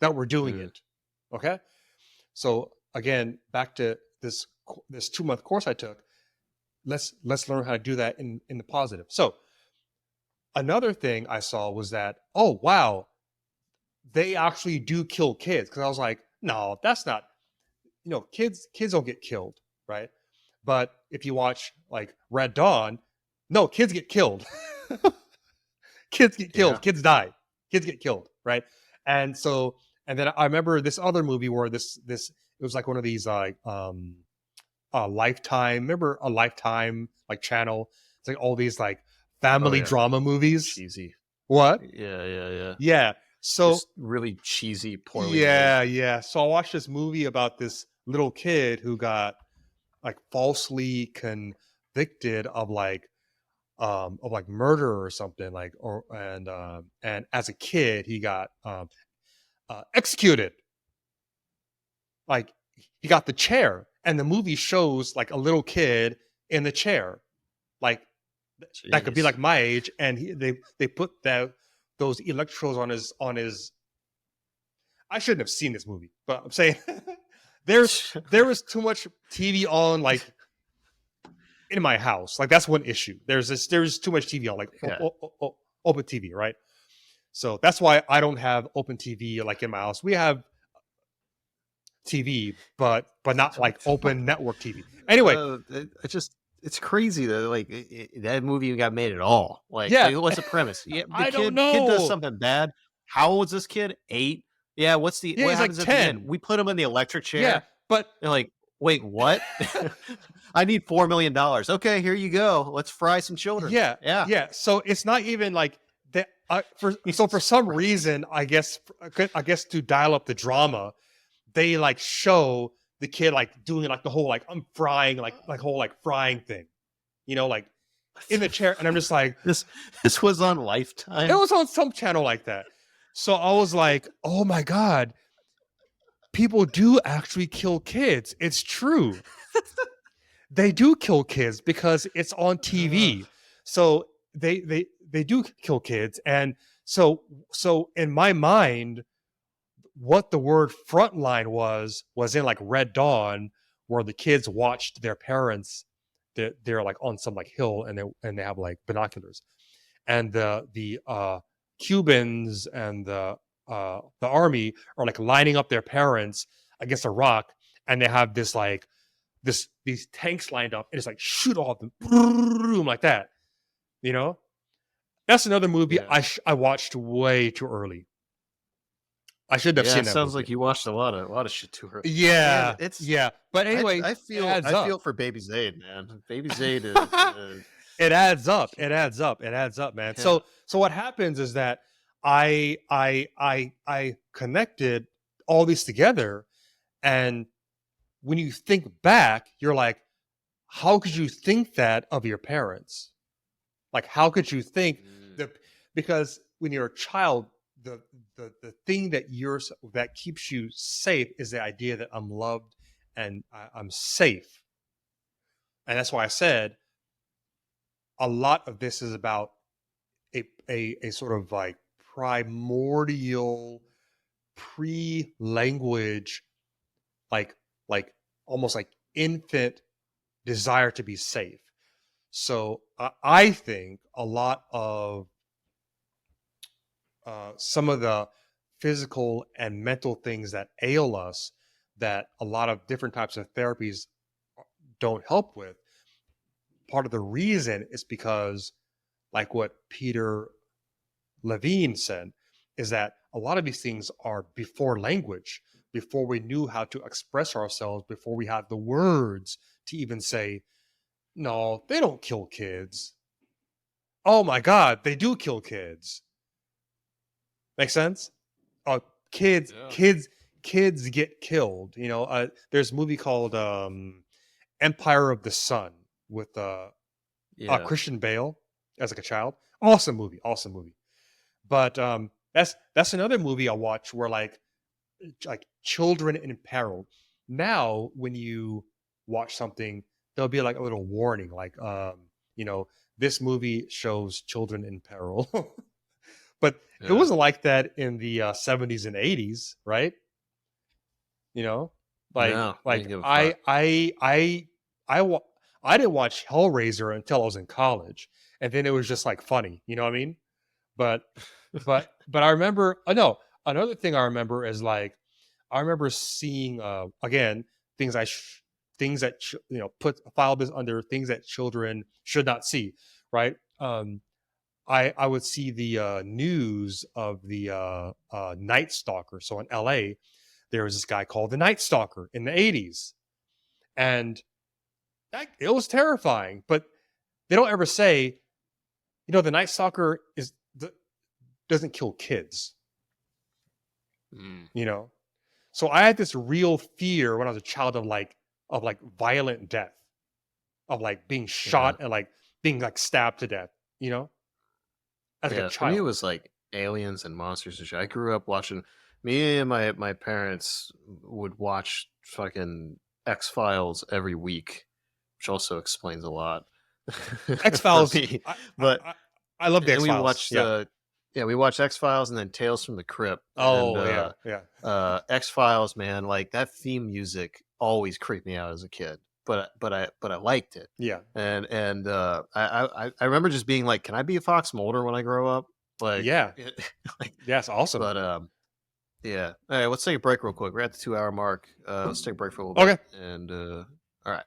That we're doing Mm. it. Okay. So again, back to this 2-month course I took. Let's learn how to do that in the positive. So another thing I saw was that, oh wow, they actually do kill kids. Because I was like, no, that's not. Kids don't get killed, right? But if you watch like Red Dawn, no, kids get killed. Kids get killed. Yeah. Kids die. Kids get killed, right? And then I remember this other movie where this it was like one of these like a Lifetime. Remember a Lifetime like channel? It's like all these like family yeah. drama movies. Cheesy. What? Yeah. Yeah. So Just really cheesy, poorly made. yeah. So I watched this movie about this little kid who got like falsely convicted of like murder or something, like, and as a kid he got executed. Like he got the chair, and the movie shows like a little kid in the chair, like that could be Jeez. like my age, and they put those electrodes on his. I shouldn't have seen this movie, but I'm saying there was too much TV on, like, in my house. Like, that's one issue. There's too much TV on, like, Yeah. open TV, right? So that's why I don't have open TV like in my house. We have TV, but not like open network TV. Anyway, It's crazy though. Like that movie got made at all. yeah, What's the premise? Yeah, the I don't kid does know. something bad. How old is this kid? 8. Yeah. Yeah, What he's like happens at the end? 10. We put him in the electric Yeah, chair. but They're like, wait, what? I need $4 million. Okay, here you go. Let's fry some children. yeah, Yeah. yeah. So it's not even like that. For some reason, I guess to dial up the drama, they like show the kid like doing like the whole like I'm frying like whole like frying thing, like in the chair, and I'm just like, This was on it Lifetime. was on some channel like that. So I was like, oh my god, people do actually kill kids. It's true. They do kill kids because it's on TV. So they do kill kids, and so in my mind, what the word frontline was in like Red Dawn, where the kids watched their parents. They're like on some like hill, and they have like binoculars, and the Cubans and the army are like lining up their parents against a rock, and they have this like these tanks lined up, and it's like shoot all of them like that. That's another movie Yeah. I watched way too early. I shouldn't have Yeah, seen it that sounds movie. like you watched a lot of shit too early. Man, Yeah, it's yeah. But I anyway, I it feel adds I up. feel for Baby Zaid, man. Baby Zaid is It adds up. It adds up. It adds up, man. yeah. So what happens is that I connected all these together, and when you think back, you're like, how could you think that of your parents? Like, how could you think Mm. that? Because when you're a child, the thing that keeps you safe is the idea that I'm loved and I'm safe. And that's why I said a lot of this is about a sort of like primordial pre-language, like almost like infant desire to be safe. So I think a lot of some of the physical and mental things that ail us, that a lot of different types of therapies don't help with, part of the reason is because, like what Peter Levine said, is that a lot of these things are before language, before we knew how to express ourselves, before we had the words to even say, no, they don't kill kids. Oh my God, they do kill kids. Make sense? Kids, Yeah. kids get killed. There's a movie called Empire of the Sun with Yeah. Christian Bale as like a child. Awesome movie, awesome movie. But that's another movie I watch where like children in peril. Now, when you watch something, there'll be like a little warning, like this movie shows children in peril. But it Yeah. wasn't like that in the 70s and 80s, right? Like No, I like didn't give a I fuck. I didn't watch Hellraiser until I was in college, and then it was just like funny, you know what I mean? But I remember. No, another thing I remember is like I remember seeing again things that put file this under things that children should not see, right? I would see the news of the Night Stalker. So in LA, there was this guy called the Night Stalker in the 80s, and it was terrifying. But they don't ever say, the Night Stalker doesn't kill kids. Mm. So I had this real fear when I was a child of violent death, of like being shot Yeah. and like being like stabbed to death. As like a Yeah. For me, it child. was like aliens and monsters and shit. I grew up watching. Me and my parents would watch fucking X-Files every week, which also explains a lot. X-Files. me. I, I, But I I love the and we X-Files. watched Yeah. yeah, we watched X-Files and then Tales from the Crypt. And Oh yeah, yeah. X-Files, man, like that theme music always creeped me out as a kid. But I liked it. Yeah. I remember just being like, can I be a Fox Mulder when I grow up? Like, Yeah. like Yes, awesome. but yeah. All right, let's take a break real quick. We're at the 2 hour mark. Let's take a break for a little bit. Okay. And all right.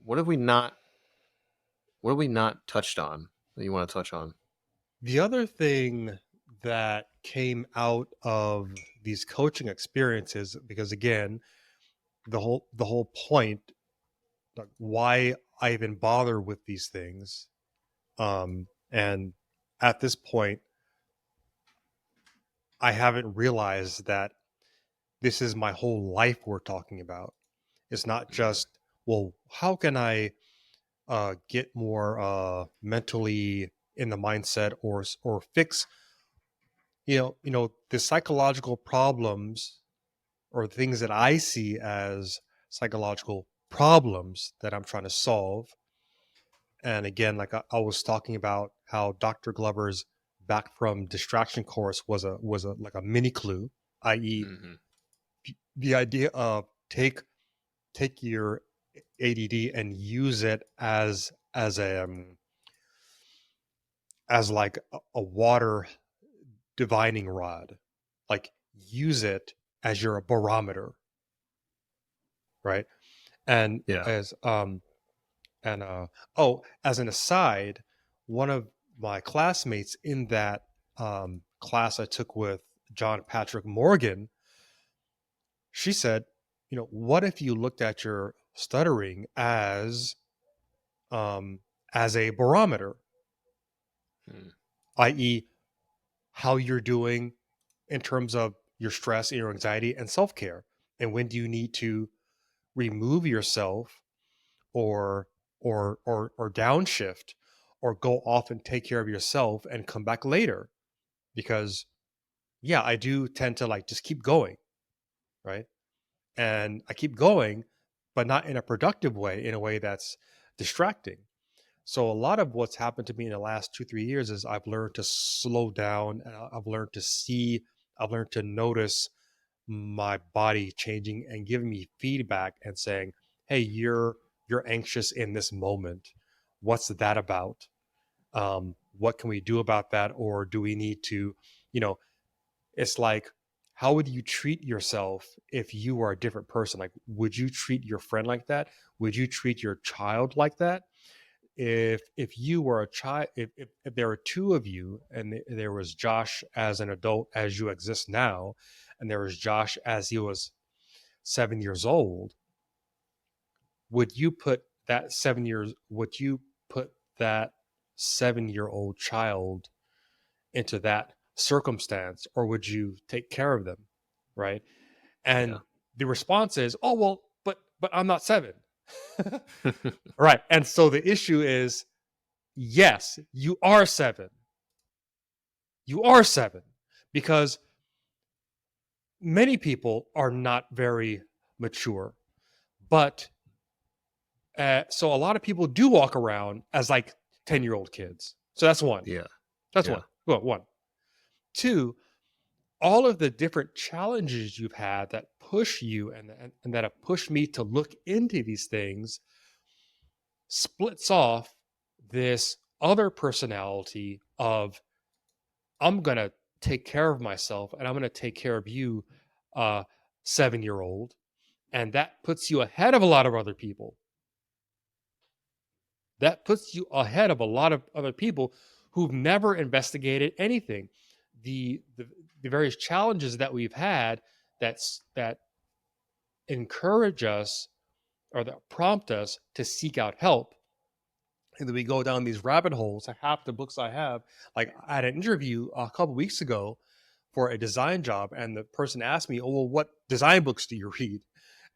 What have we not touched on that you want to touch on? The other thing that came out of these coaching experiences, because again, the whole point, like why I even bother with these things, and at this point, I haven't realized that this is my whole life we're talking about. It's not Mhm. just, well, how can I get more mentally in the mindset, or fix the psychological problems or things that I see as psychological problems that I'm trying to solve. And again, like I was talking about how Dr. Glover's back from distraction course was a like a mini clue, i.e., Mhm. the idea of take your ADD and use it as like a water divining rod. Like use it as your barometer, right? And Yeah. as and oh, as an aside, one of my classmates in that class I took with John Patrick Morgan, she said, what if you looked at your stuttering um, as a barometer, Mm. i.e., how you're doing in terms of your stress and your anxiety and self care, and when do you need to remove yourself, or or downshift, or go off and take care of yourself and come back later. Because yeah, I do tend to like just keep going, right? And I keep going, but not in a productive way, in a way that's distracting. So a lot of what's happened to me in the last 2 3 years is I've learned to slow down, and I've learned to see, I've learned to notice my body changing and giving me feedback and saying, hey, you're anxious in this moment. What's that about? What can we do about that? Or do we need to, you know it's like, how would you treat yourself if you were a different person? Like, would you treat your friend like that? Would you treat your child like that? If you were a child, if there were two of you, and there was Josh as an adult as you exist now, and there was Josh as he was 7 years old, would you put that 7 year old child into that circumstance, or would you take care of them, right? Yeah. And the response is, oh well, but I'm not seven. Right. And so the issue is, yes, you are seven. You are seven, because many people are not very mature. But so a lot of people do walk around as like 10-year-old kids. So that's one. Yeah. That's Yeah. one. Well, one. Two, all of the different challenges you've had that push you, and that have pushed me to look into these things, splits off this other personality of, I'm going to take care of myself and I'm going to take care of you, 7-year old. And that puts you ahead of a lot of other people. That puts you ahead of a lot of other people who've never investigated anything. The various challenges that we've had, that encourage us, or that prompt us to seek out help, and then we go down these rabbit holes. Half the books I have, like I had an interview a couple weeks ago for a design job, and the person asked me, "Oh, well, what design books do you read?"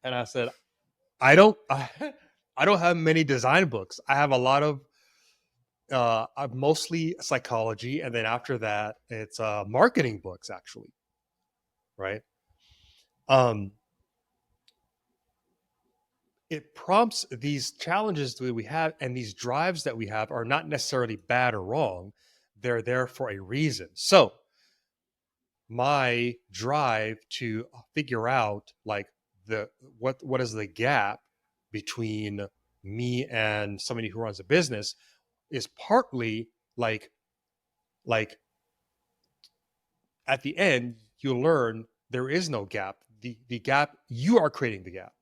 And I said, "I don't, I don't have many design books. I have a lot of, mostly psychology, and then after that, it's marketing books, actually, right?" Um, it prompts these challenges that we have, and these drives that we have are not necessarily bad or wrong. They're there for a reason. So my drive to figure out like the what is the gap between me and somebody who runs a business is partly like at the end you learn there is no gap. The gap, you are creating the gap.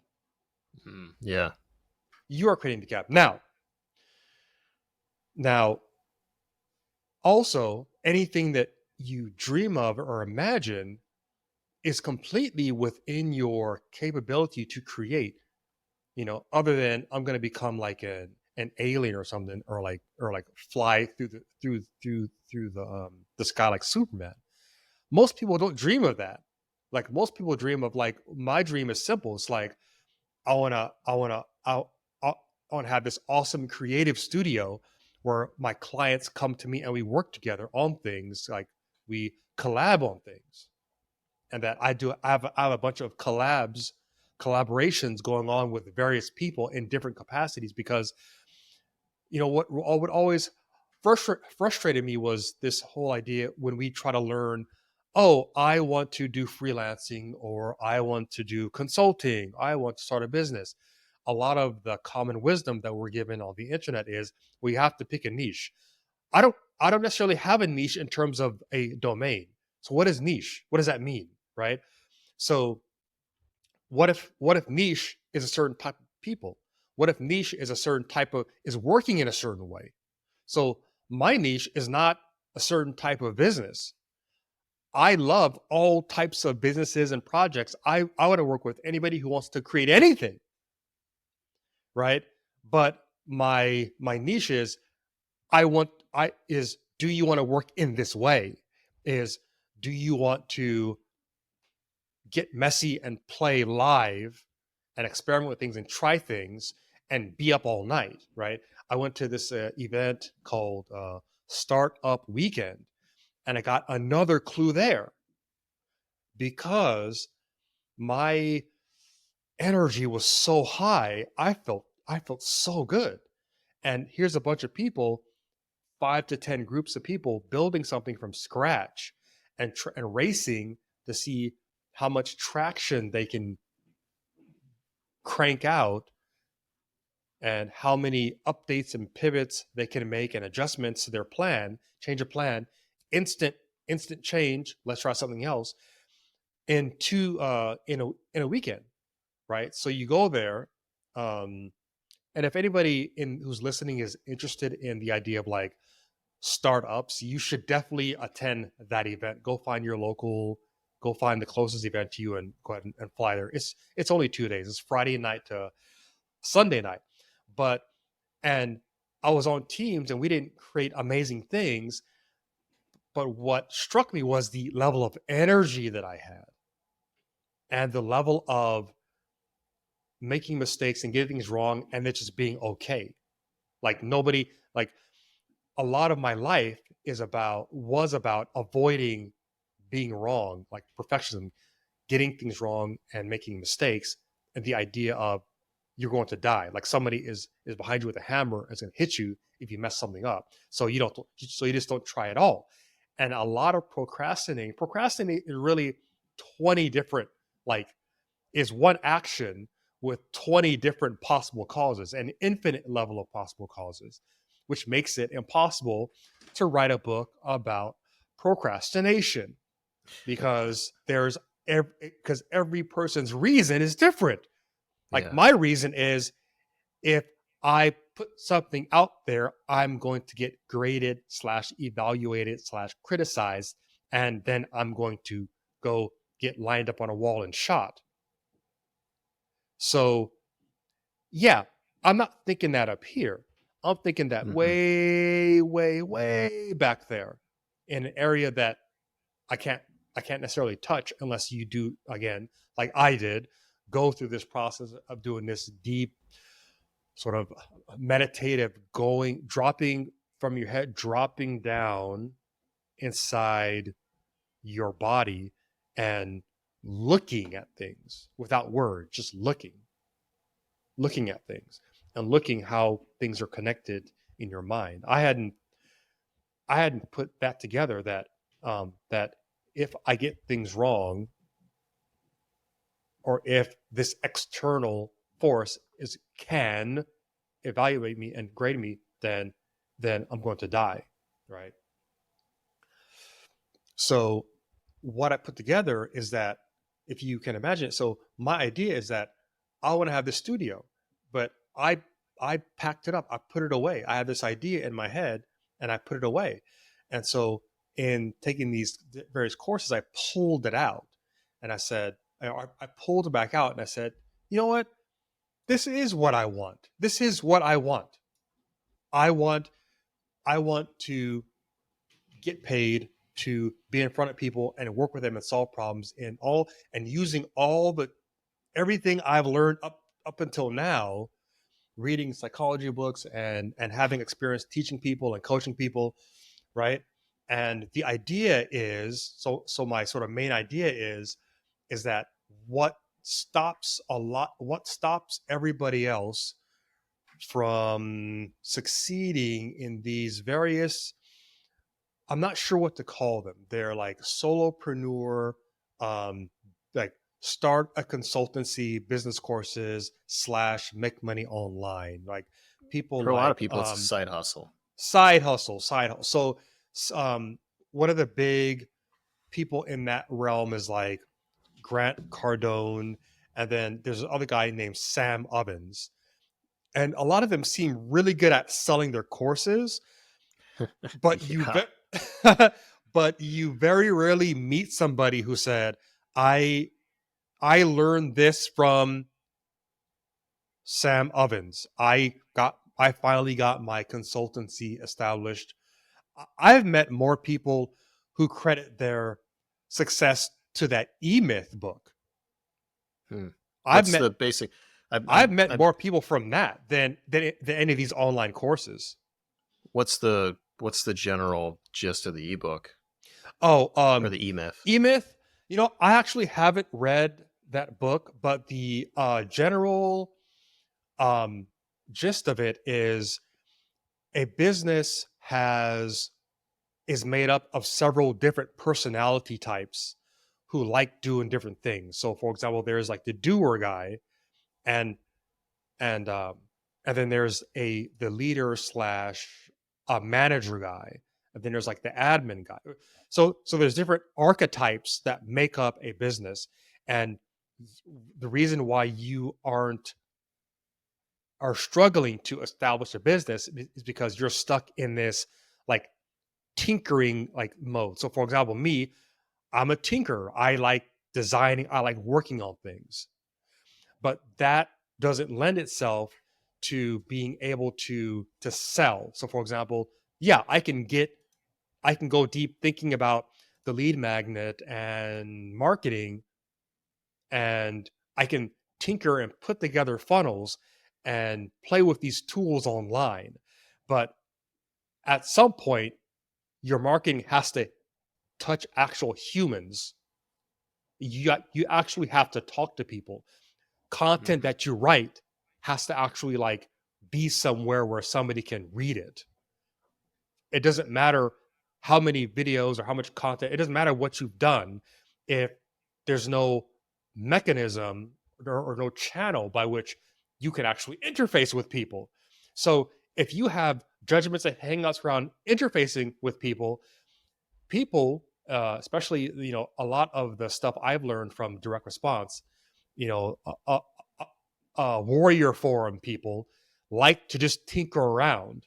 Yeah. You are creating the gap. Now also anything that you dream of or imagine is completely within your capability to create, other than I'm going to become like an alien or something, or like fly through the sky like Superman. Most people don't dream of that. Like most people dream of, like, my dream is simple. It's like I want to have this awesome creative studio where my clients come to me and we work together on things, like we collab on things, and that I have a bunch of collaborations going on with various people in different capacities, because what would always frustrated me was this whole idea when we try to learn, oh, I want to do freelancing, or I want to do consulting, I want to start a business. A lot of the common wisdom that we're given on the internet is we have to pick a niche. I don't necessarily have a niche in terms of a domain. So what is niche? What does that mean? Right? So what if niche is a certain type of people? What if niche is a certain type of is working in a certain way? So my niche is not a certain type of business. I love all types of businesses and projects. I want to work with anybody who wants to create anything, right? But my niche is do you want to work in this way? Is do you want to get messy and play live and experiment with things and try things and be up all night, right? I went to this event called Startup Weekend, and I got another clue there, because my energy was so high. I felt so good. And here's a bunch of people, 5 to 10 groups of people building something from scratch, and racing to see how much traction they can crank out, and how many updates and pivots they can make and adjustments to their plan, change a plan, instant change, let's try something else, in a weekend, right? So you go there, and if anybody who's listening is interested in the idea of like startups, you should definitely attend that event. Go find the closest event to you and go ahead and fly there. It's only 2 days. It's Friday night to Sunday night. But and I was on teams and we didn't create amazing things, but what struck me was the level of energy that I had, and the level of making mistakes and getting things wrong, and it just being okay. Like nobody, like a lot of my life was about avoiding being wrong, like perfectionism, getting things wrong and making mistakes, and the idea of you're going to die. Like somebody is behind you with a hammer and is going to hit you if you mess something up. So you just don't try at all. And a lot of procrastinating is really 20 different, like, is one action with 20 different possible causes, an infinite level of possible causes, which makes it impossible to write a book about procrastination, because every person's reason is different. Like Yeah. my reason is, if I put something out there, I'm going to get graded / evaluated / criticized, and then I'm going to go get lined up on a wall and shot. So yeah, I'm not thinking that up here. I'm thinking that Hmm. way, way, way back there, in an area that I can't I can't necessarily touch unless you do, again, like I did, go through this process of doing this deep sort of meditative, dropping from your head, dropping down inside your body, and looking at things without words, just looking. looking at things and looking how things are connected in your mind. I hadn't put that together, that if I get things wrong, or if this external force can evaluate me and grade me, then I'm going to die, right? So what I put together is that, if you can imagine it, so my idea is that I want to have this studio, but I packed it up, I put it away. I had this idea in my head and I put it away. And so in taking these various courses, I pulled it out and I said, I pulled it back out and I said, you know what? This is what I want. This is what I want. I want I want to get paid to be in front of people and work with them and solve problems, and using all the everything I've learned up until now, reading psychology books and having experience teaching people and coaching people, right? And the idea is, so my sort of main idea is that what stops everybody else from succeeding in these various, I'm not sure what to call them. They're like solopreneur, um, like start a consultancy, business courses / make money online. Like people For a lot of like people, it's a side hustle. side hustle, side hustle. So one of the big people in that realm is like Grant Cardone, and then there's another guy named Sam Ovens, and a lot of them seem really good at selling their courses, but Yeah. but you very rarely meet somebody who said, I I learned this from Sam Ovens. I finally got my consultancy established. I've met more people who credit their success to that E-Myth book. Hmm. I've What's met the basic? I've met I'm more people from that than any of these online courses. what's the general gist of the ebook Oh, or the e-myth? E-Myth. I actually haven't read that book, but the general um, gist of it is a business is made up of several different personality types who like doing different things. So, for example, there's like the doer guy, and and um, and then there's the leader / a manager guy, and then there's like the admin guy. So there's different archetypes that make up a business, and the reason why you are struggling to establish a business is because you're stuck in this like tinkering like mode. So for example, me, I'm a tinker. I like designing, I like working on things. But that doesn't lend itself to being able to sell. So for example, yeah, I can go deep thinking about the lead magnet and marketing, and I can tinker and put together funnels and play with these tools online. But at some point, your marketing has to touch actual humans. You actually have to talk to people. Content Mhm. that you write has to actually like be somewhere where somebody can read it. It doesn't matter how many videos or how much content, it doesn't matter what you've done if there's no mechanism or no channel by which you can actually interface with people. So if you have judgments and hangouts around interfacing with people, especially a lot of the stuff I've learned from direct response, you know, warrior forum people like to just tinker around,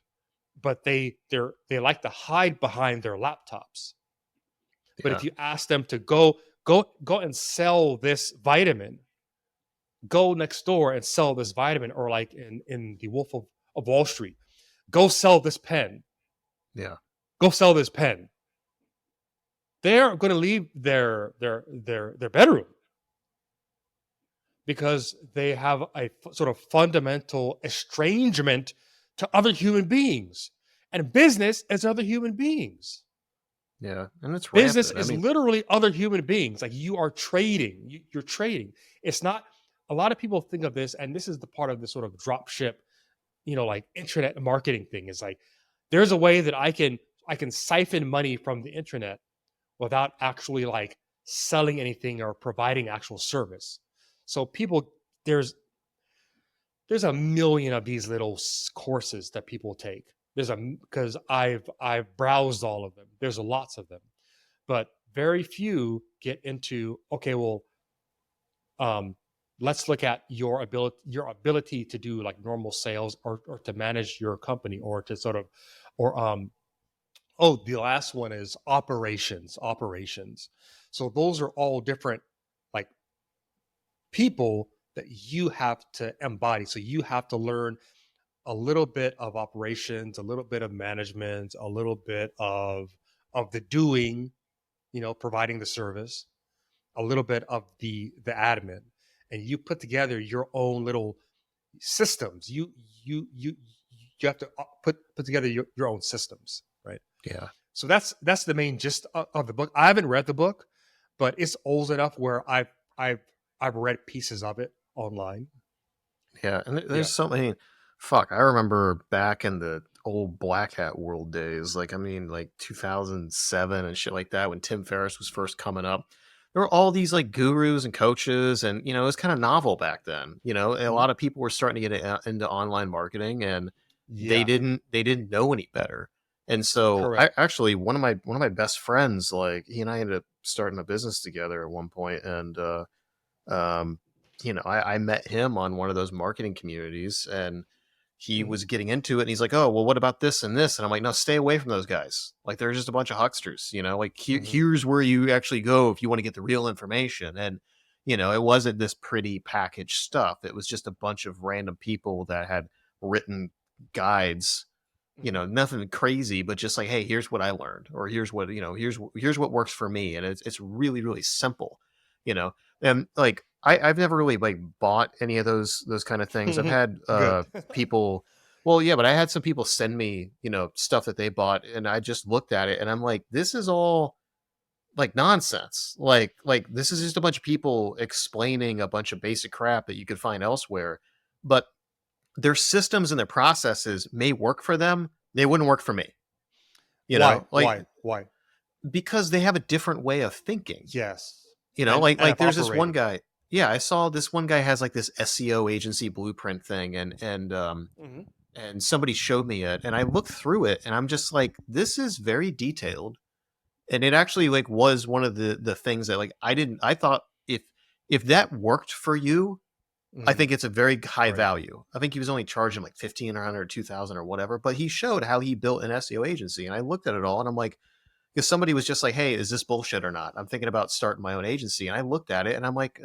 but they like to hide behind their laptops. But if Yeah. you ask them to go and sell this vitamin, go next door and sell this vitamin, or like in the Wolf of Wall Street, go sell this pen, Yeah. go sell this pen. They're going to leave their bedroom because they have a sort of fundamental estrangement to other human beings. And business is other human beings. Yeah. And it's Business rampant. I is mean, literally other human beings. Like you are trading. You're trading. It's not. a lot of people think of this, and this is the part of the sort of drop ship, like internet marketing thing, is like there's a way that I can siphon money from the internet without actually like selling anything or providing actual service. So people, there's a million of these little courses that people take. Because I've browsed all of them. There's lots of them, but very few get into, okay, well, um, let's look at your ability to do like normal sales, or to manage your company, or to sort of, or oh, the last one is operations. So those are all different, like, people that you have to embody. So you have to learn a little bit of operations, a little bit of management, a little bit of the doing, providing the service, a little bit of the admin, and you put together your own little systems. You have to put together your own systems, right? Yeah. So that's the main gist of the book. I haven't read the book, but it's old enough where I've read pieces of it online. Yeah, and Yeah. there's something. Fuck, I remember back in the old Black Hat world days, like I mean, like 2007 and shit like that, when Tim Ferriss was first coming up. There were all these like gurus and coaches, and it was kind of novel back then. A Mhm. lot of people were starting to get into online marketing, and Yeah. they didn't know any better. And so, I Correct. actually one of my best friends, like he and I ended up starting a business together at one point, and um, I met him on one of those marketing communities, and he Mhm. was getting into it, and he's like, "Oh, well, what about this and this?" And I'm like, "No, stay away from those guys. Like, they're just a bunch of hucksters. Like, Mhm. here's where you actually go if you want to get the real information." And it wasn't this pretty packaged stuff. It was just a bunch of random people that had written guides. Mhm. Nothing crazy, but just like, hey, here's what I learned, or here's what works for me, and it's really really simple. you know and like I've never really like bought any of those kind of things. I've had Good. people, well, yeah, but I had some people send me stuff that they bought, and I just looked at it and I'm like, this is all like nonsense. Like this is just a bunch of people explaining a bunch of basic crap that you could find elsewhere, but their systems and their processes may work for them, they wouldn't work for me. Why? Like, Why? because they have a different way of thinking. Yes. Like And of there's this one operating. guy. Yeah, I saw this one guy has like this SEO agency blueprint thing, Mhm. and somebody showed me it, and I looked through it, and I'm just like, this is very detailed, and it actually like was one of the things that like I thought, if that worked for you, I Mhm. think it's a very high Right. value. I think he was only charging like 1,500 or 2,000 or whatever, but he showed how he built an SEO agency, and I looked at it all, and I'm like, because somebody was just like, "Hey, is this bullshit or not? I'm thinking about starting my own agency." And I looked at it and I'm like,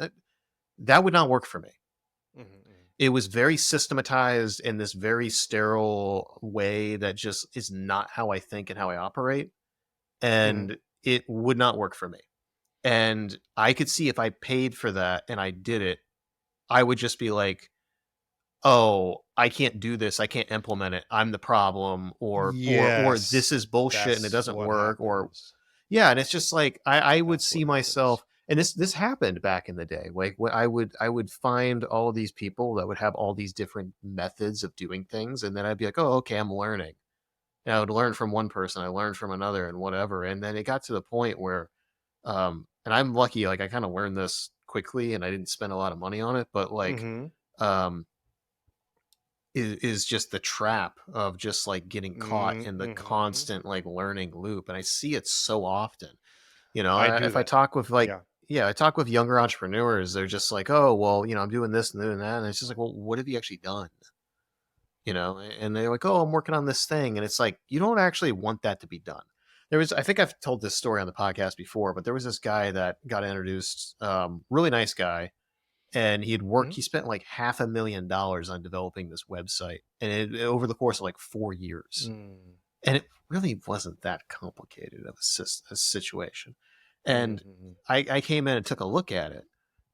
that would not work for me. Mhm. Mhm. It was very systematized in this very sterile way that just is not how I think and how I operate. Mhm. And it would not work for me. And I could see if I paid for that and I did it, I would just be like, "Oh, I can't do this. I can't implement it. I'm the problem," or "This Yes. is bullshit and it That's doesn't what work," or happens. yeah, and it's just like I would That's what see happens. myself, and this happened back in the day. Like I would find all these people that would have all these different methods of doing things, and then I'd be like, "Oh, okay, I'm learning." And I would learn from one person, I learned from another, and whatever. And then it got to the point where, and I'm lucky, like I kind of learned this quickly, and I didn't spend a lot of money on it, but like, Mhm. um, is just the trap of just like getting caught in the Mhm. constant like learning loop, and I see it so often. I do If I that. talk with like, Yeah. yeah, I talk with younger entrepreneurs, they're just like, "Oh, well, I'm doing this and doing that," and it's just like, "Well, what have you actually done?" And they're like, "Oh, I'm working on this thing," and it's like, you don't actually want that to be done. I think I've told this story on the podcast before, but there was this guy that got introduced, really nice guy, and Mhm. he spent like $500,000 on developing this website, and over the course of like 4 years, Mm. and it really wasn't that complicated of a situation. And Mhm. I came in and took a look at it.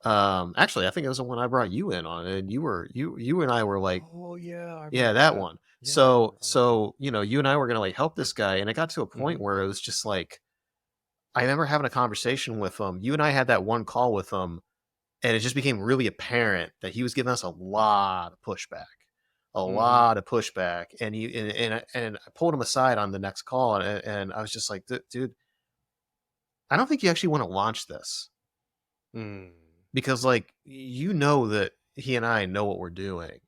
Actually, I think it was the one I brought you in on, and you and I were like, Oh yeah, I yeah, remember that that. one. Yeah, I remember that. You and I were gonna like help this guy, and it got to a point Mhm. where it was just like, I remember having a conversation with him. You and I had that one call with him, And it just became really apparent that he was giving us a lot of pushback, And I pulled him aside on the next call, and I was just like, dude, I don't think you actually want to launch this, because like, you know that he and I know what we're doing,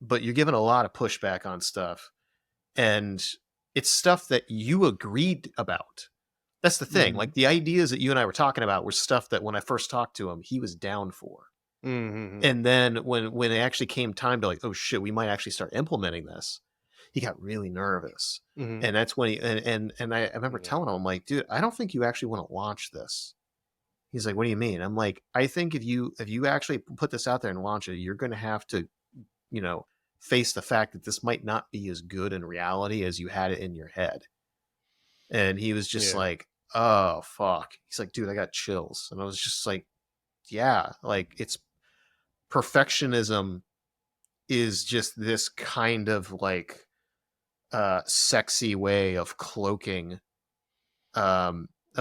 but you're giving a lot of pushback on stuff, and it's stuff that you agreed about. That's the thing. Like, the ideas that you and I were talking about were stuff that when I first talked to him, he was down for. And then when it actually came time to like, oh shit, we might actually start implementing this, he got really nervous. And that's when I remember telling him, I'm like, dude, I don't think you actually want to launch this. He's like, what do you mean? I'm like, I think if you actually put this out there and launch it, you're going to have to, face the fact that this might not be as good in reality as you had it in your head. And he was just like, oh fuck. He's like, dude, I got chills. And I was just like, yeah, like, it's perfectionism is just this kind of like sexy way of cloaking a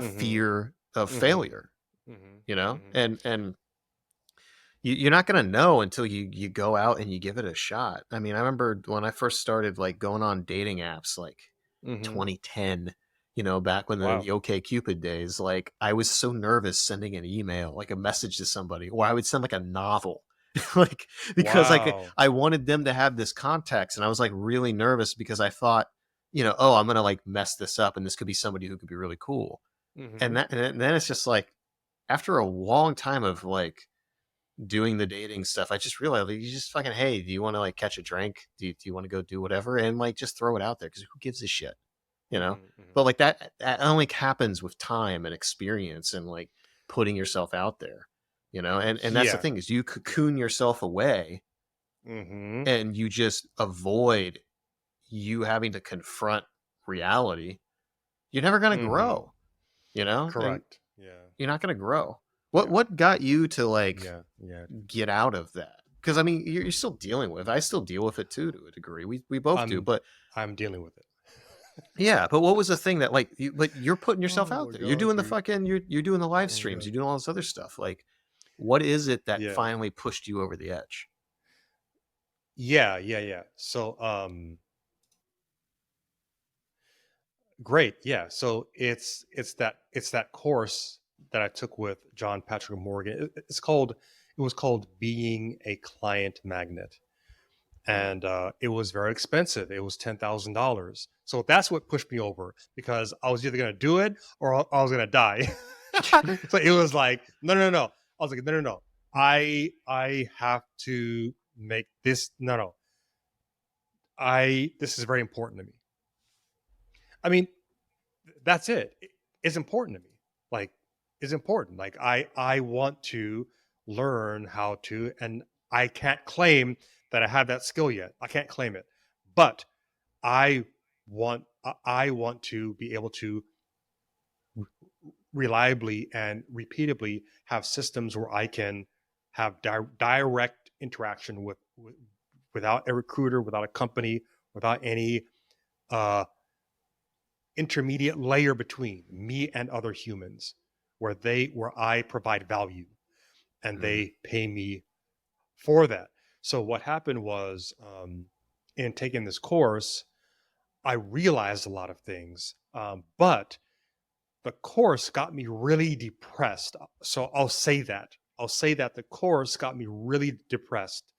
fear of failure, and you're not going to know until you go out and you give it a shot. I mean, I remember when I first started like going on dating apps, like 2010, back when the OK Cupid days, like, I was so nervous sending an email, like a message to somebody, or I would send like a novel, like, because like I wanted them to have this context, and I was like really nervous because I thought, oh, I'm gonna like mess this up, and this could be somebody who could be really cool. And then it's just like, after a long time of like doing the dating stuff, I just realized, like, you just fucking, hey, do you want to like catch a drink? Do you want to go do whatever? And like, just throw it out there, because who gives a shit, But like, that only happens with time and experience and like putting yourself out there, and that's the thing, is you cocoon yourself away, and you just avoid you having to confront reality. You're never going to grow, Correct. And you're not going to grow. What got you to like get out of that? Because I mean, you're still dealing with. I still deal with it too, to a degree. We both do, but I'm dealing with it. Yeah, but what was the thing that like but you're putting yourself out there. You're doing the fucking you're doing the live streams. You're doing all this other stuff. Like, what is it that finally pushed you over the edge? Yeah. So great. Yeah. So it's that course that I took with John Patrick Morgan. It was called Being a Client Magnet. And it was very expensive. It was $10,000. So that's what pushed me over, because I was either going to do it or I was going to die. So it was like, no. I was like, no. I have to make this. No. This is very important to me. I mean, that's it. It's important to me. Like, it's important. Like, I want to learn how to, and I can't claim that I have that skill yet. I can't claim it, but I want to be able to reliably and repeatably have systems where I can have direct interaction without a recruiter, without a company, without any intermediate layer between me and other humans, where I provide value and they pay me for that. So what happened was, in taking this course, I realized a lot of things, but the course got me really depressed. So I'll say that the course got me really depressed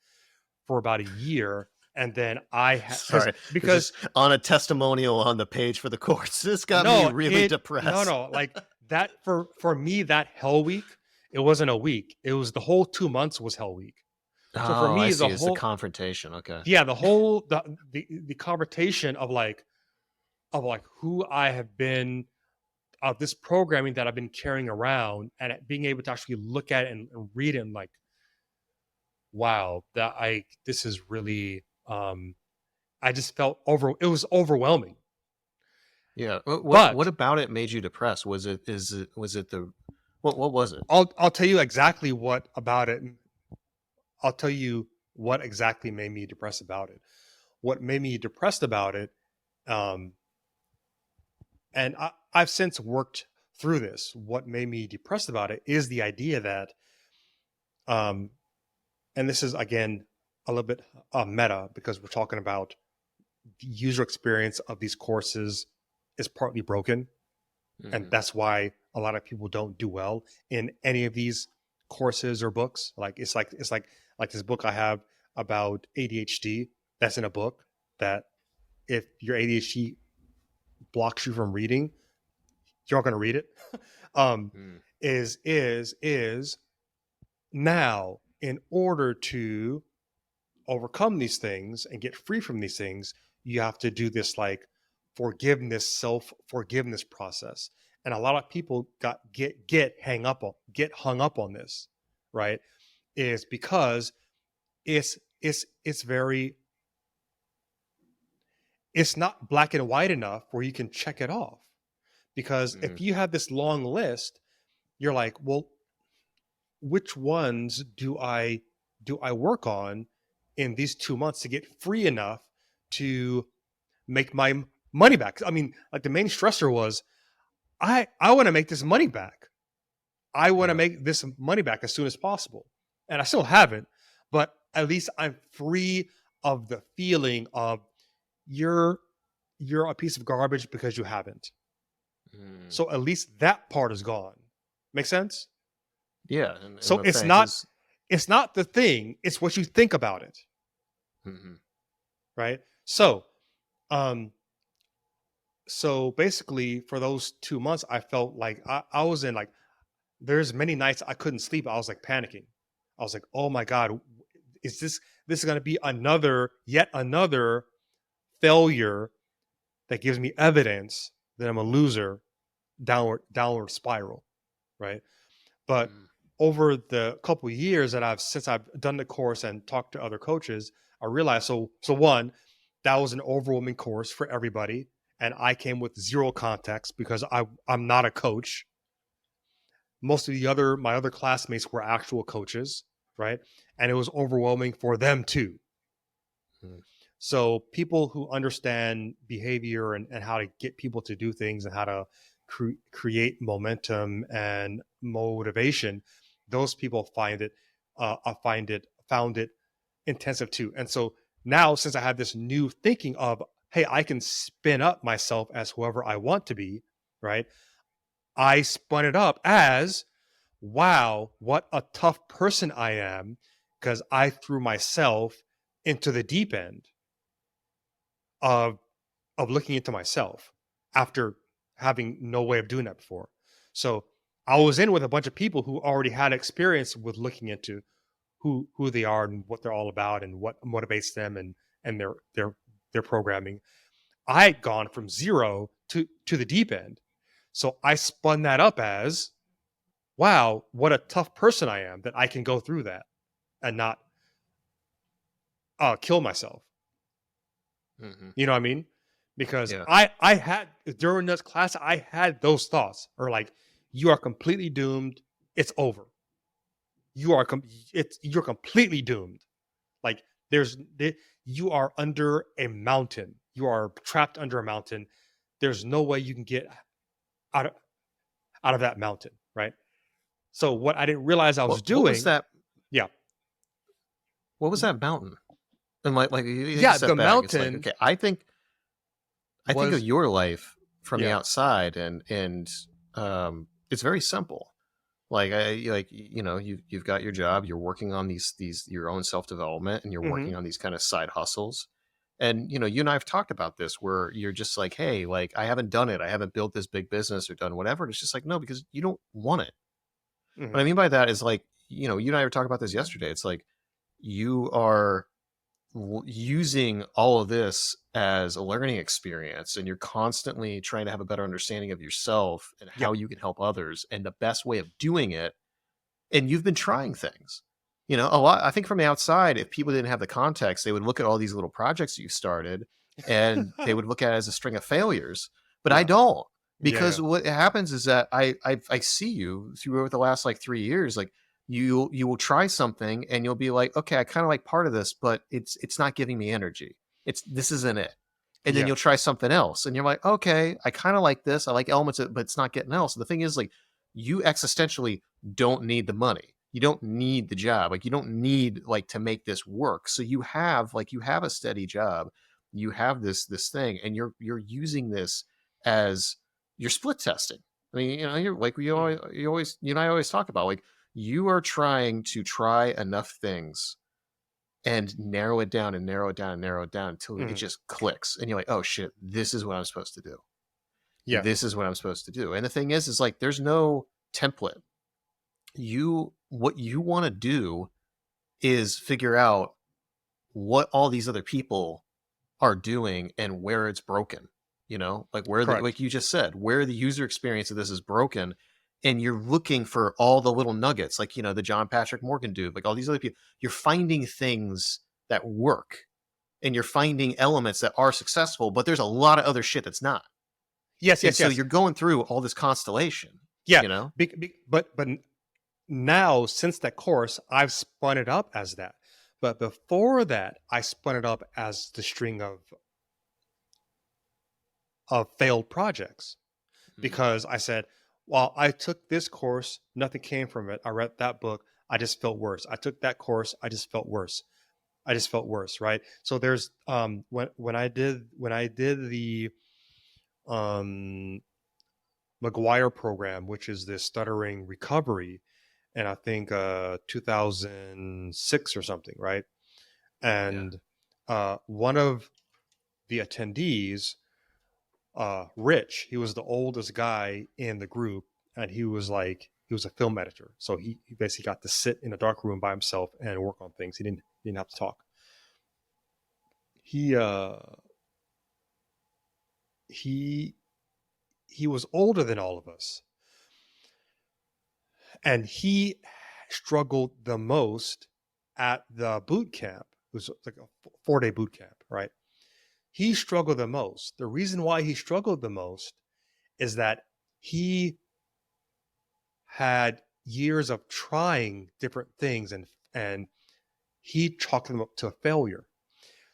for about a year. And then because on a testimonial on the page for the course, this got me really depressed. No, like that for me, that hell week, it wasn't a week. It was the whole 2 months was hell week. So for me, it's the confrontation. Okay. Yeah, the whole the confrontation of like who I have been, of this programming that I've been carrying around, and being able to actually look at it and read it, and like, wow, this is really I just felt it was overwhelming. Yeah. What about it made you depressed? Was it the what was it? I'll tell you exactly what about it. I'll tell you what exactly made me depressed about it. What made me depressed about it, and I've since worked through this. What made me depressed about it is the idea that Um, and this is again a little bit meta, because we're talking about the user experience of these courses is partly broken, and Mhm. that's why a lot of people don't do well in any of these courses or books. Like it's like this book I have about ADHD, that's in a book, that if your ADHD blocks you from reading, you're not going to read it. um, Mm. is now, in order to overcome these things and get free from these things, you have to do this like self forgiveness process. And a lot of people get hung up on this, right? Is because it's very, it's not black and white enough where you can check it off. Because if Mm. you have this long list, you're like, well, which ones do I work on in these 2 months to get free enough to make my money back? I mean, like, the main stressor was, I want to make this money back. I want to Yeah. make this money back as soon as possible. And I still haven't, but at least I'm free of the feeling of you're you're a piece of garbage because you haven't. Mm. So at least that part is gone. Make sense? Yeah, and So the it's thing not is, it's not the thing, it's what you think about it, mhm. right? So basically, for those 2 months, I felt like I was in, like, there's many nights I couldn't sleep. I was like panicking. I was like, oh my God, is this is gonna be yet another failure that gives me evidence that I'm a loser, downward spiral, right? But Mm. over the couple of years that I've done the course and talked to other coaches, I realized, so one, that was an overwhelming course for everybody, and I came with zero context because I'm not a coach. Most of my other classmates were actual coaches, right? And it was overwhelming for them too. Mm. So people who understand behavior and how to get people to do things and how to create momentum and motivation, those people found it intensive too. And so now, since I have this new thinking of, hey, I can spin up myself as whoever I want to be, right? I spun it up as, wow, what a tough person I am, because I threw myself into the deep end of looking into myself after having no way of doing that before. So I was in with a bunch of people who already had experience with looking into who they are and what they're all about and what motivates them and their programming. I had gone from zero to the deep end. So I spun that up as, wow, what a tough person I am that I can go through that and not kill myself. Mhm. You know what I mean? Because Yeah. I had, during this class, I had those thoughts, or like, you are completely doomed. It's over. You're completely doomed. Like, you are under a mountain. You are trapped under a mountain. There's no way you can get out of that mountain, right? So what I didn't realize I was What was doing, that? yeah, What was that mountain? And like you take a yeah, the step back, it's like, mountain okay, I think of was, your life from the yeah, outside, and it's very simple. Like you've got your job, you're working on these your own self development, and you're hmm working on these kind of side hustles. And you and I have talked about this, where you're just like, hey, like, I haven't done it, I haven't built this big business or done whatever. And it's just like, no, because you don't want it. What hmm I mean by that is, like, you and I were talking about this yesterday. It's like you are using all of this as a learning experience, and you're constantly trying to have a better understanding of yourself and how yep, you can help others, and the best way of doing it. And you've been trying things, a lot. I think from the outside, if people didn't have the context, they would look at all these little projects you started, and they would look at it as a string of failures. But I yeah, don't, yeah, because what happens is that I see you through the last like 3 years. Like, you will try something and you'll be like, okay, I kind of like part of this, but it's not giving me energy. This isn't it. And then yeah, you'll try something else and you're like, okay, I kind of like this, I like elements of it, but it's not getting else. And the thing is, like, you existentially don't need the money. You don't need the job. Like, you don't need like to make this work. So you have a steady job. You have this thing, and you're using this as you're split testing. I mean, you're like you and I always talk about, like, you are trying to try enough things and narrow it down and narrow it down and narrow it down until it just clicks, and you're like, oh shit, this is what I'm supposed to do. Yeah. This is what I'm supposed to do. And the thing is like, there's no template. What you want to do is figure out what all these other people are doing and where it's broken. Like like Correct. you just said, where the user experience of this is broken, and you're looking for all the little nuggets, like, the John Patrick Morgan dude, like all these other people. You're finding things that work, and you're finding elements that are successful, but there's a lot of other shit that's not. Yes, And yes, so yes. you're going through all this constellation. Yeah. You know? But now, since that course, I've spun it up as that. But before that, I spun it up as the string of failed projects, because I said, well, I took this course, nothing came from it. I read that book, I just felt worse. I took that course, I just felt worse. I just felt worse, right? So there's when I did the McGuire program, which is this stuttering recovery, and I think 2006 or something, right? And one of the attendees, Rich, he was the oldest guy in the group, and he was a film editor, so he basically got to sit in a dark room by himself and work on things. He didn't have to talk. He was older than all of us, and he struggled the most at the boot camp. It was like a 4-day boot camp, right? He struggled the most. The reason why he struggled the most is that he had years of trying different things, and he chalked them up to a failure.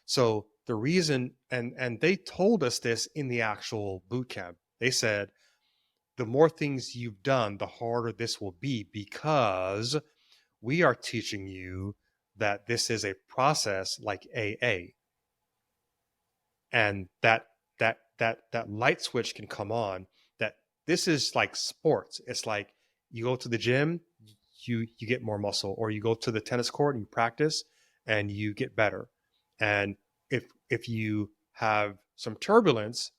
So the reason, and they told us this in the actual boot camp, they said, the more things you've done, the harder this will be, because we are teaching you that this is a process like AA, and that light switch can come on, that this is like sports. It's like you go to the gym, you get more muscle, or you go to the tennis court and you practice and you get better. And if you have some turbulence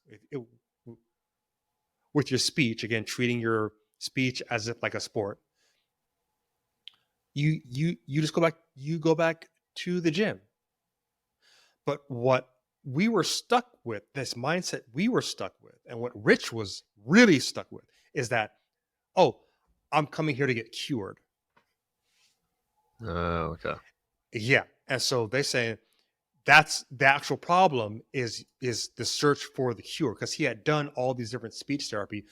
with your speech, again, treating your speech as if like a sport, you just go back to the gym. But what we were stuck with, this mindset we were stuck with, and what Rich was really stuck with, is that, oh, I'm coming here to get cured. Oh, okay. Yeah. And so they say that's the actual problem, is the search for the cure, because he had done all these different speech therapy.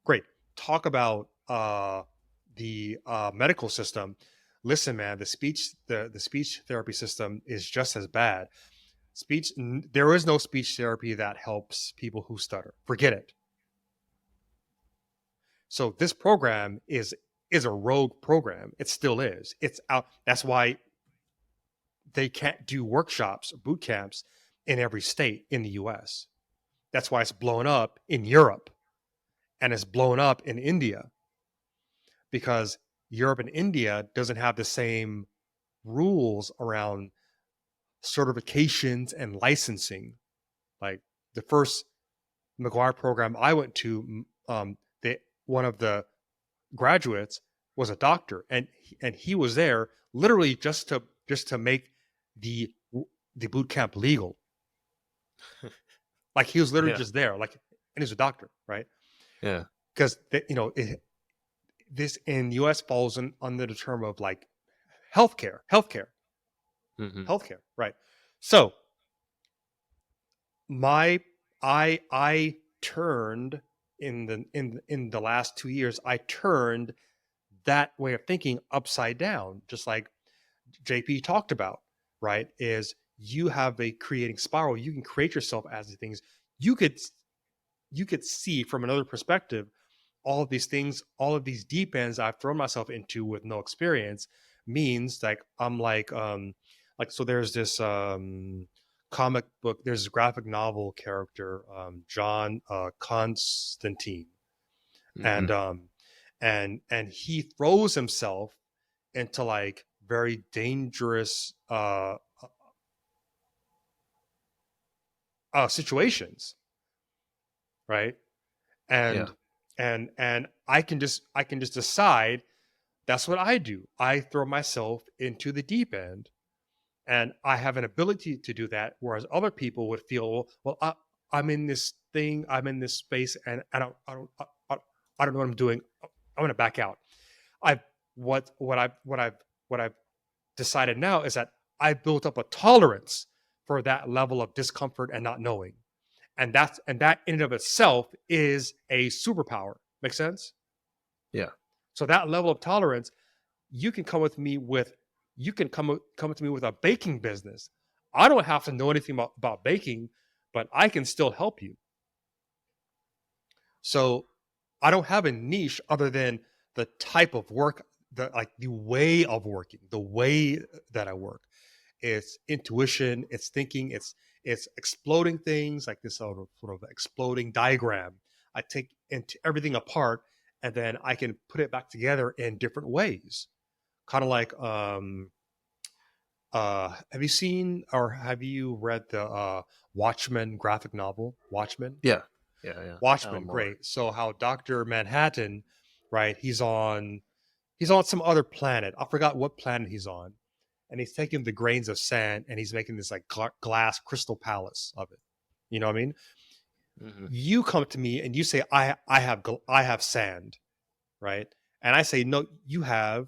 Great. Talk about the medical system. Listen, man, the speech therapy system is just as bad. There is no speech therapy that helps people who stutter. Forget it. So this program is a rogue program. It still is. It's out. That's why they can't do workshops or boot camps in every state in the US. That's why it's blown up in Europe, and it's blown up in India, because Europe and India doesn't have the same rules around certifications and licensing. Like the first McGuire program I went to, one of the graduates was a doctor, and he was there literally just to make the boot camp legal. Like, he was literally just there, like, and he's a doctor, right? Yeah. Because this in the US falls under the term of like healthcare, right? So I turned in the last 2 years, I turned that way of thinking upside down, just like JP talked about, right? Is you have a creating spiral. You can create yourself as the things. You could see from another perspective all of these things, all of these deep ends I've thrown myself into with no experience means like I'm like so there's this comic book, there's a graphic novel character, John Constantine, Mm-hmm. and he throws himself into like very dangerous situations, right? Yeah. And I can just decide that's what I do. I throw myself into the deep end, and I have an ability to do that, whereas other people would feel, well, I'm in this thing, I'm in this space, and I don't know what I'm doing. I'm gonna back out. I what I've decided now is that I built up a tolerance for that level of discomfort and not knowing, and that in and of itself is a superpower. Make sense? Yeah. So that level of tolerance, you can come with me with, you can come to me with a baking business. I don't have to know anything about baking, but I can still help you. So I don't have a niche other than the type of work, the way of working, the way that I work. It's intuition, it's thinking, it's exploding things like this sort of exploding diagram. I take into everything apart, and then I can put it back together in different ways. Kind of like have you seen or have you read the Watchmen graphic novel? Watchmen? Yeah. Yeah. Yeah. Watchmen, Alan Moore. great. So how Dr. Manhattan, right? He's on some other planet. I forgot what planet he's on. And he's taking the grains of sand and he's making this like glass crystal palace of it. You know what I mean? Mm-hmm. You come to me and you say, I have sand, right? And I say, no, you have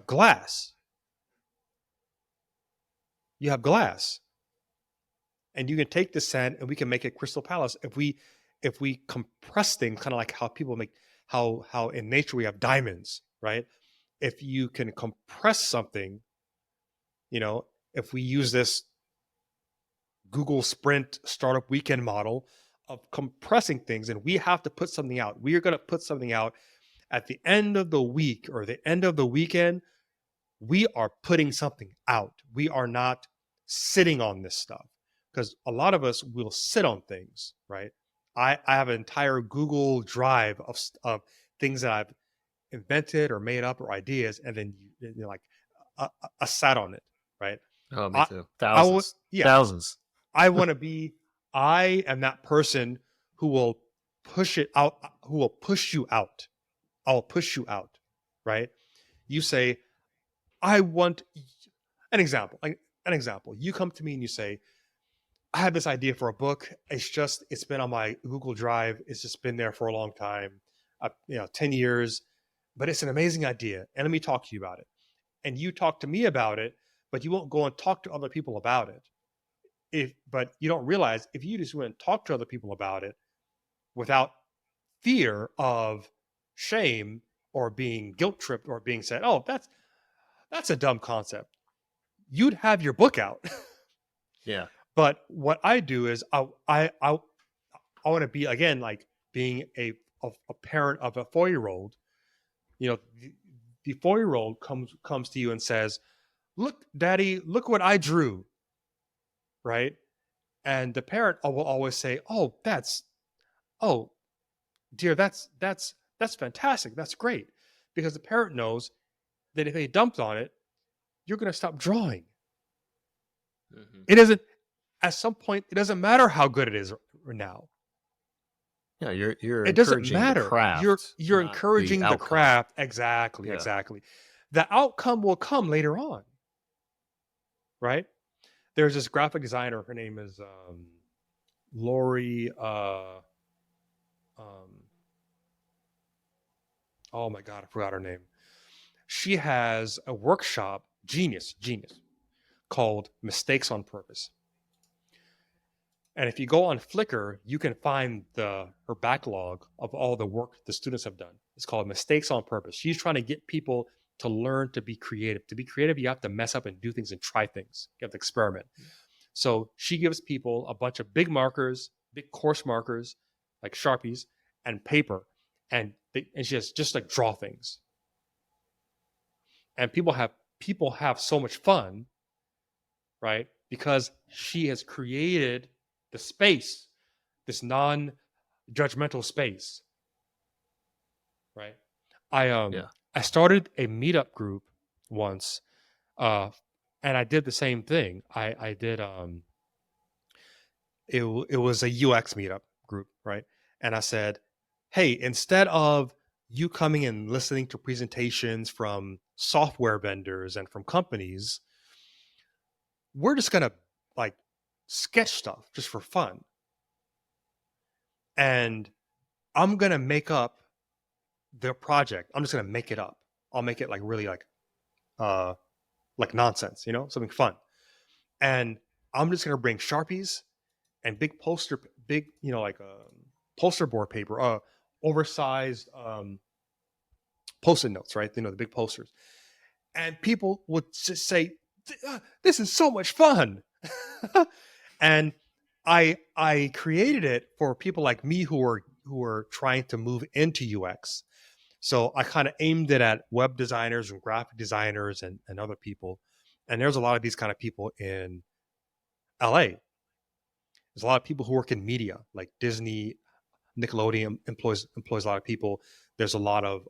glass. You have glass. And you can take the sand and we can make a crystal palace if we compress things, kind of like how people make, how in nature we have diamonds, right? If you can compress something, if we use this Google Sprint startup weekend model of compressing things, and we have to put something out, we are going to put something out at the end of the week or the end of the weekend. We are putting something out. We are not sitting on this stuff, because a lot of us will sit on things, right? I have an entire Google Drive of things that I've invented or made up or ideas, and then you're like, I sat on it, right? Oh, me I too. I would, Thousands. yeah. Thousands. I want to be. I am that person who will push it out, who will push you out. I'll push you out, right? You say, I want an example. An example. You come to me and you say, I have this idea for a book. It's been on my Google Drive. It's just been there for a long time, 10 years, but it's an amazing idea. And let me talk to you about it. And you talk to me about it, but you won't go and talk to other people about it. But you don't realize, if you just went and talk to other people about it without fear of shame or being guilt tripped or being said, oh, that's a dumb concept, you'd have your book out. Yeah. But what I do is I want to be, again, like being a parent of a 4-year-old. The 4-year-old comes to you and says, "Look, Daddy, look what I drew." Right? And the parent will always say, "Oh, dear, that's fantastic. That's great," because the parent knows that if they dumped on it, you're going to stop drawing. Mm-hmm. It doesn't. At some point, it doesn't matter how good it is now. Yeah. You're It doesn't encouraging the matter. You're craft, you're not the encouraging the outcome. craft. Exactly, Yeah. exactly. The outcome will come later on, right? There's this graphic designer. Her name is Lori. Oh my God, I forgot her name. She has a workshop, genius, called Mistakes on Purpose. And if you go on Flickr, you can find her backlog of all the work the students have done. It's called Mistakes on Purpose. She's trying to get people to learn to be creative. To be creative, you have to mess up and do things and try things. You have to experiment. So she gives people a bunch of big markers, big course markers, like Sharpies, and paper. and she just like draw things, and people have so much fun, right? Because she has created the space, this non-judgmental space, right? Yeah. I started a meetup group once, uh, and I did the same thing. I did it was a UX meetup group, right? And I said, hey, instead of you coming and listening to presentations from software vendors and from companies, we're just gonna like sketch stuff just for fun. And I'm gonna make up the project. I'm just gonna make it up. I'll make it like really like nonsense, something fun. And I'm just gonna bring Sharpies and big, like poster board paper, oversized post-it notes, right? The big posters. And people would just say, "This is so much fun," and I created it for people like me who are trying to move into UX. So I kind of aimed it at web designers and graphic designers and other people. And there's a lot of these kind of people in LA. There's a lot of people who work in media, like Disney, Nickelodeon employs a lot of people. There's a lot of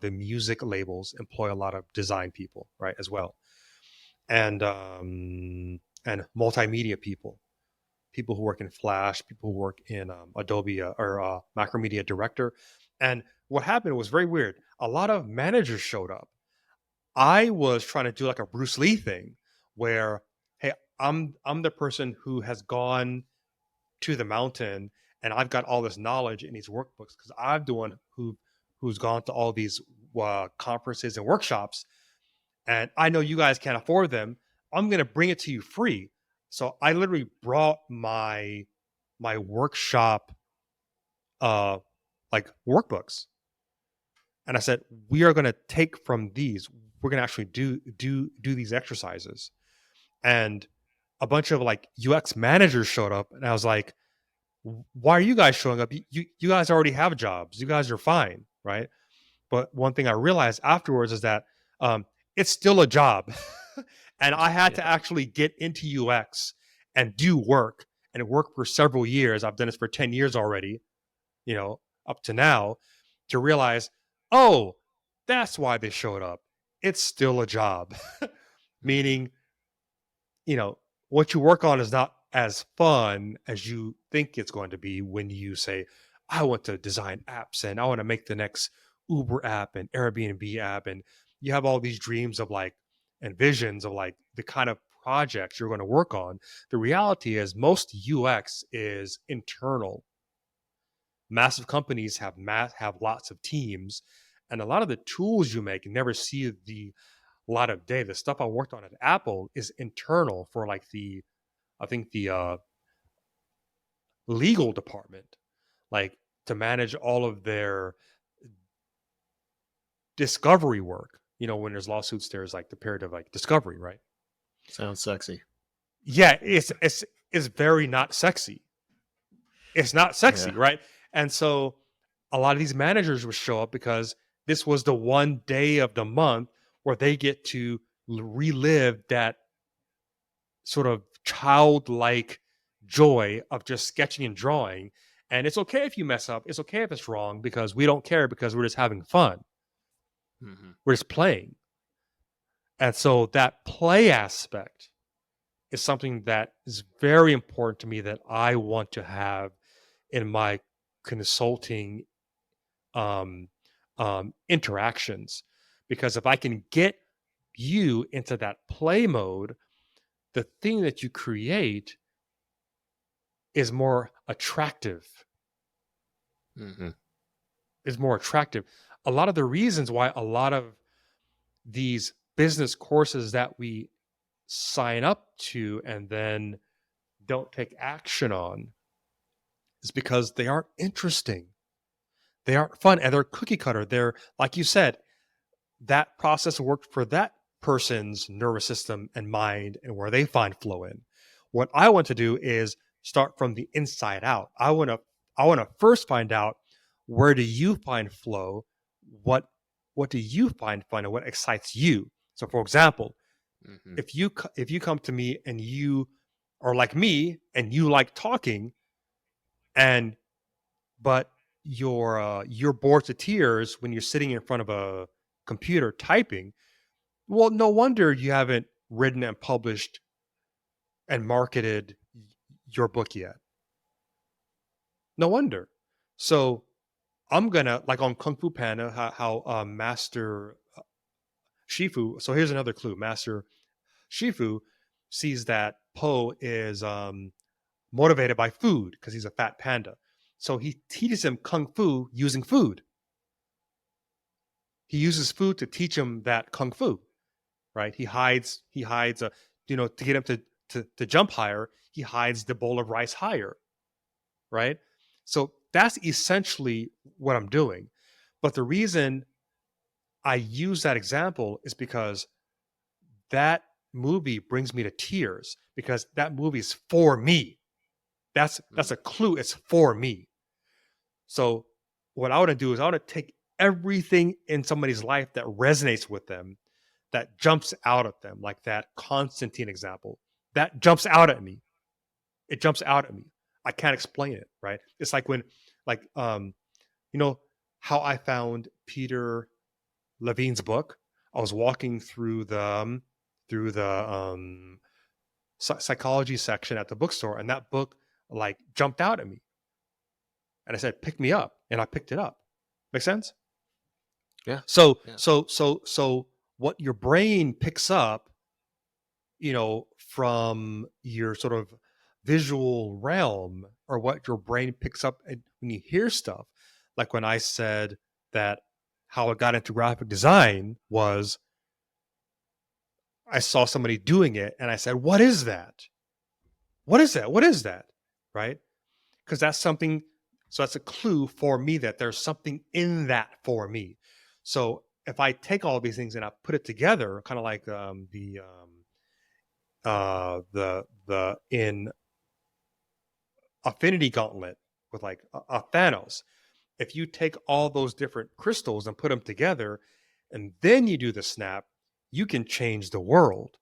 the music labels employ a lot of design people, right, as well, and multimedia people who work in Flash, people who work in Adobe or Macromedia Director. And what happened was very weird. A lot of managers showed up. I was trying to do like a Bruce Lee thing, where, hey, I'm the person who has gone to the mountain, and I've got all this knowledge in these workbooks because I'm the one who's gone to all these conferences and workshops, and I know you guys can't afford them. I'm going to bring it to you free. So I literally brought my workshop like workbooks, and I said, we are going to take from these. We're going to actually do these exercises. And a bunch of like UX managers showed up, and I was like, why are you guys showing up? You guys already have jobs. You guys are fine, right? But one thing I realized afterwards is that it's still a job. And I had to actually get into UX and do work and work for several years. I've done this for 10 years already, up to now, to realize, oh, that's why they showed up. It's still a job. Meaning, what you work on is not as fun as you think it's going to be when you say, I want to design apps and I want to make the next Uber app and Airbnb app. And you have all these dreams of like, and visions of like the kind of projects you're going to work on. The reality is most UX is internal. Massive companies have lots of teams, and a lot of the tools you make never see the light of day. The stuff I worked on at Apple is internal for like the legal department, like to manage all of their discovery work. When there's lawsuits, there's like the period of like discovery, right? Sounds sexy. Yeah, it's very not sexy. It's not sexy, right? And so a lot of these managers would show up because this was the one day of the month where they get to relive that sort of childlike joy of just sketching and drawing. And it's okay if you mess up. It's okay if it's wrong, because we don't care, because we're just having fun. Mm-hmm. We're just playing. And so that play aspect is something that is very important to me, that I want to have in my consulting interactions. Because if I can get you into that play mode, the thing that you create is more attractive. Mm-hmm. Is more attractive. A lot of the reasons why a lot of these business courses that we sign up to and then don't take action on is because they aren't interesting. They aren't fun, and they're cookie cutter. They're, like you said, that process worked for that person's nervous system and mind and where they find flow in. What I want to do is start from the inside out. I want to first find out where do you find flow? What do you find fun, and what excites you? So, for example, Mm-hmm. if you come to me and you are like me and you like talking, and but you're bored to tears when you're sitting in front of a computer typing, well, no wonder you haven't written and published and marketed your book yet. No wonder. So I'm gonna, like on Kung Fu Panda, how Master Shifu. So here's another clue. Master Shifu sees that Po is motivated by food because he's a fat panda. So he teaches him kung fu using food. He uses food to teach him that kung fu, right? He hides, to get him to jump higher, he hides the bowl of rice higher, right? So that's essentially what I'm doing. But the reason I use that example is because that movie brings me to tears, because that movie is for me. That's a clue. It's for me. So what I want to do is I want to take everything in somebody's life that resonates with them, that jumps out at them, like that Constantine example. That jumps out at me. It jumps out at me. I can't explain it, right? It's like when, like, how I found Peter Levine's book. I was walking through the psychology section at the bookstore, and that book like jumped out at me, and I said, "Pick me up," and I picked it up. Make sense? Yeah. So Yeah. so what your brain picks up, from your sort of visual realm, or what your brain picks up when you hear stuff, like when I said that how I got into graphic design was I saw somebody doing it and I said, "What is that? What is that? What is that?" Right? Because that's something. So that's a clue for me that there's something in that for me. So if I take all these things and I put it together, kind of like the in Affinity Gauntlet with like a Thanos, if you take all those different crystals and put them together, and then you do the snap, you can change the world.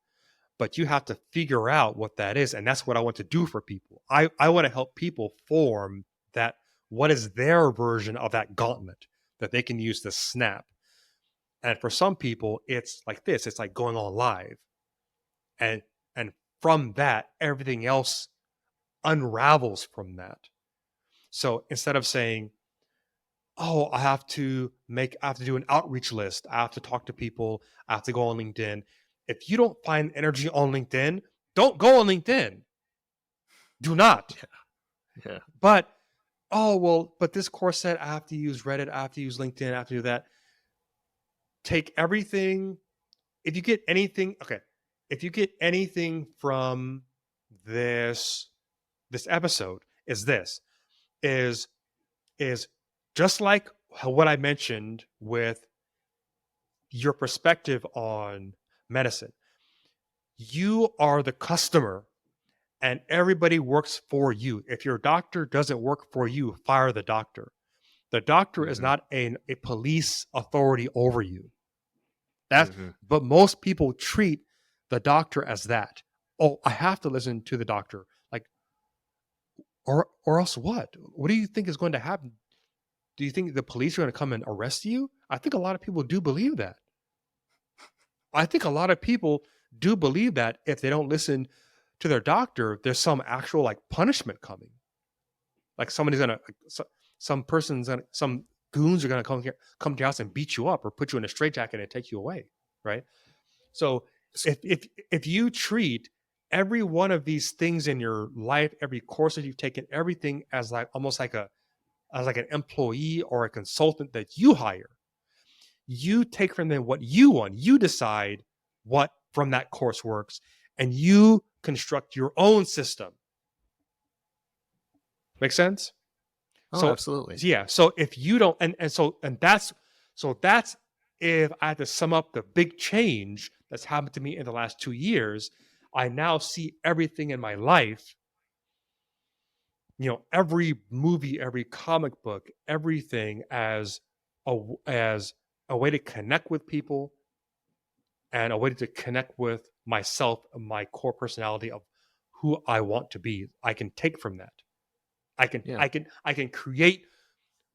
But you have to figure out what that is. And that's what I want to do for people. I want to help people form that, what is their version of that gauntlet that they can use to snap. And for some people, it's like this. It's like going on live. And from that, everything else unravels from that. So instead of saying, "Oh, I have to do an outreach list. I have to talk to people. I have to go on LinkedIn." If you don't find energy on LinkedIn, don't go on LinkedIn. Do not. Yeah. But, oh, well, but this course said I have to use Reddit, I have to use LinkedIn, I have to do that. Take everything. If you get anything, okay. If you get anything from this episode, is just like what I mentioned with your perspective on medicine. You are the customer and everybody works for you. If your doctor doesn't work for you, fire the doctor. The doctor is not a police authority over you. But most people treat the doctor as that. Oh, I have to listen to the doctor. Like, or else what? What do you think is going to happen? Do you think the police are going to come and arrest you? I think a lot of people do believe that. I think a lot of people do believe that if they don't listen to their doctor, there's some actual like punishment coming. Like somebody's gonna, some goons are gonna come to your house and beat you up or put you in a straitjacket and take you away, right? So if you treat every one of these things in your life, every course that you've taken, everything as like almost like as like an employee or a consultant that you hire, you take from them what you want. You decide what from that course works, and you construct your own system. Make sense? Oh, absolutely. Yeah. So if you don't, and that's if I had to sum up the big change that's happened to me in the last 2 years, I now see everything in my life every movie, every comic book, everything as a way to connect with people and a way to connect with myself and my core personality of who I want to be. I can take from that. Yeah. I can create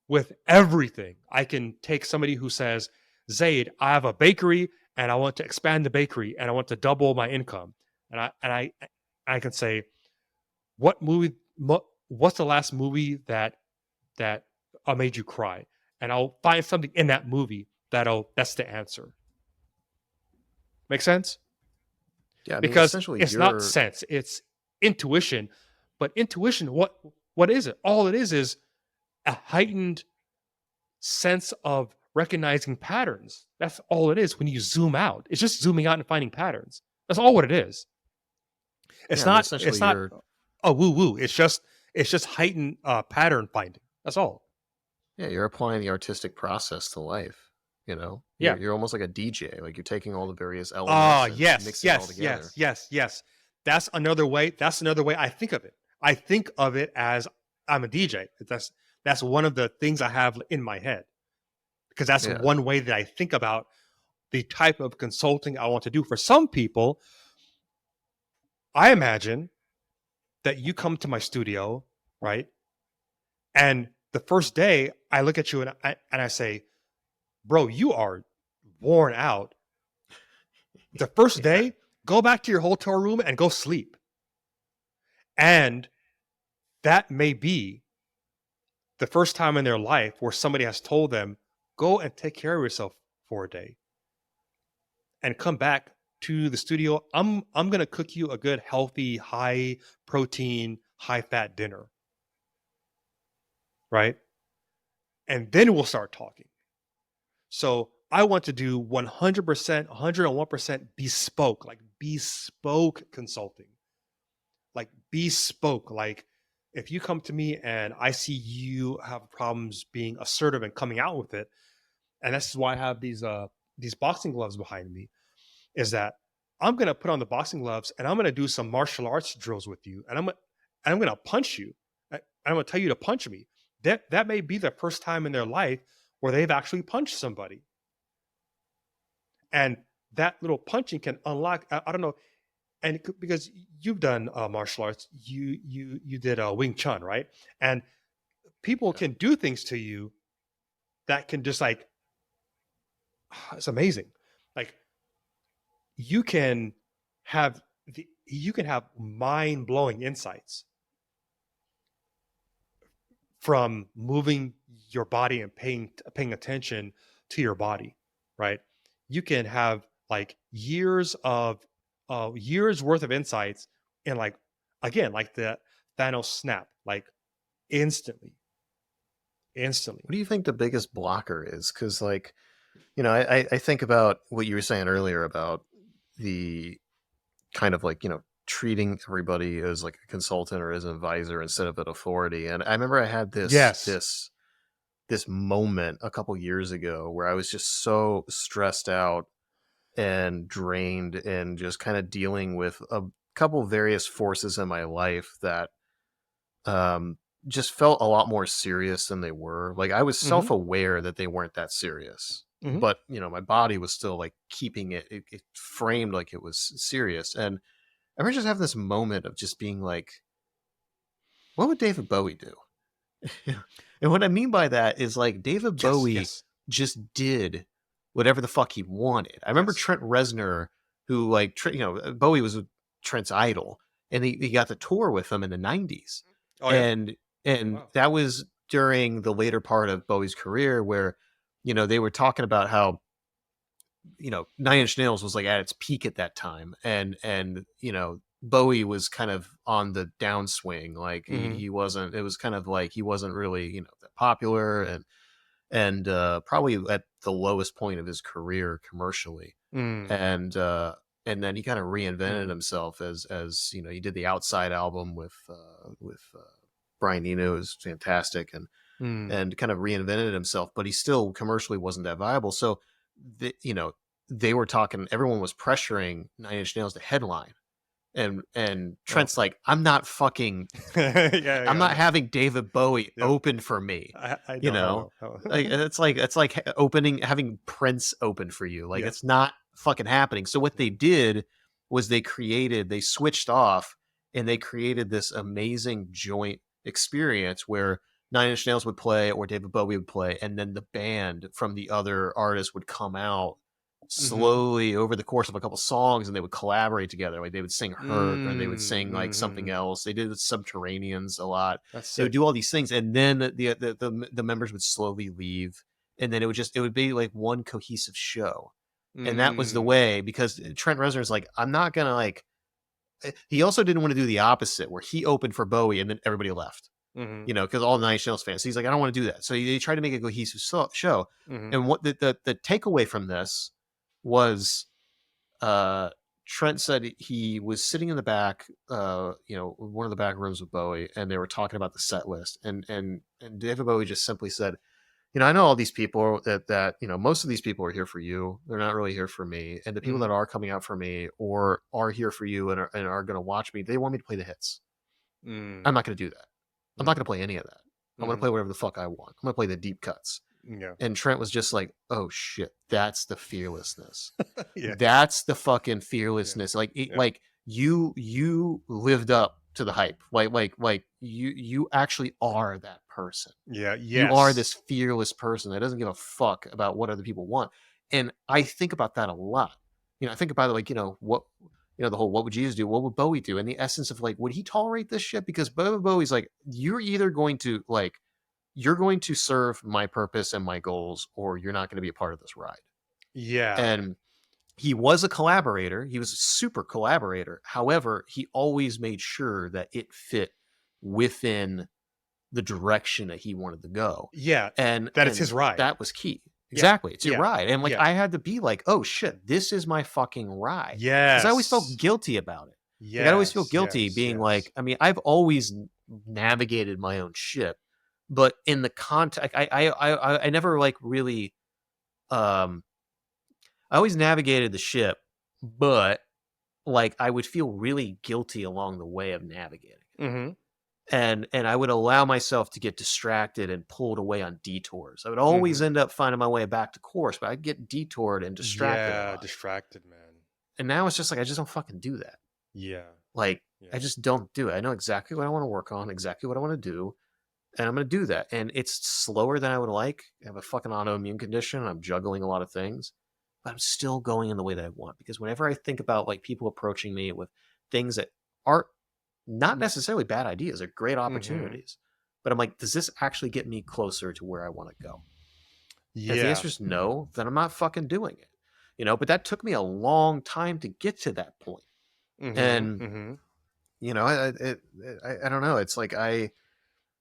with everything. I can take somebody who says, Zaid, I have a bakery and I want to expand the bakery and I want to double my income. And I can say, what's the last movie that made you cry? And I'll find something in that movie that's the answer. Make sense? Yeah. I mean, Because essentially, it's not you're, sense, it's intuition. But intuition, what is it? All it is a heightened sense of recognizing patterns. That's all it is when you zoom out. It's just zooming out and finding patterns. That's all what it is. yeah. It's I mean, not essentially, it's not you're, a woo woo. It's just heightened pattern finding. That's all. yeah, you're applying the artistic process to life. You know, Yeah. you're almost like a DJ. Like you're taking all the various Ah, elements and yes, mixing it all yes, together. yes, yes, yes. That's another way. That's another way I think of it. I think of it as I'm a DJ. That's one of the things I have in my head because that's Yeah. one way that I think about the type of consulting I want to do. For some people, I imagine that you come to my studio, right? And the first day I look at you and I say, bro, you are worn out. The first Yeah. day, go back to your hotel room and go sleep. And that may be the first time in their life where somebody has told them, go and take care of yourself for a day and come back to the studio. I'm going to cook you a good, healthy, high protein, high fat dinner. Right. And then we'll start talking. So I want to do 100%, 101% bespoke consulting, like bespoke. Like if you come to me and I see you have problems being assertive and coming out with it, and this is why I have these boxing gloves behind me, is that I'm gonna put on the boxing gloves and I'm gonna do some martial arts drills with you, and I'm gonna punch you, and I'm gonna tell you to punch me. That may be the first time in their life where they've actually punched somebody, and that little punching can unlock. I don't know, and because you've done martial arts, you did Wing Chun, right? And people Yeah. can do things to you that can just like it's amazing. Like you can you can have mind blowing insights from moving your body and paying attention to your body, right? You can have like years worth of insights in like again like the Thanos snap, like instantly, instantly. What do you think the biggest blocker is? Because, like, you know, I think about what you were saying earlier about the kind of like, you know, treating everybody as like a consultant or as an advisor instead of an authority. And I remember I had Yes. this moment a couple years ago where I was just so stressed out and drained and just kind of dealing with a couple various forces in my life that um just felt a lot more serious than they were. Like I was Mm-hmm. self-aware that they weren't that serious. Mm-hmm. But, you know, my body was still like keeping it framed like it was serious. And I remember just having this moment of just being like, what would David Bowie do? And what I mean by that is like David Yes. Bowie Yes. just did whatever the fuck he wanted. I remember Yes. Trent Reznor, who like, you know, Bowie was Trent's idol, and he got the tour with him in the 90s. Oh yeah. And Wow. that was during the later part of Bowie's career where, you know, they were talking about how, you know, Nine Inch Nails was like at its peak at that time. And, you know, Bowie was kind of on the downswing. Like Mm-hmm. he wasn't, it was kind of like he wasn't really, you know, that popular and probably at the lowest point of his career commercially. Mm. And then he kind of reinvented Mm. himself as you know, he did the Outside album with Brian Eno. It was fantastic, Mm. and kind of reinvented himself, but he still commercially wasn't that viable. So you know, they were talking, everyone was pressuring Nine Inch Nails to headline, And Trent's like, I'm not fucking, Yeah, I'm not having David Bowie Yep. open for me. I You know. know, like it's like having Prince open for you. Like Yeah. it's not fucking happening. So what they did was they switched off and they created this amazing joint experience where Nine Inch Nails would play or David Bowie would play, and then the band from the other artist would come out slowly over the course of a couple songs, and they would collaborate together. Like they would sing Hurt, or they would sing like something else. They did the Subterraneans a lot. That's They would sick. do all these things, and then the members would slowly leave, and then it would be like one cohesive show. And that was the way, because Trent Reznor's like, I'm not gonna like. He also didn't want to do the opposite, where he opened for Bowie and then everybody left. Mm-hmm. You know, because all the Nine Inch Nails fans. So he's like, I don't want to do that. So they tried to make a cohesive show. Mm-hmm. And what the takeaway from this was, Trent said he was sitting in the back, one of the back rooms with Bowie, and they were talking about the set list, and David Bowie just simply said, I know all these people that most of these people are here for you. They're not really here for me. And the people that are coming out for me or are here for you and are going to watch me, they want me to play the hits. I'm not going to do that. I'm not going to play any of that. I'm going to play whatever the fuck I want. I'm going to play the deep cuts. Yeah. And Trent was just like, oh shit, that's the fearlessness. Yeah. That's the fucking fearlessness. Like, like you lived up to the hype. Like you actually are that person. Yeah. Yes. You are this fearless person that doesn't give a fuck about what other people want. And I think about that a lot. I think about it like, what, the whole, what would Jesus do? What would Bowie do? And the essence of like, would he tolerate this shit? Because Bowie's like, you're either going to like, you're going to serve my purpose and my goals, or you're not going to be a part of this ride. Yeah. And he was a collaborator. He was a super collaborator. However, he always made sure that it fit within the direction that he wanted to go. Yeah. And it's his ride. That was key. Exactly. It's your Yeah. ride. And like, Yeah. I had to be like, oh shit, this is my fucking ride. Yes. Because I always felt guilty about it. Yeah. Like, I always feel guilty being like, I mean, I've always navigated my own ship, but in the context, I never like really, I always navigated the ship, but like I would feel really guilty along the way of navigating. Mm-hmm. And I would allow myself to get distracted and pulled away on detours. I would always end up finding my way back to course, but I'd get detoured and distracted. Yeah, distracted, man. And now it's just like, I just don't fucking do that. Yeah. Like, I just don't do it. I know exactly what I want to work on, exactly what I want to do, and I'm going to do that. And it's slower than I would like. I have a fucking autoimmune condition, and I'm juggling a lot of things, but I'm still going in the way that I want. Because whenever I think about like people approaching me with things that aren't not necessarily bad ideas, they're great opportunities, but I'm like, does this actually get me closer to where I want to go? Yeah. If the answer is no, then I'm not fucking doing it. But that took me a long time to get to that point. And I don't know. It's like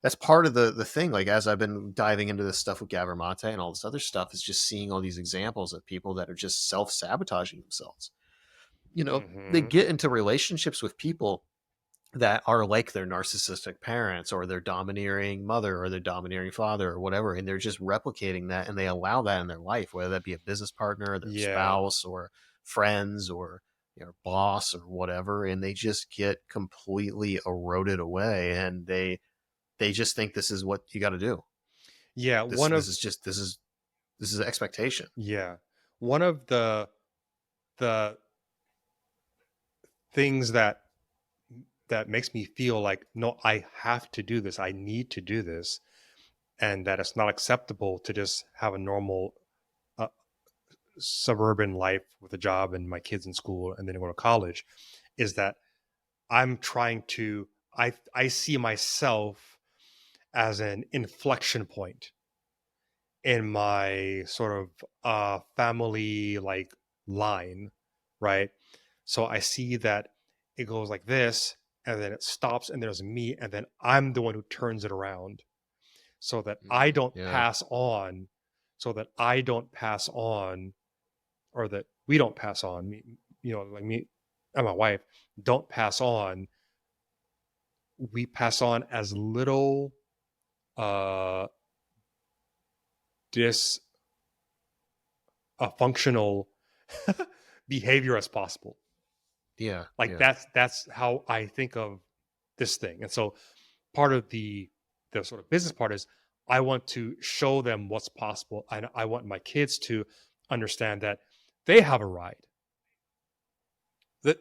that's part of the thing. Like, as I've been diving into this stuff with Gabor Mate and all this other stuff, is just seeing all these examples of people that are just self-sabotaging themselves. They get into relationships with people that are like their narcissistic parents or their domineering mother or their domineering father or whatever, and they're just replicating that, and they allow that in their life, whether that be a business partner, their spouse, or friends, or boss, or whatever, and they just get completely eroded away, and they just think this is what you got to do. Yeah, this is an expectation. Yeah, one of the things that makes me feel like, no, I have to do this, I need to do this, and that it's not acceptable to just have a normal suburban life with a job and my kids in school and then go to college, is that I'm trying to, I see myself as an inflection point in my sort of family like line, right? So I see that it goes like this, and then it stops, and there's me, and then I'm the one who turns it around, so that I don't pass on, or that we don't pass on, me, like me and my wife don't pass on. We pass on as little functional behavior as possible. Yeah. Like Yeah. that's how I think of this thing. And so part of the sort of business part is I want to show them what's possible. I want my kids to understand that they have a ride. That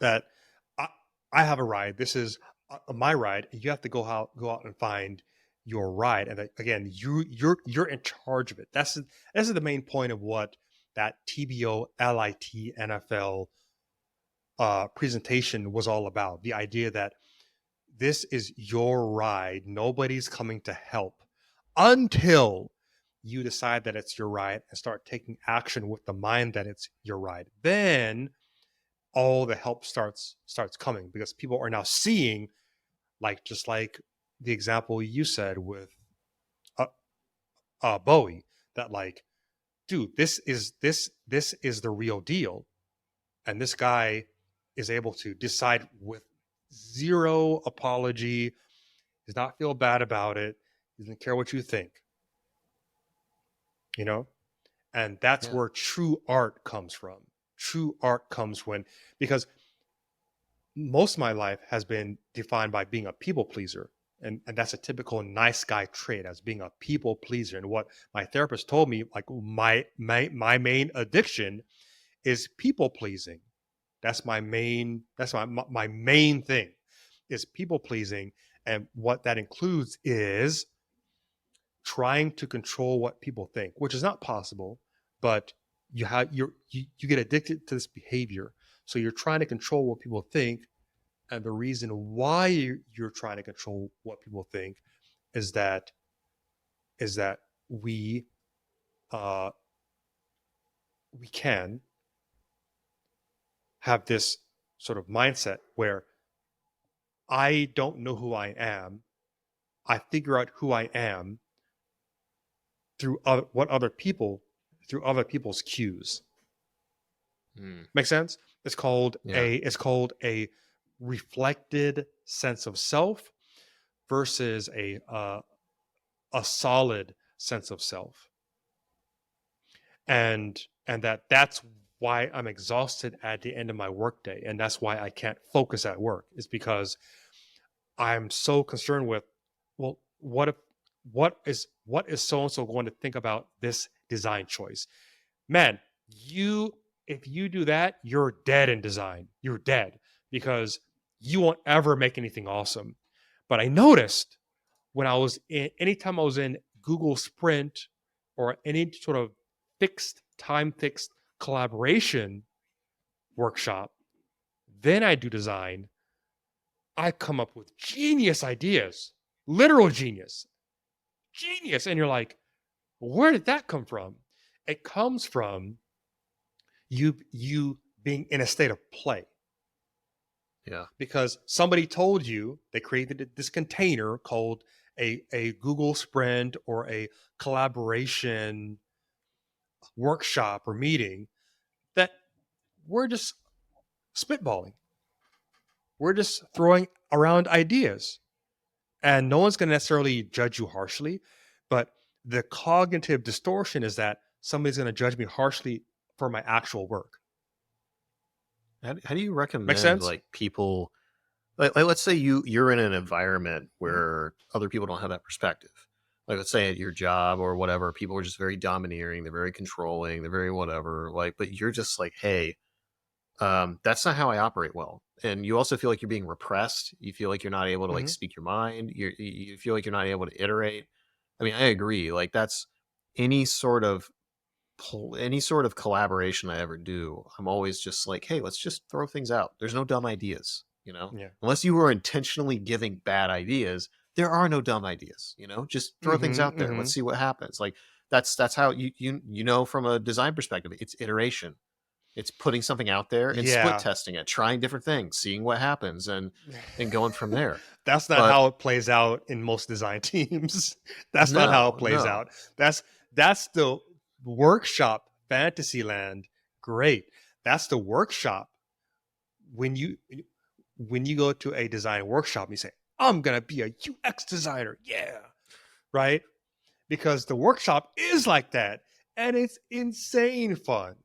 that I, I have a ride. This is my ride. You have to go out and find your ride. And that, again, you're in charge of it. That's the main point of what that TBO LIT NFL presentation was all about. The idea that this is your ride. Nobody's coming to help until you decide that it's your ride and start taking action with the mind that it's your ride. Then all the help starts coming because people are now seeing, like just like the example you said with uh, Bowie, that like, dude, this is the real deal, and this guy is able to decide with zero apology, does not feel bad about it, doesn't care what you think, you know. And that's Yeah. where true art comes from. True art comes when, because most of my life has been defined by being a people pleaser. And that's a typical nice guy trait, as being a people pleaser. And what my therapist told me, like my main addiction is people pleasing. That's my main thing is people pleasing. And what that includes is trying to control what people think, which is not possible, but you get addicted to this behavior. So you're trying to control what people think, and the reason why you're trying to control what people think is that we uh, we can have this sort of mindset where I don't know who I am. I figure out who I am through through other people's cues. Mm. Make sense? Yeah. It's called a reflected sense of self versus a solid sense of self. And that's why I'm exhausted at the end of my workday, and that's why I can't focus at work, is because I'm so concerned with, well, what is so and so going to think about this design choice? Man, if you do that, you're dead in design. You're dead, because you won't ever make anything awesome. But I noticed when anytime I was in Google Sprint or any sort of fixed collaboration workshop, then I do design. I come up with genius ideas, literal genius. And you're like, where did that come from? It comes from you being in a state of play, Yeah. because somebody told you, they created this container called a Google Sprint or a collaboration workshop or meeting, that we're just spitballing. We're just throwing around ideas, and no one's going to necessarily judge you harshly. But the cognitive distortion is that somebody's going to judge me harshly for my actual work. How do you Make recommend sense? like people like let's say you're in an environment where other people don't have that perspective. Like let's say at your job or whatever, people are just very domineering, they're very controlling, they're very whatever. Like, but you're just like, hey, that's not how I operate well. And you also feel like you're being repressed. You feel like you're not able to like Mm-hmm. speak your mind. You feel like you're not able to iterate. I mean, I agree. Like that's any sort of any sort of collaboration I ever do. I'm always just like, hey, let's just throw things out. There's no dumb ideas, you know. Yeah. Unless you were intentionally giving bad ideas, there are no dumb ideas. You know, just throw things Mm-hmm. out there. Mm-hmm. Let's see what happens. Like that's how you know from a design perspective, it's iteration. It's putting something out there and split Yeah. testing it, trying different things, seeing what happens, and going from there. That's not But how it plays out in most design teams. That's not how it no, plays no, out. That's the workshop Fantasyland. Great. That's the workshop. When you go to a design workshop and you say, I'm gonna be a UX designer. Yeah. Right? Because the workshop is like that. And it's insane fun.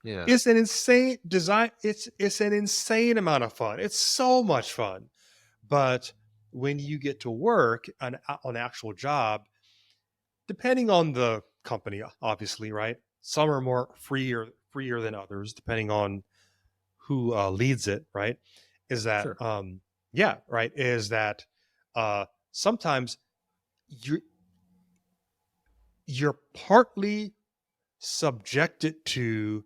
Yeah. It's an insane design. It's an insane amount of fun. It's so much fun. But when you get to work on an actual job, depending on the company, obviously, right? Some are more freer than others, depending on who leads it, right? Is that Sure. yeah, right? Is that sometimes you you're partly subjected to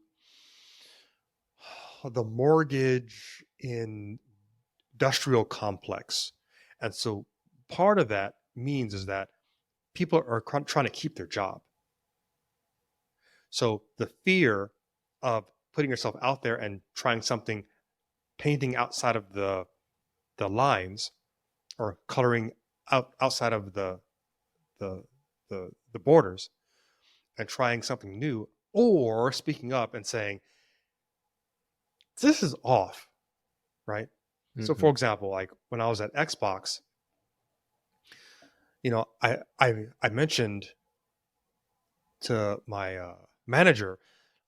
the mortgage in industrial complex. And so part of that means is that people are trying to keep their job. So the fear of putting yourself out there and trying something, painting outside of the lines or coloring outside of the the borders and trying something new, or speaking up and saying this is off, right? So Hmm. for example, like when I was at Xbox, I mentioned to my manager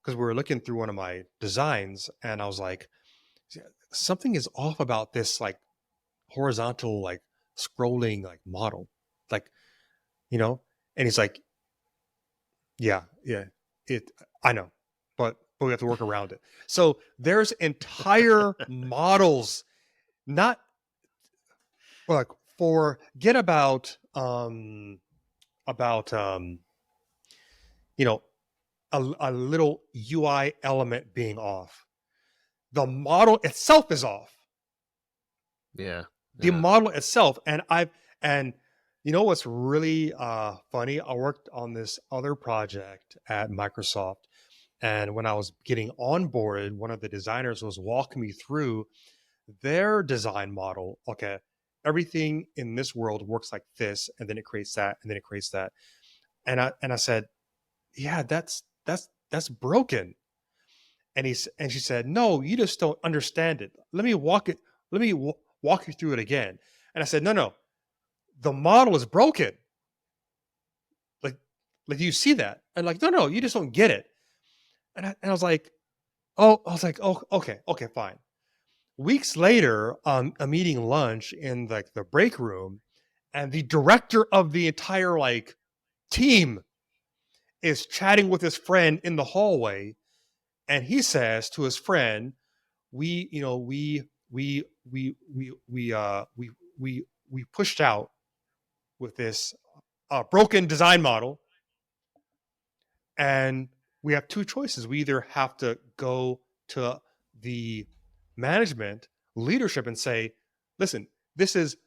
because we were looking through one of my designs, and I was like, something is off about this like horizontal like scrolling like model, like you know. And he's like, yeah, it I know, but we have to work around it. So there's entire models, not like forget about you know a little UI element being off. The model itself is off. Yeah. The Yeah. model itself, and you know what's really funny? I worked on this other project at Microsoft, and when I was getting onboarded, one of the designers was walking me through their design model. Okay, everything in this world works like this, and then it creates that, and then it creates that. And I said, yeah, that's broken. And she said, no, you just don't understand it. Let me walk you through it again. And I said, no, the model is broken. Like, like you see that? And like, no, you just don't get it. And I was like, oh, okay, fine. Weeks later, I'm eating lunch in like the break room, and the director of the entire like team is chatting with his friend in the hallway, and he says to his friend, we you know we pushed out with this broken design model, and we have two choices. We either have to go to the management leadership and say, listen, this is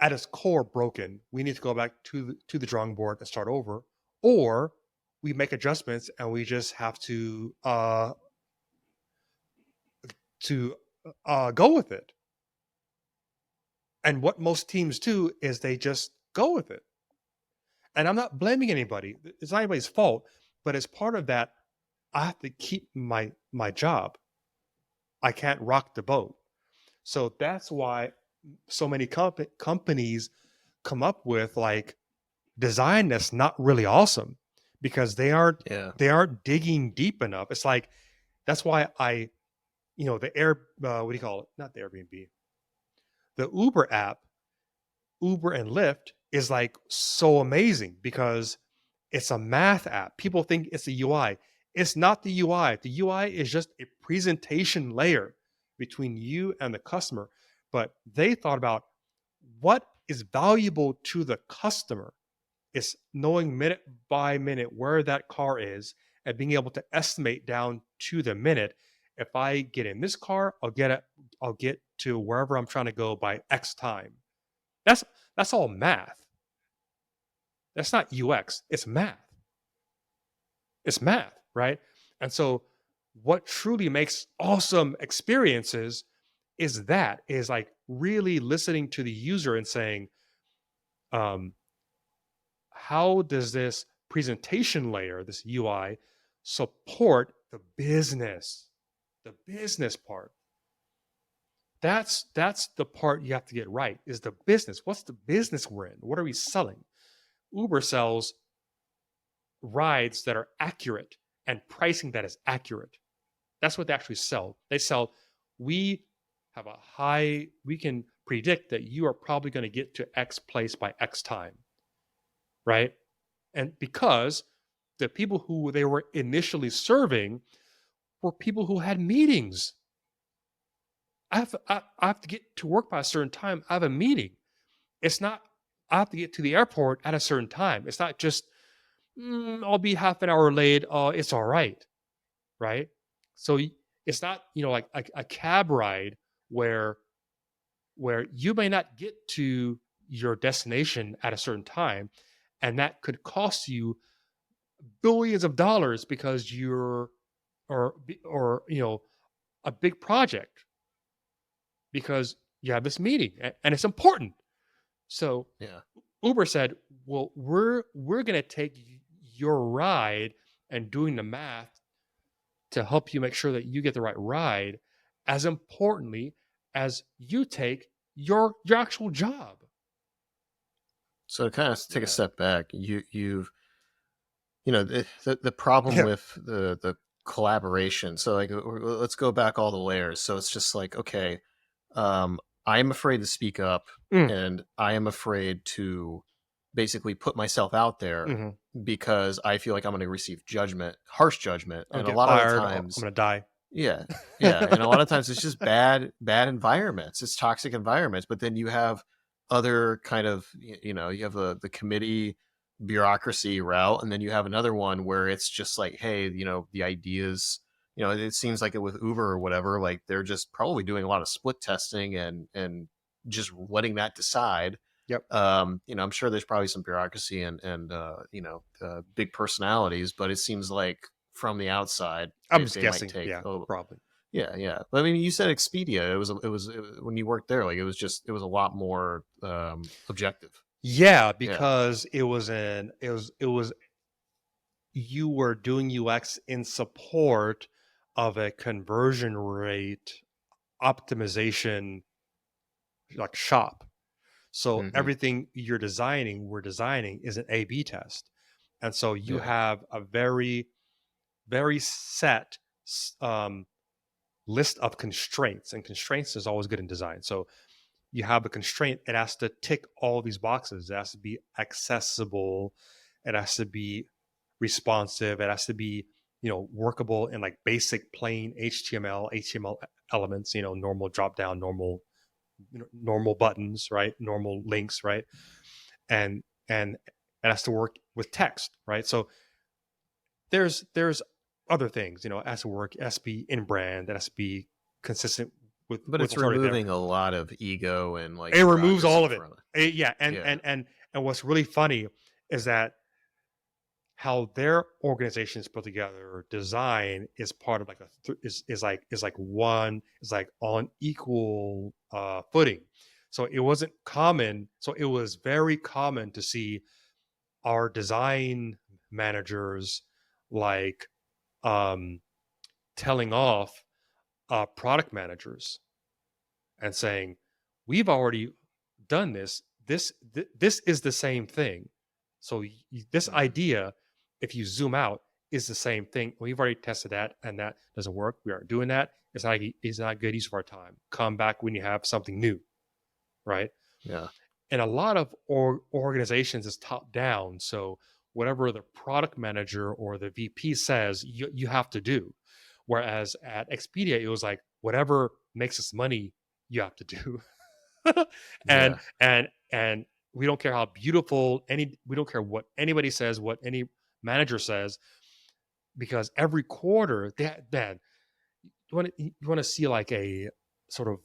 at its core broken. We need to go back to the drawing board and start over, or we make adjustments and we just have to go with it. And what most teams do is they just go with it. And I'm not blaming anybody. It's not anybody's fault, but as part of that, I have to keep my job. I can't rock the boat. So that's why so many companies come up with like design that's not really awesome, because Yeah. they aren't digging deep enough. It's like that's why the air what do you call it? Not the Airbnb, the Uber app, Uber and Lyft is like so amazing because it's a math app. People think it's a UI. It's not the UI. The UI is just a presentation layer between you and the customer. But they thought about what is valuable to the customer is knowing minute by minute where that car is and being able to estimate down to the minute. If I get in this car, I'll get to wherever I'm trying to go by X time. That's that's all math. That's not UX. It's math. It's math, right? And so what truly makes awesome experiences is like really listening to the user and saying, um, how does this presentation layer, this UI, support the business part? That's the part you have to get right, is the business. What's the business we're in? What are we selling? Uber sells rides that are accurate and pricing that is accurate. That's what they actually sell. They sell, we we can predict that you are probably going to get to X place by X time, right? And because the people who they were initially serving were people who had meetings. I have to get to work by a certain time. I have a meeting. It's not, I have to get to the airport at a certain time. It's not just, I'll be half an hour late. Oh, it's all right. Right. So it's not, like a cab ride where you may not get to your destination at a certain time, and that could cost you billions of dollars because you're or a big project because you have this meeting and it's important. So Yeah. Uber said, well, we're going to take your ride and doing the math to help you make sure that you get the right ride as importantly as you take your actual job. So to kind of take a Yeah. step back, the problem Yeah. with the collaboration. So like, let's go back all the layers. So it's just like, okay, I am afraid to speak up, and I am afraid to basically put myself out there because I feel like I'm going to receive harsh judgment, I'll and a get lot of the fired. I'm times, going to die. yeah, and a lot of times it's just bad environments. It's toxic environments. But then you have other kind of, you have the committee bureaucracy route, and then you have another one where it's just like, hey, the ideas, it seems like it with Uber or whatever, like they're just probably doing a lot of split testing and just letting that decide. Yep. I'm sure there's probably some bureaucracy and big personalities, but it seems like from the outside, I'm just they guessing. might take, Yeah, probably. yeah. But I mean, you said Expedia. It was when you worked there, like it was a lot more objective. Yeah, because it was you were doing UX in support of a conversion rate optimization like shop. So everything we're designing is an A/B test. And so you have a very, very set list of constraints, and constraints is always good in design. So you have a constraint, it has to tick all these boxes. It has to be accessible, it has to be responsive, it has to be workable in like basic plain HTML elements, normal drop down, normal buttons, right, normal links, right, and it has to work with text, right. So there's other things, it has to work, it has to be in brand, it has to be consistent with But what's it's already there. removing a lot of ego and like It removes all of bureaucracy it. Yeah, and what's really funny is that how their organization is put together, design is part of like is like on equal footing. So it wasn't common. So it was very common to see our design managers like telling off product managers and saying, "We've already done this. This is the same thing. So this idea, if you zoom out, is the same thing. We've already tested that, and that doesn't work. We aren't doing that. It's not good use of our time. Come back when you have something new, right?" Yeah. And a lot of organizations is top down. So whatever the product manager or the VP says, you have to do. Whereas at Expedia, it was like, whatever makes us money, you have to do. and we don't care how beautiful we don't care what anybody says, what any manager says, because every quarter you want to see like a sort of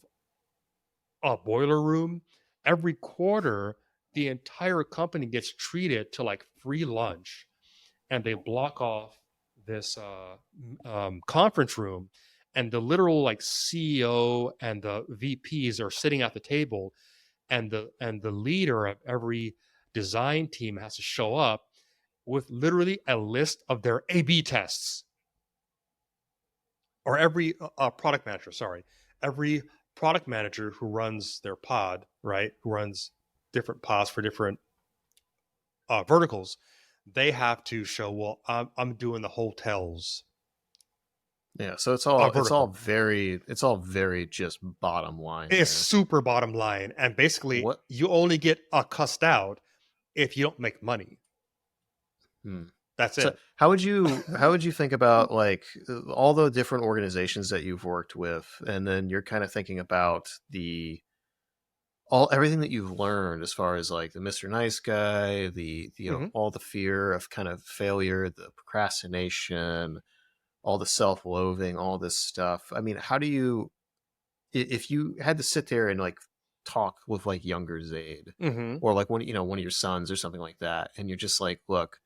a boiler room. Every quarter, the entire company gets treated to like free lunch, and they block off this conference room, and the literal like CEO and the VPs are sitting at the table, and the leader of every design team has to show up with literally a list of their A/B tests. Or every product manager, every product manager who runs their pod, right, who runs different pods for different verticals, they have to show, well, I'm doing the hotels Yeah, so a it's all vertical. very just bottom line It's there. super bottom line, and basically What you only get cussed out if you don't make money. hmm. That's So it. how would you think about like all the different organizations that you've worked with, and then you're kind of thinking about the all everything that you've learned as far as like the Mr. Nice Guy, the you know Hmm. all the fear of kind of failure, the procrastination, all the self-loathing, all this stuff. I mean, how do you if you had to sit there and like talk with like younger Zaid Hmm. or like one of your sons or something like that, and you're just like, look,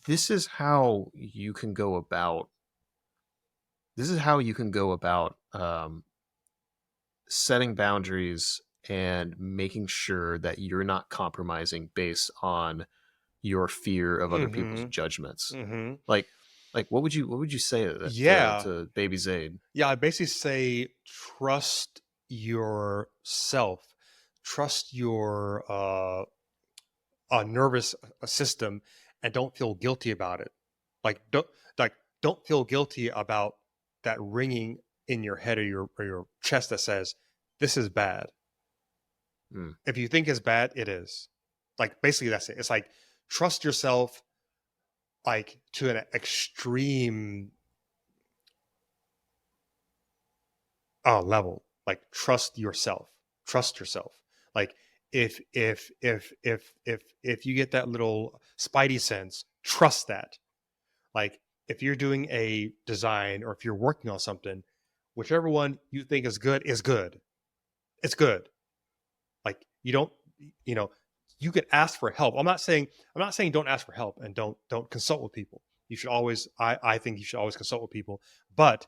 this is how you can go about this is how you can go about setting boundaries and making sure that you're not compromising based on your fear of other people's Hmm. judgments. Hmm. Like what would you say to Yeah. to baby Zaid? Yeah. I basically say trust yourself, trust your nervous system, and don't feel guilty about it. Like like don't feel guilty about that ringing in your head or your chest that says this is bad. Mm, If you think it's bad, it is. Like basically that's it. It's like trust yourself like to an extreme level. Like trust yourself. Trust yourself. Like if you get that little spidey sense, trust that. Like if you're doing a design or if you're working on something, whichever one you think is good is good. It's good. Like you don't, you know, you could ask for help. I'm not saying don't ask for help and don't consult with people. You should always I think you should always consult with people, but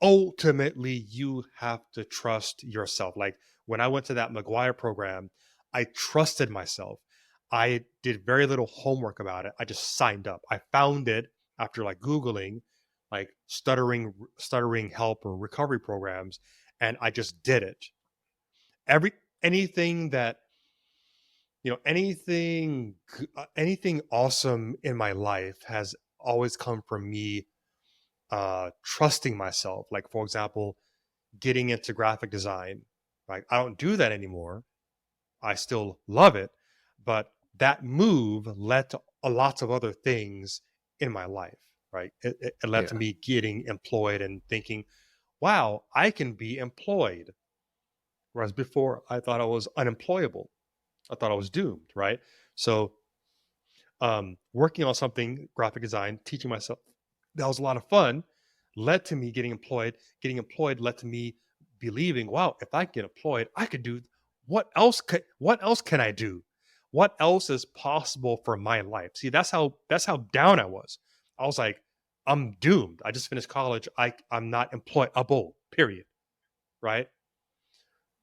ultimately you have to trust yourself. Like when I went to that McGuire program, I trusted myself. I did very little homework about it. I just signed up. I found it after like Googling like stuttering help or recovery programs, and I just did it. Every anything that anything awesome in my life has always come from me trusting myself. Like for example, getting into graphic design. Like I don't do that anymore. I still love it, but that move led to a lots of other things in my life. Right, it led to yeah. me getting employed and thinking, "Wow, I can be employed." Whereas before, I thought I was unemployable. I thought I was doomed. Right, so working on something graphic design, teaching myself that was a lot of fun, led to me getting employed. Getting employed led to me believing, wow, if I get employed, I could do what else can I do? What else is possible for my life? See, that's how down I was. I was like, I'm doomed. I just finished college. I'm not employable, period. Right.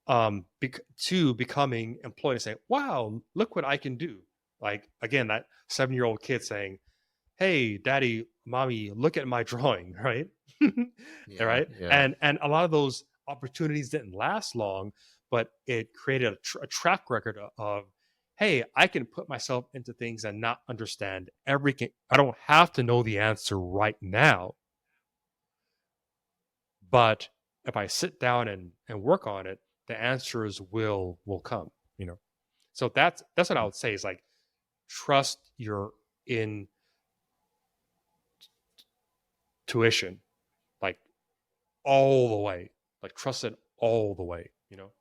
To becoming employed and saying, wow, look what I can do. Like again, that 7-year-old kid saying, hey daddy, mommy, look at my drawing, right? All Yeah, right, yeah. and a lot of those opportunities didn't last long, but it created a track record of hey, I can put myself into things and not understand everything. I don't have to know the answer right now, but if I sit down and work on it, the answers will come, you know. So that's what I would say is like trust your intuition, like all the way. Like trust it all the way, you know?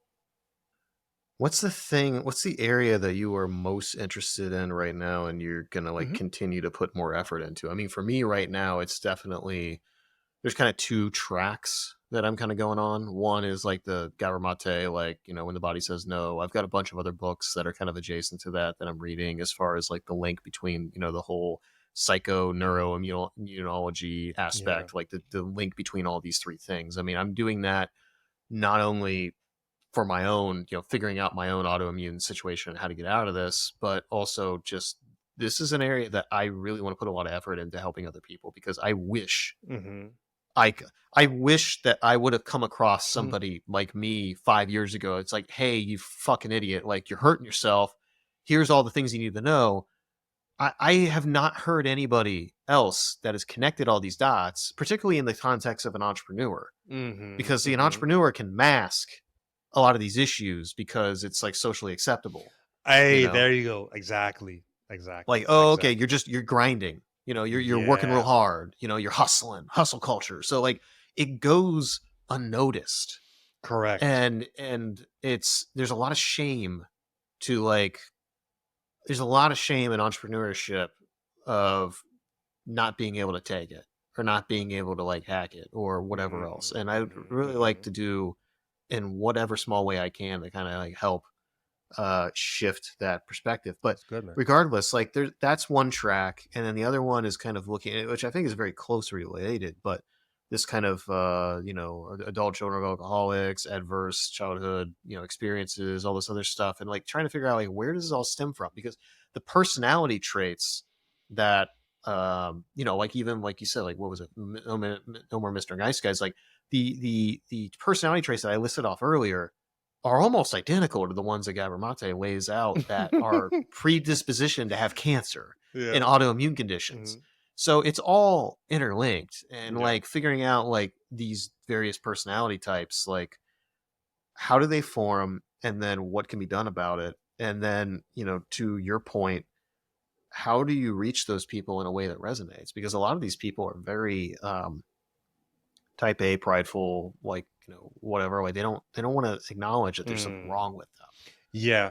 What's the area that you are most interested in right now and you're gonna like Hmm. continue to put more effort into? I mean, for me right now, it's definitely there's kind of two tracks that I'm kind of going on. One is like the Garamate, like, when the body says no. I've got a bunch of other books that are kind of adjacent to that I'm reading as far as like the link between, the whole psycho neuroimmunology Yeah. aspect, like the link between all these three things. I mean, I'm doing that not only for my own, figuring out my own autoimmune situation and how to get out of this, but also just this is an area that I really want to put a lot of effort into helping other people because Hmm. I I wish that I would have come across somebody like me 5 years ago. It's like, hey, you fucking idiot! Like you're hurting yourself. Here's all the things you need to know. I have not heard anybody else that has connected all these dots, particularly in the context of an entrepreneur, Mm-hmm. because see, an Mm-hmm. entrepreneur can mask a lot of these issues because it's like socially acceptable. Hey, You know, there you go. Exactly. like, Exactly. oh, okay, Exactly. you're grinding. You know, you're working real Yeah. hard. You know, you're hustling, hustle culture. So like, it goes unnoticed, Correct. and there's a lot of shame to like, there's a lot of shame in entrepreneurship of not being able to take it or not being able to like hack it or whatever else. And I'd really like to do in whatever small way I can to kind of like help shift that perspective. But That's good, man. regardless, like that's one track, and then the other one is kind of looking at, which I think is very closely related, but this kind of adult children of alcoholics, adverse childhood experiences, all this other stuff, and like trying to figure out like where does this all stem from, because the personality traits that like, even like you said, like what was it, no more Mr. Nice Guys, like the personality traits that I listed off earlier are almost identical to the ones that Gabor Mate lays out that are predisposition to have cancer and autoimmune conditions. So it's all interlinked, and like figuring out like these various personality types, like how do they form, and then what can be done about it, and then to your point, how do you reach those people in a way that resonates, because a lot of these people are very type A, prideful, like whatever, like they don't want to acknowledge that there's something wrong with them. Yeah.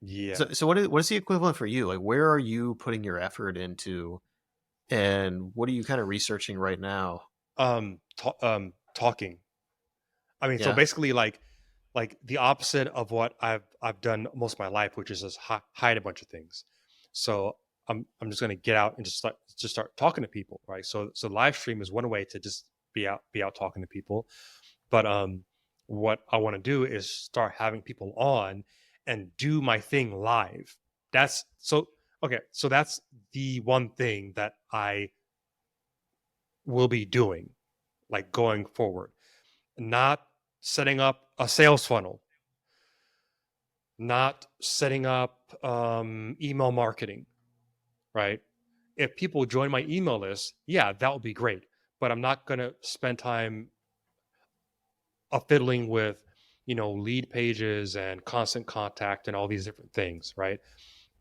Yeah. So what is the equivalent for you? Like, where are you putting your effort into, and what are you kind of researching right now? Talking. I mean, so Yeah. basically, like the opposite of what I've done most of my life, which is just hide a bunch of things. So I'm just going to get out and just start talking to people, right? So live stream is one way to just be out talking to people, but what I want to do is start having people on and do my thing live. That's so okay. So that's the one thing that I will be doing, like going forward, not setting up a sales funnel, not setting up email marketing, right? If people join my email list, yeah, that would be great. But I'm not going to spend time fiddling with, lead pages and constant contact and all these different things, right?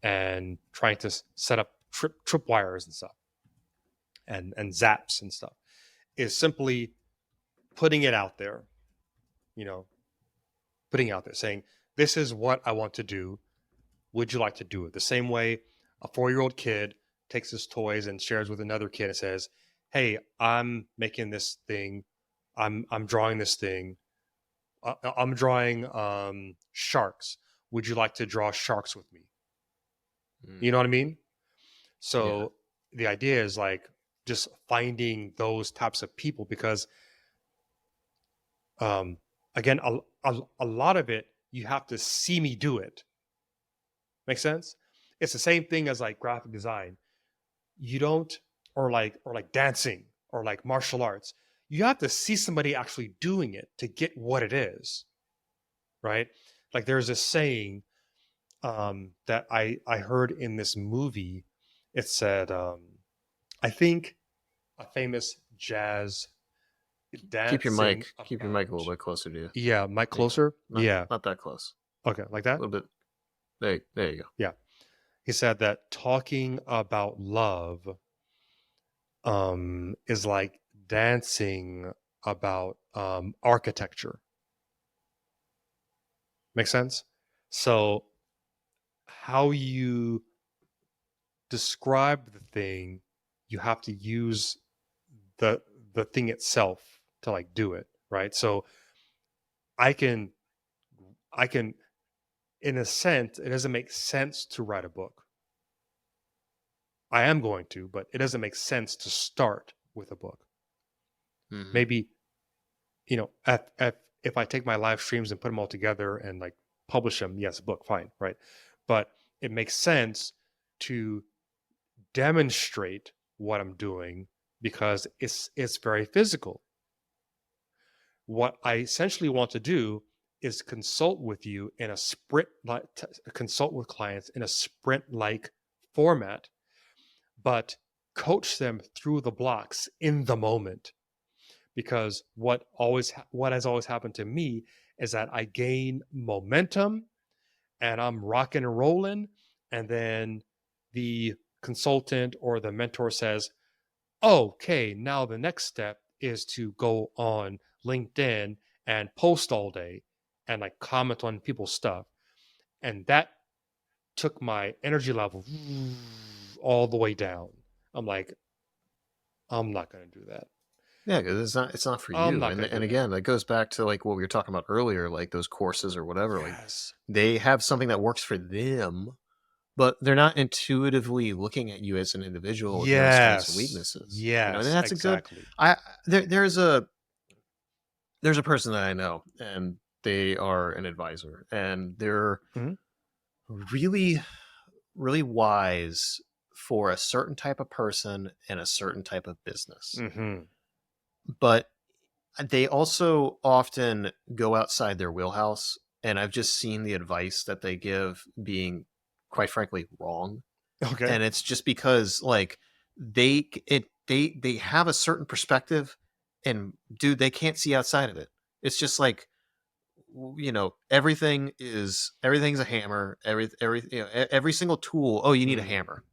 And trying to set up tripwires and stuff and zaps and stuff. Is simply putting it out there, putting out there saying, this is what I want to do. Would you like to do it? The same way a 4-year-old kid takes his toys and shares with another kid and says, hey, I'm making this thing. I'm drawing this thing. I'm drawing sharks. Would you like to draw sharks with me? You know what I mean? So the idea is like just finding those types of people, because again, a lot of it, you have to see me do it. Make sense? It's the same thing as like graphic design. You don't, or like dancing or like martial arts. You have to see somebody actually doing it to get what it is, right? Like there's this saying that I heard in this movie. It said, I think a famous jazz Keep your dancing. Keep your mic a little bit closer to you. Yeah, mic closer. Yeah, not that close. okay, like that. A little bit. There you go. Yeah, he said that talking about love is like dancing about architecture. Make sense? So how you describe the thing, you have to use the thing itself to like do it, right? So I can in a sense, it doesn't make sense to write a book. I am going to, but it doesn't make sense to start with a book. Mm-hmm. Maybe, if I take my live streams and put them all together and like publish them, yes, a book, fine, right? But it makes sense to demonstrate what I'm doing because it's very physical. What I essentially want to do is consult with you in a sprint, consult with clients in a sprint like format, but coach them through the blocks in the moment. Because what has always happened to me is that I gain momentum and I'm rocking and rolling, and then the consultant or the mentor says, okay, now the next step is to go on LinkedIn and post all day and like comment on people's stuff. And that took my energy level all the way down. I'm like, I'm not going to do that. Yeah, because it's not for I'm you. not And going to and do that. again, that goes back to like what we were talking about earlier, like those courses or whatever. Like Yes. they have something that works for them, but they're not intuitively looking at you as an individual with your own strengths and Yes. weaknesses. And Yes, that's a good. exactly. There's a person that I know, and they are an advisor, and they're Mhm. really really wise for a certain type of person and a certain type of business. Mhm. But they also often go outside their wheelhouse, and I've just seen the advice that they give being, quite frankly, wrong. Okay. And it's just because like they have a certain perspective, and dude, they can't see outside of it. It's just like everything's a hammer. Every single tool. Oh, you need a Mm. hammer.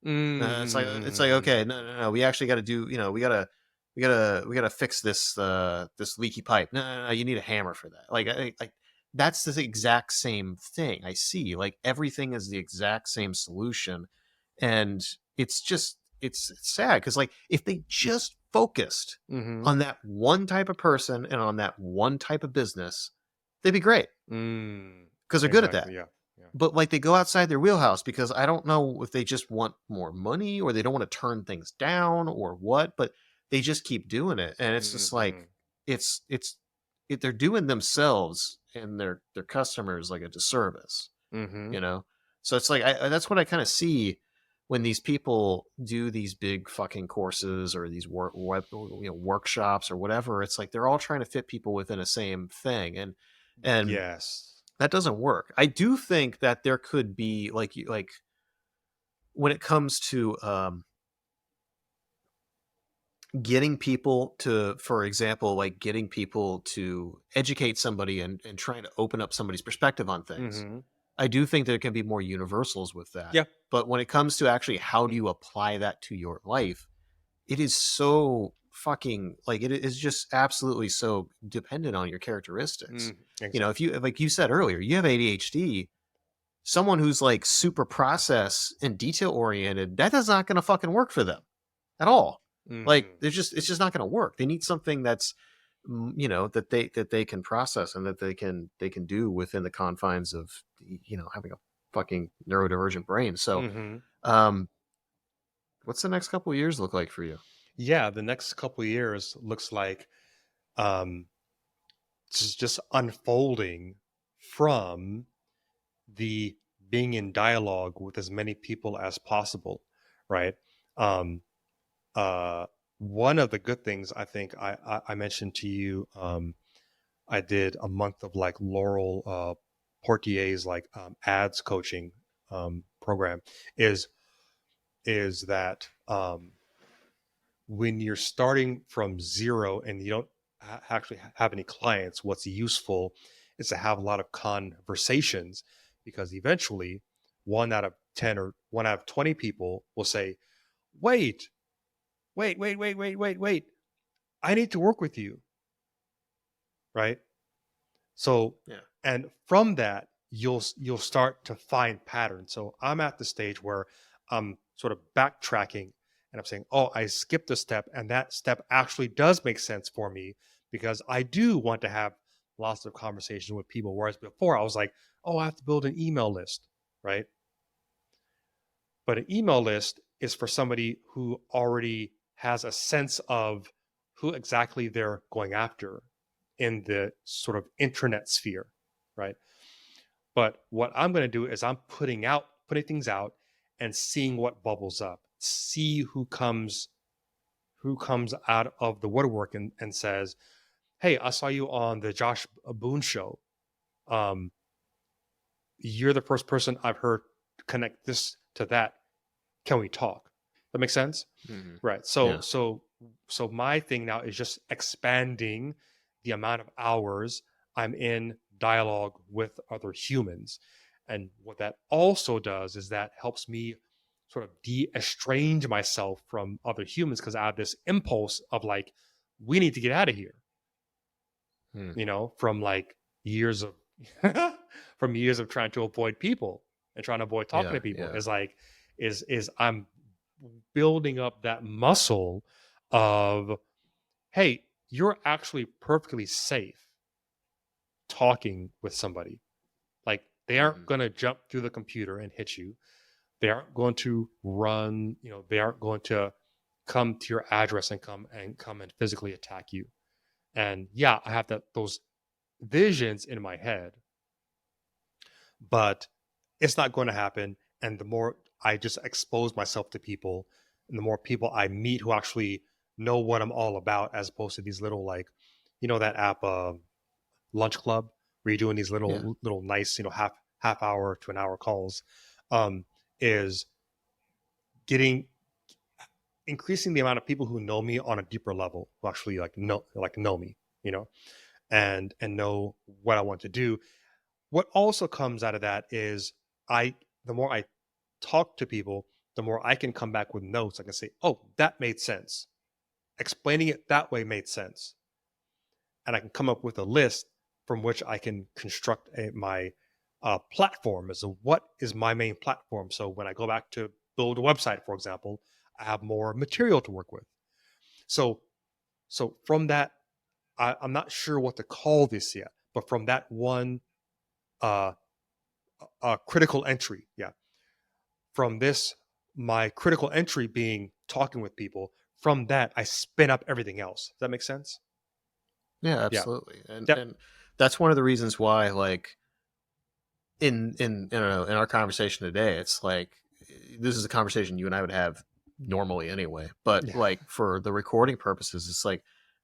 It's like Mhm. okay, no. We actually got to do. We gotta fix this leaky pipe. No. You need a hammer for that. Like that's the exact same thing. I see. Like everything is the exact same solution, and it's sad because like if they just focused Mhm. on that one type of person and on that one type of business, they'd be great Mm. because they're good at that. Exactly, yeah. Yeah. But like they go outside their wheelhouse because I don't know if they just want more money or they don't want to turn things down or what, but they just keep doing it. And it's just like Mhm. they're doing themselves and their customers like a disservice, Mhm. you know? So it's like that's what I kind of see when these people do these big fucking courses or these workshops or whatever. It's like they're all trying to fit people within a same thing, and Yes. that doesn't work. I do think that there could be like when it comes to getting people to, for example, like getting people to educate somebody and trying to open up somebody's perspective on things. Mhm. I do think there can be more universals with that. Yeah. But when it comes to actually how do you apply that to your life, it is so fucking like it is just absolutely so dependent on your characteristics. Mm. If Exactly. you like you said earlier, you have ADHD, someone who's like super process and detail oriented, that is not going to fucking work for them at all. Like Mhm. it's just not going to work. They need something that's that they can process and that they can do within the confines of having a fucking neurodivergent brain. So, Mhm. um, what's the next couple of years look like for you? Yeah, the next couple of years looks like um just unfolding from the being in dialogue with as many people as possible, right? Um, uh, One of the good things I think I mentioned to you, I did a month of like Laurel Portier's like ads coaching program. Is that when you're starting from zero and you don't actually have any clients, what's useful is to have a lot of conversations, because eventually 1 out of 10 or 1 out of 20 people will say, wait, wait, I need to work with you. Right. So, Yeah. and from that, you'll start to find patterns. So I'm at the stage where I'm sort of backtracking and I'm saying, oh, I skipped a step, and that step actually does make sense for me because I do want to have lots of conversations with people. Whereas before I was like, oh, I have to build an email list, right? But an email list is for somebody who already has a sense of who exactly they're going after in the sort of intranet sphere, right? But what I'm going to do is I'm putting things out and seeing what bubbles up. See who comes out of the woodwork and says, "Hey, I saw you on the Josh Boone show. Um, you're the first person I've heard connect this to that. Can we talk?" That makes sense? Mhm. Right. Yeah. So my thing now is just expanding the amount of hours I'm in dialogue with other humans. And what that also does is that helps me sort of de-estrange myself from other humans, because I have this impulse of like, we need to get out of here, Hmm. from like years of from years of trying to avoid people and trying to avoid talking Yeah. to people. Yeah. Is like is I'm building up that muscle of, hey, you're actually perfectly safe talking with somebody. Like, they aren't Mhm. going to jump through the computer and hit you. They aren't going to run, they aren't going to come to your address and come and physically attack you. And yeah, I have those visions in my head, but it's not going to happen. And the more I just expose myself to people, and the more people I meet who actually know what I'm all about, as opposed to these little, like, that app, Lunch Club, where you're doing these Yeah. little nice, half hour to an hour calls, um, is getting increasing the amount of people who know me on a deeper level, who actually know me, and know what I want to do. What also comes out of that is, I the more I talk to people, the more I can come back with notes. I can say, oh, that made sense. Explaining it that way made sense. And I can come up with a list from which I can construct my platform as to what is my main platform. So when I go back to build a website, for example, I have more material to work with. So, so from that, I'm not sure what to call this yet, but from that one uh, critical entry, yeah, from this, my critical entry being talking with people, from that I spin up everything else. Does that make sense? Yeah. Yeah. Absolutely. And Yep. and that's one of the reasons why, like, in our conversation today, it's like, this is a conversation you and I would have normally anyway, but Yeah. like for the recording purposes, it's like,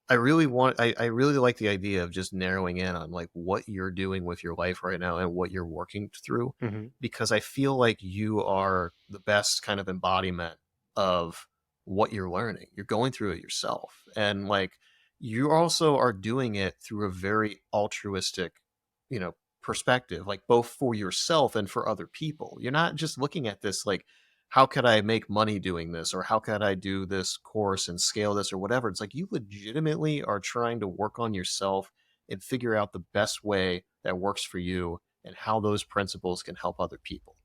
I really like the idea of just narrowing in on like what you're doing with your life right now and what you're working through, Hmm. because I feel like you are the best kind of embodiment of what you're learning. You're going through it yourself, and like, you also are doing it through a very altruistic, you know, perspective, like both for yourself and for other people. You're not just looking at this like, how could I make money doing this, or how could I do this course and scale this or whatever. It's like you legitimately are trying to work on yourself and figure out the best way that works for you and how those principles can help other people.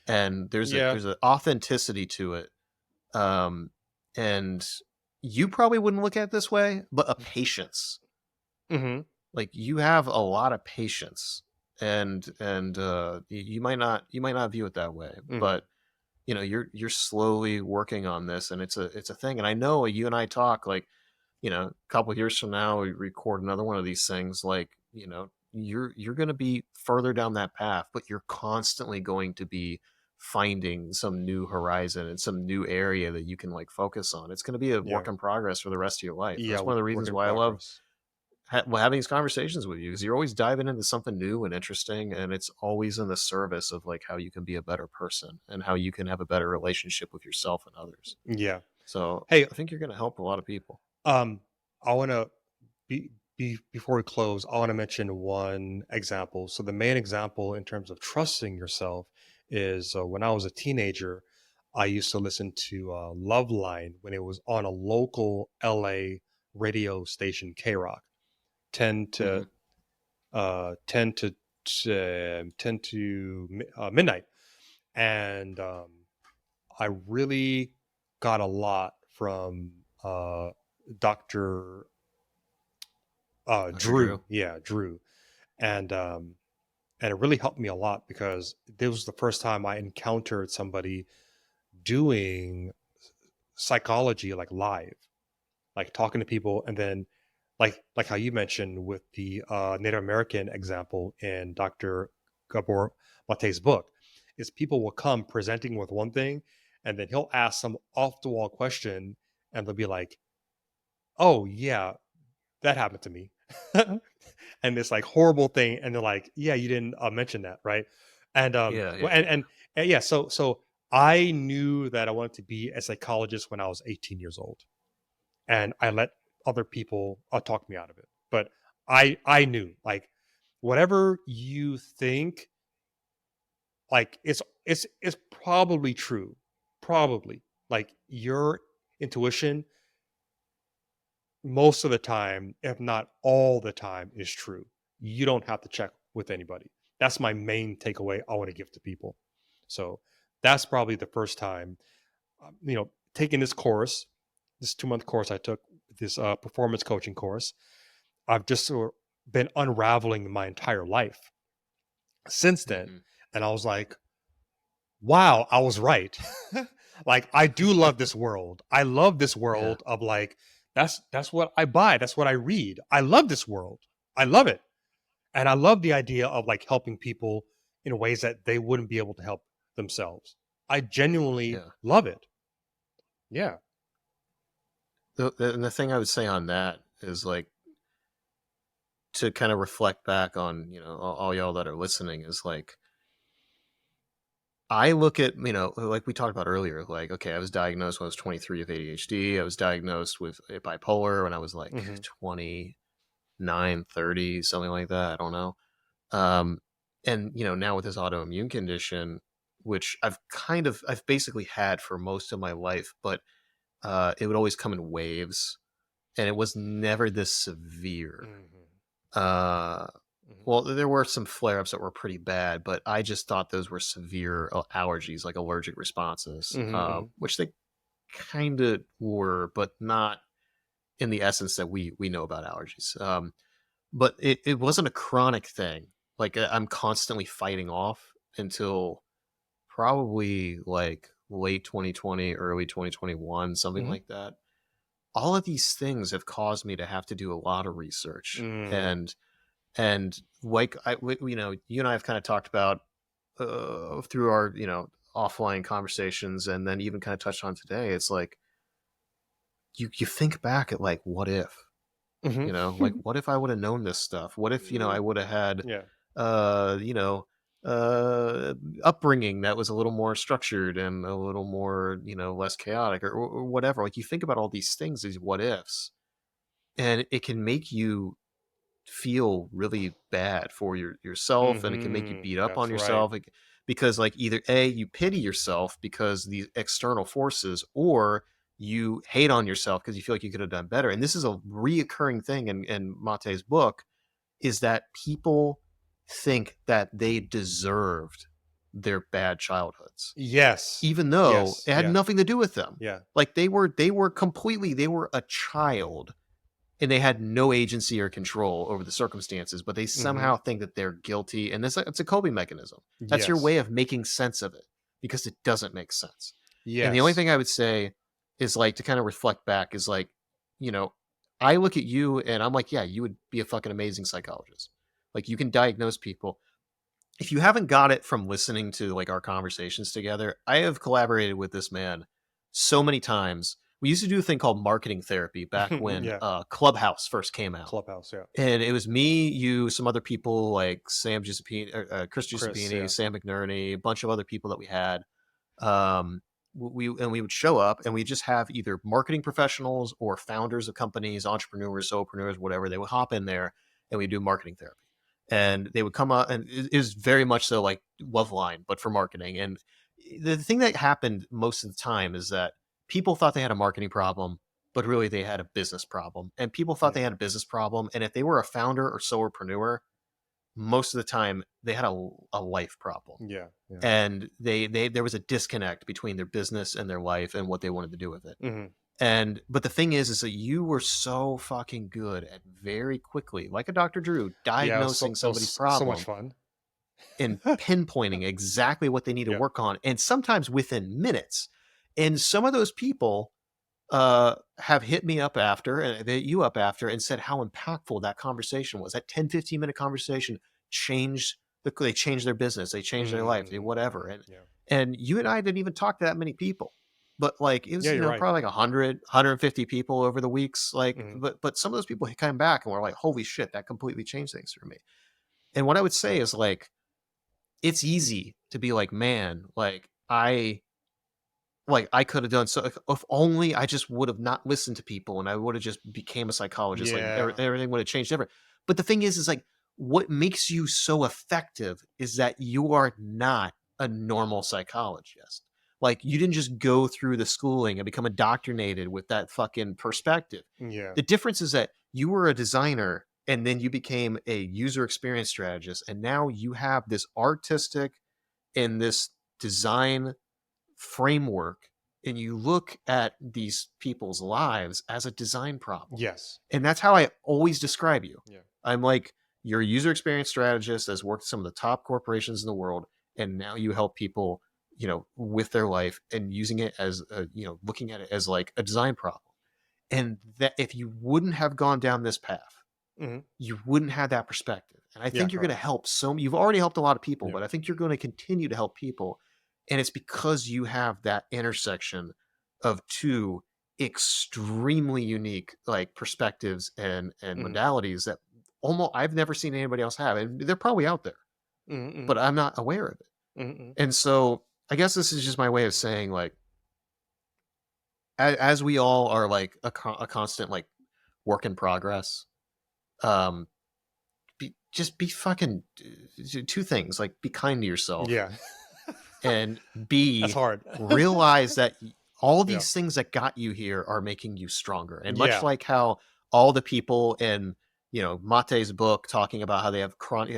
And Yeah. there's an authenticity to it. Um and you probably wouldn't look at it this way, but a patience. Hmm. Like, you have a lot of patience, and you might not view it that way, Hmm. but you're slowly working on this, and it's a thing. And I know you and I talk, like, a couple of years from now we record another one of these things, like, you're going to be further down that path, but you're constantly going to be finding some new horizon and some new area that you can like focus on. It's going to be a Yeah. work in progress for the rest of your life. Yeah. That's one of the Work reasons in why I love progress. having these conversations with you, because you're always diving into something new and interesting, and it's always in the service of like how you can be a better person and how you can have a better relationship with yourself and others. Yeah. So Hey, I think you're going to help a lot of people. um, I want to before we close, I want to mention one example. So the main example in terms of trusting yourself is, when I was a teenager, I used to listen to Loveline when it was on a local LA radio station, K Rock, 10 to Hmm. 10 to midnight. And I really got a lot from Dr. Dr. Drew. Drew. Yeah, Drew. And and it really helped me a lot, because this was the first time I encountered somebody doing psychology like live, like talking to people. And then, like how you mentioned with the Native American example in Dr. Gabor Mate's book, is people will come presenting with one thing, and then he'll ask some off the wall question, and they'll be like, oh yeah, that happened to me. And this like horrible thing, and they're like, yeah, you didn't mention that, right? And Yeah, well, yeah, yeah. and yeah, so I knew that I wanted to be a psychologist when I was 18 years old, and I let other people talk me out of it. But I knew, like, whatever you think, like, it's probably true, probably, like, your intuition most of the time, if not all the time, is true. You don't have to check with anybody. That's my main takeaway I want to give to people. So that's probably the first time, taking this course, this 2-month course I took, this performance coaching course. I've just sort of been unraveling my entire life since then. Mm-hmm. And I was like, wow, I was right. Like, I do love this world. I love this world of, like, that's what I buy. That's what I read. I love this world. I love it. And I love the idea of, like, helping people in ways that they wouldn't be able to help themselves. I genuinely Yeah. love it. Yeah. And the thing I would say on that is, like, to kind of reflect back on, all y'all that are listening, is like, I look at, like we talked about earlier, like, okay, I was diagnosed when I was 23 with ADHD. I was diagnosed with bipolar when I was like Mhm. 29, 30, something like that. I don't know. Um, and, now with this autoimmune condition, which I've basically had for most of my life, but it would always come in waves, and it was never this severe. Mhm. Uh, Mhm. well, there were some flare-ups that were pretty bad, but I just thought those were severe allergies, like allergic responses, Mhm. Mhm. which they kind of were, but not in the essence that we know about allergies. But it wasn't a chronic thing. Like, I'm constantly fighting off until probably like late 2020, early 2021, something Mhm. like that. All of these things have caused me to have to do a lot of research, Mm. and like, you and I have kind of talked about through our offline conversations, and then even kind of touched on today. It's like, you think back at, like, what if, Mhm. like, what if I would have known this stuff? What if I would have had Yeah. uh you know uh upbringing that was a little more structured and a little more less chaotic, or whatever. Like, you think about all these things, these what ifs, and it can make you feel really bad for yourself, and it can make you Mhm. beat up on That's right. yourself, like, because, like, either you pity yourself because these external forces, or you hate on yourself because you feel like you could have done better. And this is a reoccurring thing in Mate's book, is that people think that they deserved their bad childhoods, Yes. even though Yes. it had Yeah. nothing to do with them. Yeah. Like, they were a child, and they had no agency or control over the circumstances, but they Mhm. somehow think that they're guilty. And it's a coping mechanism. That's your way Yes. of making sense of it, because it doesn't make sense. And the only Yes. thing I would say is, like, to kind of reflect back, is like, you know, I look at you and I'm like, yeah, you would be a fucking amazing psychologist. Like, you can diagnose people. If you haven't got it from listening to, like, our conversations together, I have collaborated with this man so many times. We used to do a thing called marketing therapy back when Yeah. Clubhouse first came out. Clubhouse. Yeah. And it was me, you, some other people like Chris Chris. Giuseppini, Yeah. Sam McNerney, a bunch of other people that we had. Um, we would show up, and we just have either marketing professionals or founders of companies, entrepreneurs, solopreneurs, whatever. They would hop in there, and we do marketing therapy. And they would come up, and it was very much so like Loveline, but for marketing. And the thing that happened most of the time is that people thought they had a marketing problem, but really they had a business problem. And people thought they Mm. had a business problem. And if they were a founder or solopreneur, most of the time they had a life problem. Yeah. Yeah. And they there was a disconnect between their business and their life and what they wanted to do with it. Mhm. And but the thing is that you were so fucking good at very quickly, like a Dr. Drew, Yeah. diagnosing somebody's So much problem fun. and pinpointing exactly what they need to Yeah. work on, and sometimes within minutes. And some of those people have hit me up after, and they hit you up after, and said how impactful that conversation was. That 10-15 minute conversation they changed their business, they changed their life, they whatever. Mhm. And Yeah. you and I didn't even talk to that many people, but like, it Yeah. was You're right. probably like 150 people over the weeks. Like, Mhm. but some of those people came back and were like, holy shit, that completely changed things for me. And what I would say is, like, it's easy to be like, man, like, like I could have done so if only I just would have not listened to people and I would have just became a psychologist, like Yeah. everything would have changed different. But the thing is like what makes you so effective is that you are not a normal psychologist. Like you didn't just go through the schooling and become indoctrinated with that fucking perspective. Yeah. The difference is that you were a designer and then you became a user experience strategist, and now you have this artistic and this design framework, and you look at these people's lives as a design problem. Yes. And that's how I always describe you. Yeah. I'm like, you're a user experience strategist that's worked some of the top corporations in the world, and now you help people, with their life and using it as looking at it as like a design problem. And that if you wouldn't have gone down this path, Mm-hmm. you wouldn't have that perspective. And I think Yeah, you're going to help you've already helped a lot of people, Yeah. but I think you're going to continue to help people. And it's because you have that intersection of two extremely unique like perspectives and Mhm. modalities that almost I've never seen anybody else have. And they're probably out there, Mm-hmm. but I'm not aware of it. Mm-hmm. And so I guess this is just my way of saying like, as we all are like a constant like work in progress, um, just be fucking two things, like be kind to yourself Yeah. and That's B, hard. realize that all Yeah. these things that got you here are making you stronger. And Yeah. much like how all the people in Mate's book talking about how they have chronic,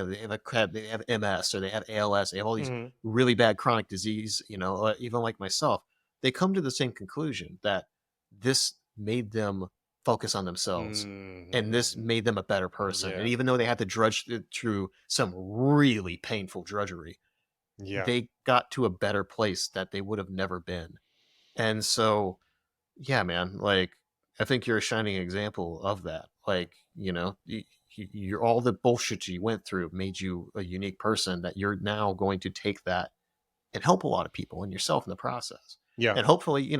they have MS or they have ALS, they have all these Mhm. really bad chronic disease, even like myself, they come to the same conclusion that this made them focus on themselves. And this Mhm. made them a better person. And Yeah. even though they had to drudge through some really painful drudgery, Yeah. they got to a better place that they would have never been. And so, yeah, man, like I think you're a shining example of that. Like, you're all the bullshit you went through made you a unique person that you're now going to take that and help a lot of people and yourself in the process. Yeah. And hopefully,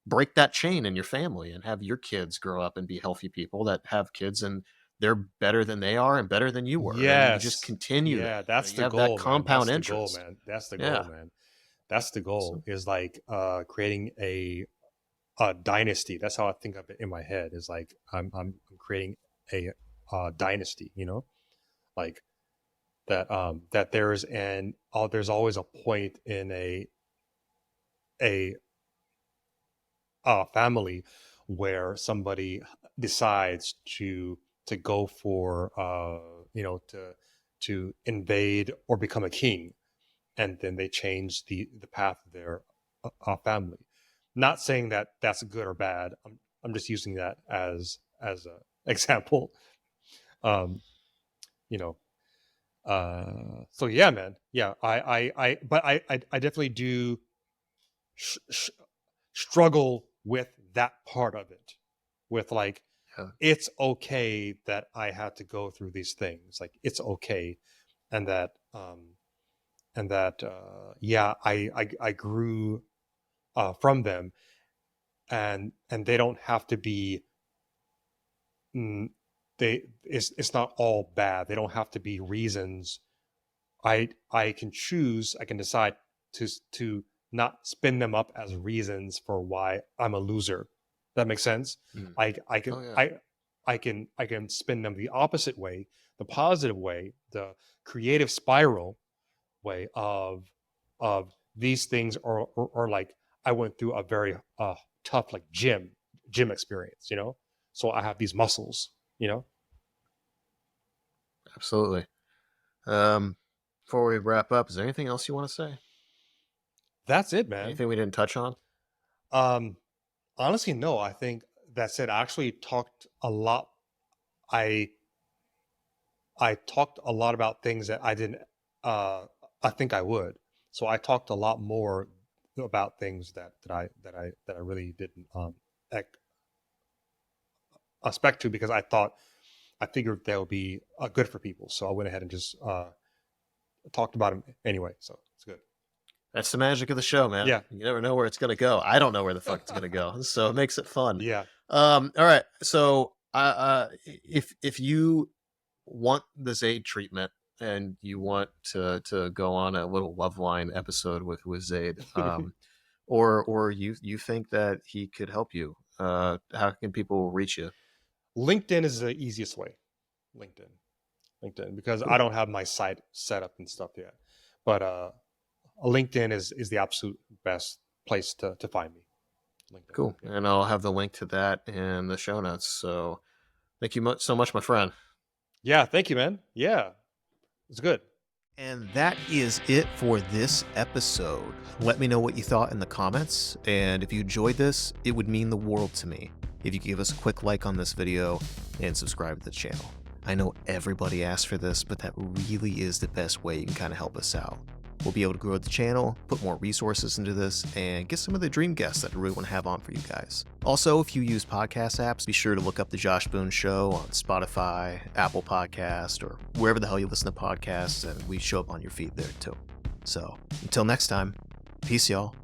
break that chain in your family and have your kids grow up and be healthy people that have kids and they're better than they are and better than you were. And you just Yes. continue Yeah, that. that's You the have that goal, man. compound That's the goal, interest. man. That's the Yeah. goal, man. That's the goal So, is like creating a dynasty. That's how I think of it in my head is like I'm creating a dynasty, like that there's always a point in a family where somebody decides to go for to invade or become a king, and then they change the path of their family. Not saying that that's good or bad. I'm just using that as a example. Um, you know. So yeah, man. Yeah, but I definitely do sh- sh- struggle with that part of it. With like, yeah. it's okay that I had to go through these things. Like, it's okay, and that yeah, I grew from them, and they don't have to be mm, it's not all bad. They don't have to be reasons. I can choose. I can decide to not spin them up as reasons for why I'm a loser. That makes sense. Mm. I can Oh, yeah. I can spin them the opposite way, the positive way, the creative spiral way of these things are like I went through a very tough like gym experience, so I have these muscles, Absolutely. Before we wrap up, is there anything else you want to say? That's it, man. Anything we didn't touch on? um Honestly, no. I think that's it. I actually talked a lot. I talked a lot about things that I didn't I think I would. So I talked a lot more about things that I really didn't ec- expect to, because I figured they would be good for people. So I went ahead and just talked about them anyway. So it's good. That's the magic of the show, man. Yeah. You never know where it's gonna go. I don't know where the fuck it's gonna go, so it makes it fun. Yeah. All right. So, if you want the Zaid treatment and you want to go on a little love line episode with Zaid, or you think that he could help you, how can people reach you? LinkedIn is the easiest way. LinkedIn, because Cool. I don't have my site set up and stuff yet. But LinkedIn is the absolute best place to find me. LinkedIn. Cool. Yeah. And I'll have the link to that in the show notes. So thank you so much, my friend. Yeah, thank you, man. Yeah, it's good. And that is it for this episode. Let me know what you thought in the comments. And if you enjoyed this, it would mean the world to me if you could give us a quick like on this video and subscribe to the channel. I know everybody asks for this, but that really is the best way you can kind of help us out. We'll be able to grow the channel, put more resources into this, and get some of the dream guests that I really want to have on for you guys. Also, if you use podcast apps, be sure to look up The Josh Boone Show on Spotify, Apple Podcast, or wherever the hell you listen to podcasts, and we show up on your feed there too. So, until next time, peace, y'all.